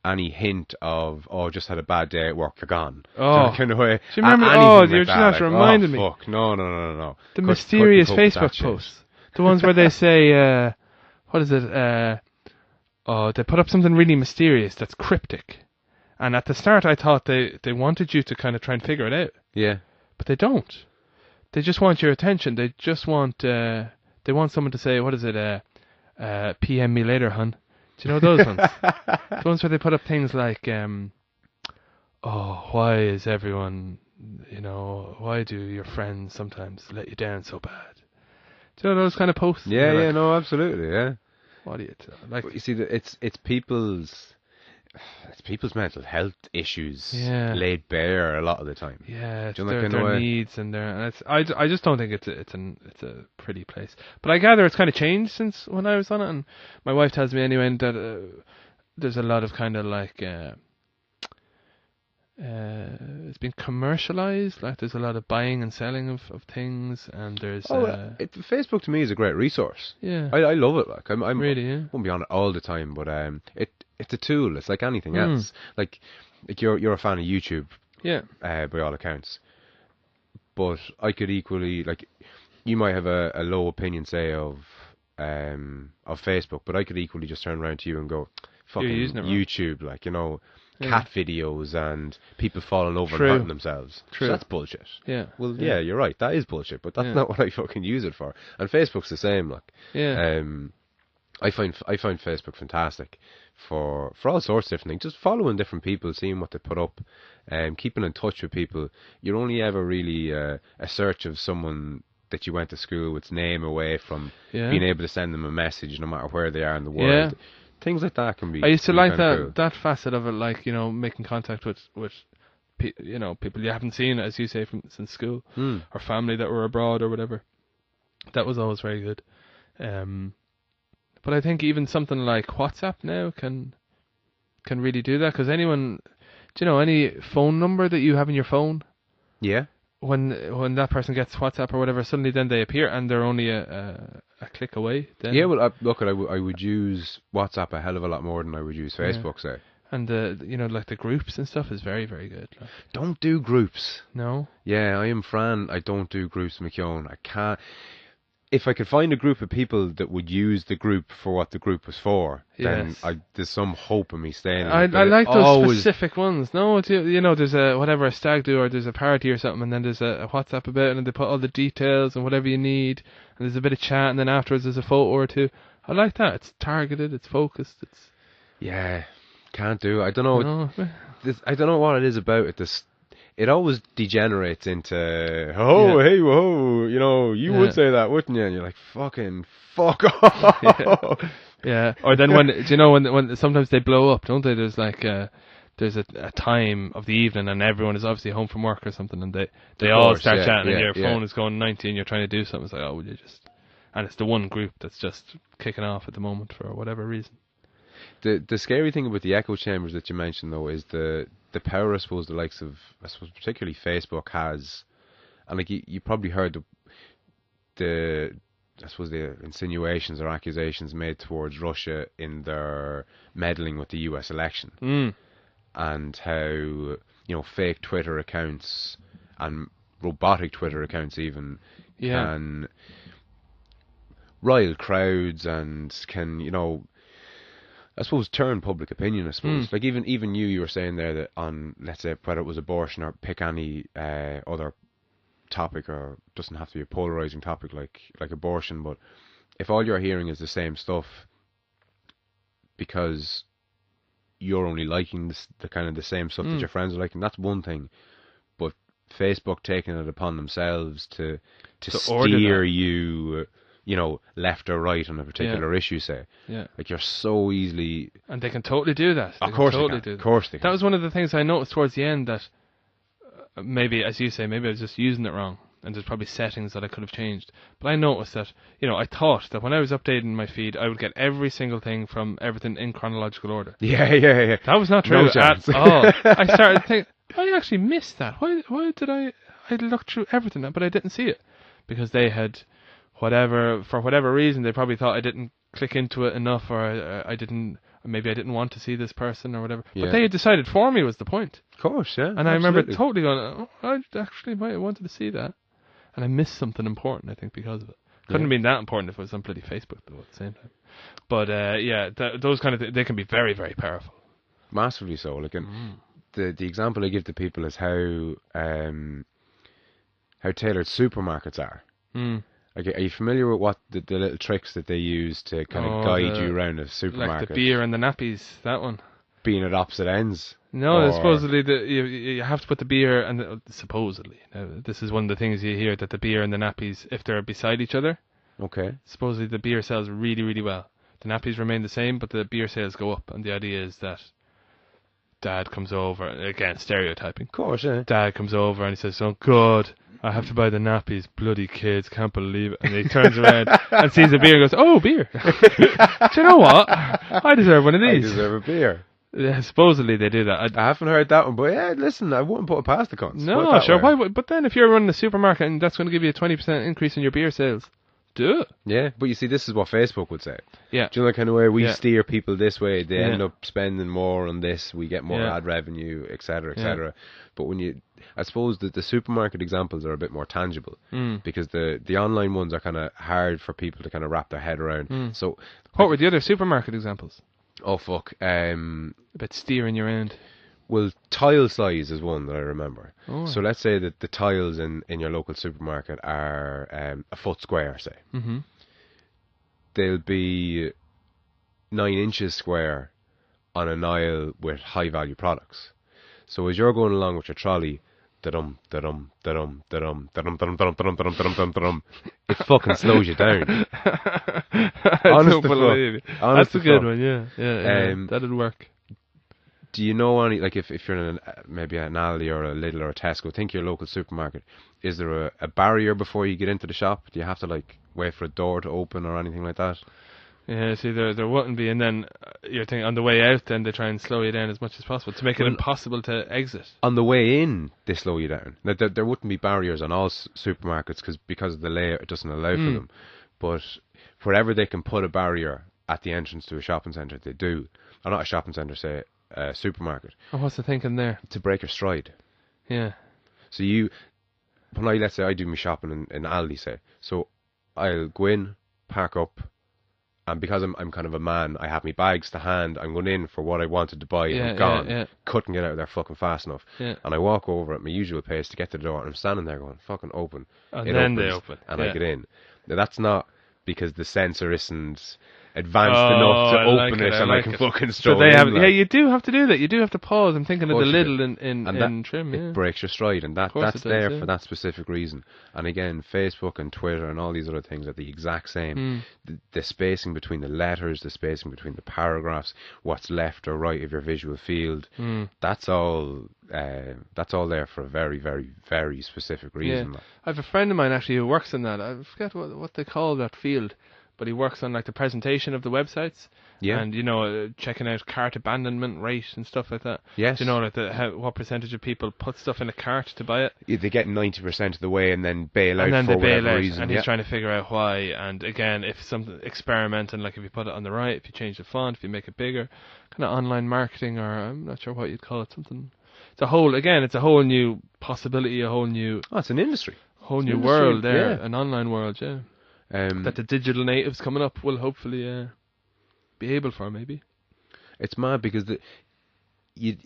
Any hint of just had a bad day at work, you're gone. Oh, kind of way. Do you remember? You're just not reminding me. Fuck, no. The mysterious Facebook posts, the ones where they say, what is it? They put up something really mysterious that's cryptic, and at the start I thought they wanted you to kind of try and figure it out. Yeah, but they don't. they just want your attention. They just want they want someone to say, what is it? PM me later, hun. Do you know those ones? The ones where they put up things like, oh, why is everyone, why do your friends sometimes let you down so bad? Do you know those kind of posts? Yeah, You're yeah, like, no, absolutely, yeah. what do you like? But you see, it's people's mental health issues Yeah. laid bare a lot of the time. Yeah, it's Do you know that their, kind of their way? needs and I just don't think it's a pretty place. But I gather it's kind of changed since when I was on it, and my wife tells me anyway that there's a lot of kind of like it's been commercialized. Like there's a lot of buying and selling of things, and there's Facebook to me is a great resource. yeah, I love it. Like I'm really, yeah. won't be on it all the time, but it's a tool. It's like anything Mm. else. Like you're a fan of YouTube, Yeah, by all accounts. But I could equally, like, you might have a low opinion, say, of Facebook, but I could equally just turn around to you and go, fucking using it wrong. YouTube, like, cat videos and people falling over True. and hurting themselves. True. So that's bullshit. yeah. Well, yeah, you're right. That is bullshit, but that's Yeah. not what I fucking use it for. And Facebook's the same, like. Yeah. I find Facebook fantastic for all sorts of different things. Just following different people, seeing what they put up, keeping in touch with people. You're only ever really a search of someone that you went to school with's name away from Yeah. being able to send them a message no matter where they are in the Yeah. world. Things like that can be. I used to can be like kinda that cool. that facet of it, like making contact with people you haven't seen, as you say, since school Mm. or family that were abroad or whatever. That was always very good. But I think even something like WhatsApp now can really do that, because anyone, any phone number that you have in your phone, Yeah. when that person gets WhatsApp or whatever, suddenly then they appear and they're only a click away. Then. Yeah. Well, I would use WhatsApp a hell of a lot more than I would use Facebook. Say. And like the groups and stuff is very, very good. Like. Don't do groups. No. Yeah, I am Fran. I don't do groups, McKeown. I can't. If I could find a group of people that would use the group for what the group was for, then Yes. there's some hope in me staying. I like those specific ones. No, it's, there's a stag do, or there's a party or something, and then there's a WhatsApp about it, and they put all the details and whatever you need, and there's a bit of chat, and then afterwards there's a photo or two. I like that. It's targeted. It's focused. It's Yeah, can't do. I don't know. no. I don't know what it is about it. It always degenerates into hey, whoa, you would say that, wouldn't you? And you're like, fucking fuck off. Yeah. Or then when sometimes they blow up, don't they? There's like there's a time of the evening and everyone is obviously home from work or something, and they all course, start yeah, chatting, yeah, and your yeah. phone is going 90 and you're trying to do something. It's like, oh, will you just? And it's the one group that's just kicking off at the moment for whatever reason. The scary thing about the echo chambers that you mentioned, though, is the power, I suppose, the likes of, particularly Facebook has, and like you probably heard the insinuations or accusations made towards Russia in their meddling with the US election, and how fake Twitter accounts and robotic Twitter accounts even can rile crowds and can I suppose turn public opinion. I suppose like even you were saying there that on, let's say, whether it was abortion or pick any other topic, or doesn't have to be a polarizing topic like abortion, but if all you're hearing is the same stuff because you're only liking the kind of the same stuff that your friends are liking, that's one thing. But Facebook taking it upon themselves to steer you, left or right on a particular issue, say. Yeah. Like, you're so easily... And they can totally do that. Of course they can. Of course they can. That was one of the things I noticed towards the end, that maybe, as you say, maybe I was just using it wrong, and there's probably settings that I could have changed. But I noticed that, I thought that when I was updating my feed, I would get every single thing from everything in chronological order. Yeah. That was not true No chance. at all. I started thinking, I actually missed that. Why did I looked through everything, but I didn't see it? Because they had... for whatever reason, they probably thought I didn't click into it enough, or maybe I didn't want to see this person or whatever. Yeah. But they had decided for me was the point. Of course, yeah. And I remember totally going, I actually might have wanted to see that. And I missed something important, I think, because of it. Couldn't have been that important if it was on bloody Facebook, though, at the same time. But, those kind of they can be very, very powerful. Massively so. Like, the example I give to people is how... how tailored supermarkets are. Mm. Like, are you familiar with what the little tricks that they use to kind of guide you around a supermarket? Like the beer and the nappies, that one. Being at opposite ends. No, supposedly you have to put the beer and supposedly. Now, this is one of the things you hear, that the beer and the nappies, if they're beside each other, Okay. supposedly the beer sells really, really well. The nappies remain the same, but the beer sales go up. And the idea is that Dad comes over, again stereotyping. Of course, yeah. Dad comes over and he says, "Oh God, I have to buy the nappies. Bloody kids, can't believe it." And he turns around and sees the beer and goes, "Oh, beer! Do you know what? I deserve one of I these." deserve a beer. Yeah, supposedly they do that. I haven't heard that one, but yeah, listen, I wouldn't put it past the cunts. No, sure. Why? But then, if you're running a supermarket and that's going to give you a 20% increase in your beer sales, do it. Yeah, but you see, this is what Facebook would say. Yeah. Do you know the kind of way we Yeah. steer people this way? They end Yeah. up spending more on this. We get more Yeah. ad revenue, etc., etc. But when you, I suppose that the supermarket examples are a bit more tangible because the online ones are kind of hard for people to kind of wrap their head around. So, What were the other supermarket examples? oh fuck, About steering your end. well, tile size is one that I remember. Oh. So let's say that the tiles in your local supermarket are a foot square, say. Mm-hmm. They'll be 9 inches square on an aisle with high value products. So as you're going along with your trolley, da-dum, da-dum, da-dum, da-dum, da-dum, da-dum, da-dum, da-dum, da-dum, da-dum, da-dum, da-dum, it fucking slows you down. Honest to fuck. That's a good one, yeah. That'd work. Do you know any, like if you're in maybe an Aldi or a Lidl or a Tesco, think your local supermarket, is there a barrier before you get into the shop? Do you have to like wait for a door to open or anything like that? Yeah, see, there wouldn't be, and then you're thinking on the way out, then they try and slow you down as much as possible to make it impossible to exit. On the way in, they slow you down. Now, there wouldn't be barriers on all supermarkets because of the layout, it doesn't allow for them. But wherever they can put a barrier at the entrance to a shopping centre, they do. Or not a shopping centre, say a supermarket. Oh, what's the thinking there? To break your stride. Yeah. So let's say I do my shopping in Aldi, say. So I'll go in, park up, and because I'm kind of a man, I have my bags to hand. I'm going in for what I wanted to buy, and I'm gone. Yeah. Couldn't get out of there fucking fast enough. Yeah. And I walk over at my usual pace to get to the door, and I'm standing there going, fucking open. And it then opens, they open. and I get in. Now that's not because the sensor isn't advanced enough to open it, and I can fucking stroll so they in, have, like. yeah, you do have to do that. You do have to pause. I'm thinking of the Lidl in Trim. It breaks your stride, and that's it does, there yeah. for that specific reason. And again, Facebook and Twitter and all these other things are the exact same. The spacing between the letters, the spacing between the paragraphs, what's left or right of your visual field, that's all there for a very, very, very specific reason. Yeah. I have a friend of mine actually who works in that. I forget what they call that field, but he works on like the presentation of the websites. Yeah. And checking out cart abandonment rate and stuff like that. Yes. Do you know like what percentage of people put stuff in a cart to buy it? They get 90% of the way and then bail out and then for they bail whatever out, reason. and he's trying to figure out why. And again, if something experimenting, like if you put it on the right, if you change the font, if you make it bigger, kind of online marketing, or I'm not sure what you'd call it, something. It's a whole new possibility, a whole new. Oh, it's an industry. Whole new world there, yeah. An online world, yeah. That the digital natives coming up will hopefully be able for, maybe. It's mad because you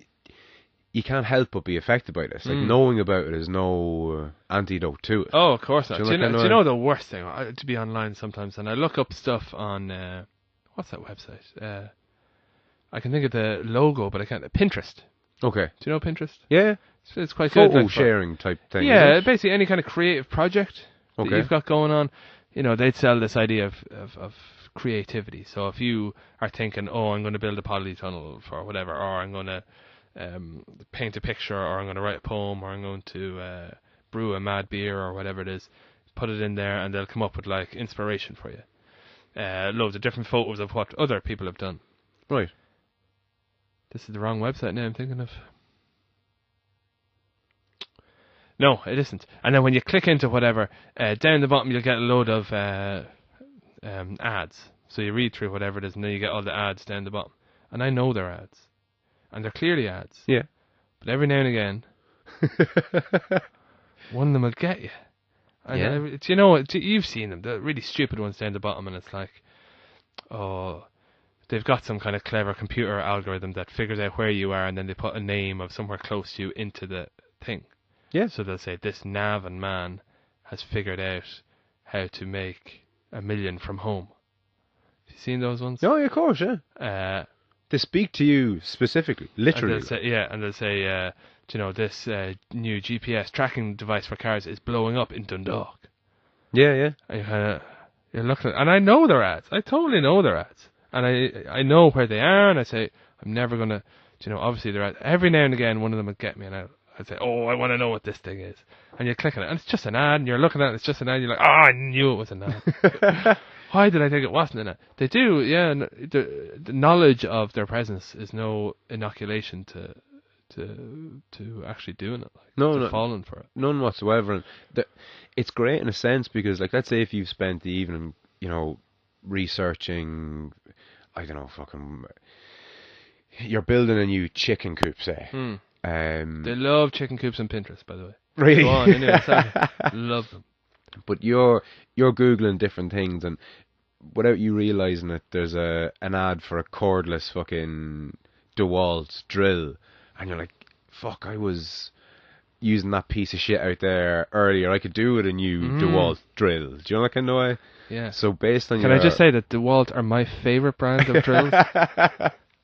can't help but be affected by this. Like knowing about it is no antidote to it. Oh, of course not. Do Do you you know the worst thing? To be online sometimes, and I look up stuff on what's that website? I can think of the logo, but I can't. Pinterest. Okay. Do you know Pinterest? Yeah. It's quite good. Photo sharing type thing. Yeah, basically any kind of creative project that Okay. you've got going on. They'd sell this idea of creativity. So if you are thinking, oh, I'm going to build a polytunnel for whatever, or I'm going to paint a picture, or I'm going to write a poem, or I'm going to brew a mad beer, or whatever it is, put it in there, and they'll come up with like inspiration for you. Loads of different photos of what other people have done. Right. This is the wrong website now I'm thinking of. No, it isn't. And then when you click into whatever, down the bottom you'll get a load of ads. So you read through whatever it is, and then you get all the ads down the bottom. And I know they're ads. And they're clearly ads. Yeah. But every now and again, one of them will get you. And you've seen them, the really stupid ones down the bottom, and it's like, oh, they've got some kind of clever computer algorithm that figures out where you are, and then they put a name of somewhere close to you into the thing. Yeah. So they'll say this Navan man has figured out how to make $1 million from home. Have you seen those ones? Oh, yeah, of course, yeah. They speak to you specifically, literally. And they'll say, you know, this new GPS tracking device for cars is blowing up in Dundalk. Yeah, yeah. And you're looking at, and I know their ads. I totally know their ads, and I know where they are. And I say, I'm never gonna, you know, obviously their ads. Every now and again, one of them would get me, and I'd say, oh, I want to know what this thing is. And you click on it, and it's just an ad. And you're looking at it, it's just an ad. You're like, oh, I knew it was an ad. Why did I think it wasn't an ad? They do, yeah. And the knowledge of their presence is no inoculation to actually doing it, like, no, falling for it. None whatsoever. And it's great in a sense because, like, let's say if you've spent the evening, you know, researching, I don't know, fucking, you're building a new chicken coop, say. They love chicken coops on Pinterest, by the way. Really? Go on, anyway, sorry. Love them. But you're googling different things, and without you realizing it, there's an ad for a cordless fucking DeWalt drill. And you're like, fuck, I was using that piece of shit out there earlier. I could do with a new DeWalt drill. Do you know that kind of way? Yeah. So based on Can I just say that DeWalt are my favourite brand of drills?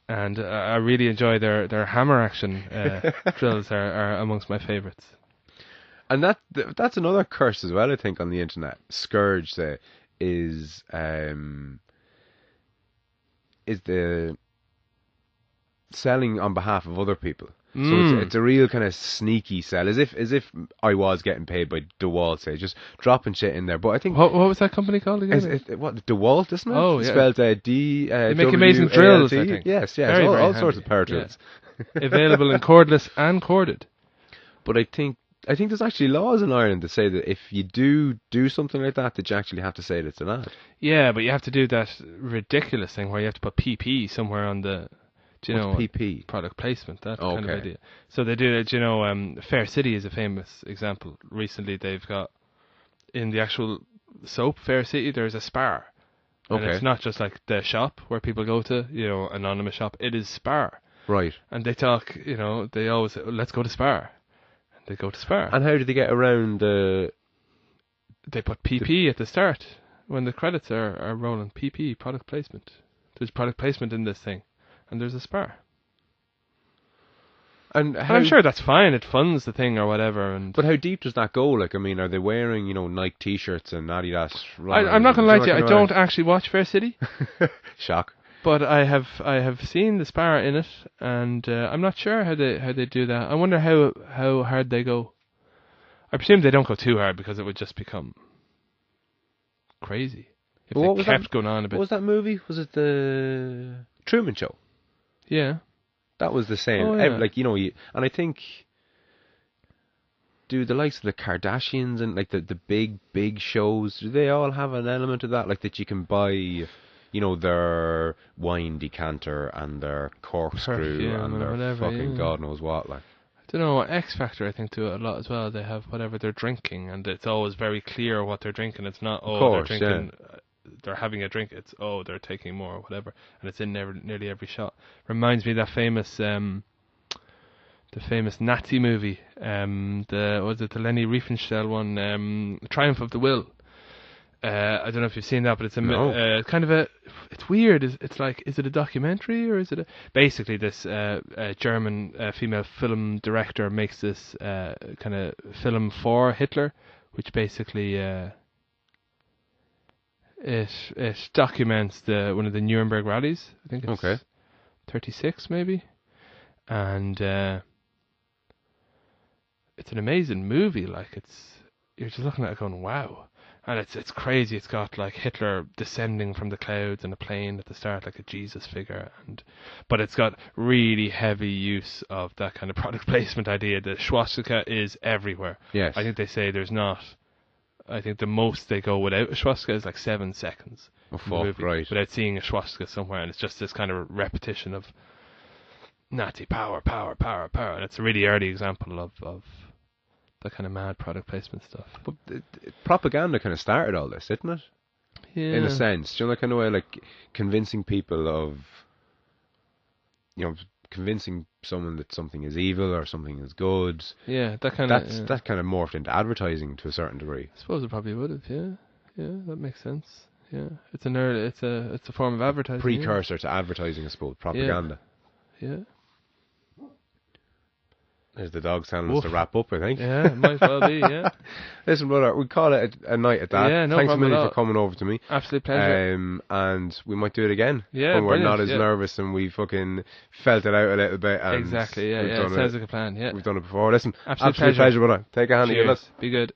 And I really enjoy their hammer action drills are amongst my favourites. And that's another curse as well, I think, on the internet. Scourge, say, is the selling on behalf of other people. So it's a real kind of sneaky sell, as if I was getting paid by DeWalt, say, just dropping shit in there. But I think what was that company called again? What, DeWalt, isn't it? Oh, yeah. Spelled D. They make amazing drills, I think. Yes, very, all very sorts of power drills. Yeah. Available in cordless and corded. But I think there's actually laws in Ireland that say that if you do something like that you actually have to say that it's an ad. Yeah, but you have to do that ridiculous thing where you have to put PP somewhere on the. Do you know PP? Product placement, that kind of idea. So they do it, do you know, Fair City is a famous example. Recently they've got, in the actual soap, Fair City, there's a Spar. And it's not just like the shop where people go to, you know, anonymous shop, it is Spar. Right. And they talk, you know, they always say, let's go to Spar. And they go to Spar. And how do they get around They put PP at the start, when the credits are rolling. PP, product placement. There's product placement in this thing. And there's a Spar. And I'm sure that's fine. It funds the thing or whatever. But how deep does that go? Like, I mean, are they wearing, you know, Nike T-shirts and Adidas? I'm not going to lie to you. I don't actually watch Fair City. Shock. But I have seen the Spar in it, and I'm not sure how they do that. I wonder how hard they go. I presume they don't go too hard because it would just become crazy if they kept going on a bit. What was that movie? Was it the Truman Show? Yeah. That was the same. Oh, yeah. Like, you know, and I think, do the likes of the Kardashians and like the big shows, do they all have an element of that? Like that you can buy, you know, their wine decanter and their corkscrew and their whatever, fucking God knows what, like. I don't know, X Factor I think do it a lot as well. They have whatever they're drinking and it's always very clear what they're drinking. It's not, they're drinking... Yeah. They're having a drink. It's they're taking more or whatever, and it's in nearly every shot. Reminds me of that famous the famous Nazi movie. The Leni Riefenstahl one, Triumph of the Will. I don't know if you've seen that, but it's kind of it's weird. It's like, is it a documentary or is it basically this German female film director makes this kind of film for Hitler, which basically. It documents one of the Nuremberg rallies. I think it's 36 maybe, and it's an amazing movie. Like you're just looking at it going, wow, and it's crazy. It's got like Hitler descending from the clouds in a plane at the start, like a Jesus figure, but it's got really heavy use of that kind of product placement idea. The swastika is everywhere. Yes, I think they say there's not. I think the most they go without a swastika is like 7 seconds. Oh, fuck, right. Without seeing a swastika somewhere, and it's just this kind of repetition of Nazi power, and it's a really early example of the kind of mad product placement stuff. But propaganda kind of started all this, didn't it? Yeah. In a sense, you know, that kind of way, like convincing people of, you know, convincing someone that something is evil or something is good. Yeah, that kind That kind of morphed into advertising to a certain degree. I suppose it probably would have. Yeah, yeah, that makes sense. Yeah, it's a form of advertising. Precursor to advertising, I suppose, propaganda. Yeah. There's the dogs telling us to wrap up, I think. Yeah, it might well be, yeah. Listen, brother, we call it a night at that. Yeah, no Thanks a problem million at for coming over to me. Absolute pleasure. And we might do it again. Yeah, when we're brilliant, not as nervous and we fucking felt it out a little bit. And exactly, yeah. It sounds like a plan, yeah. We've done it before. Listen, absolute pleasure, brother. Take a hand. Cheers. Be good.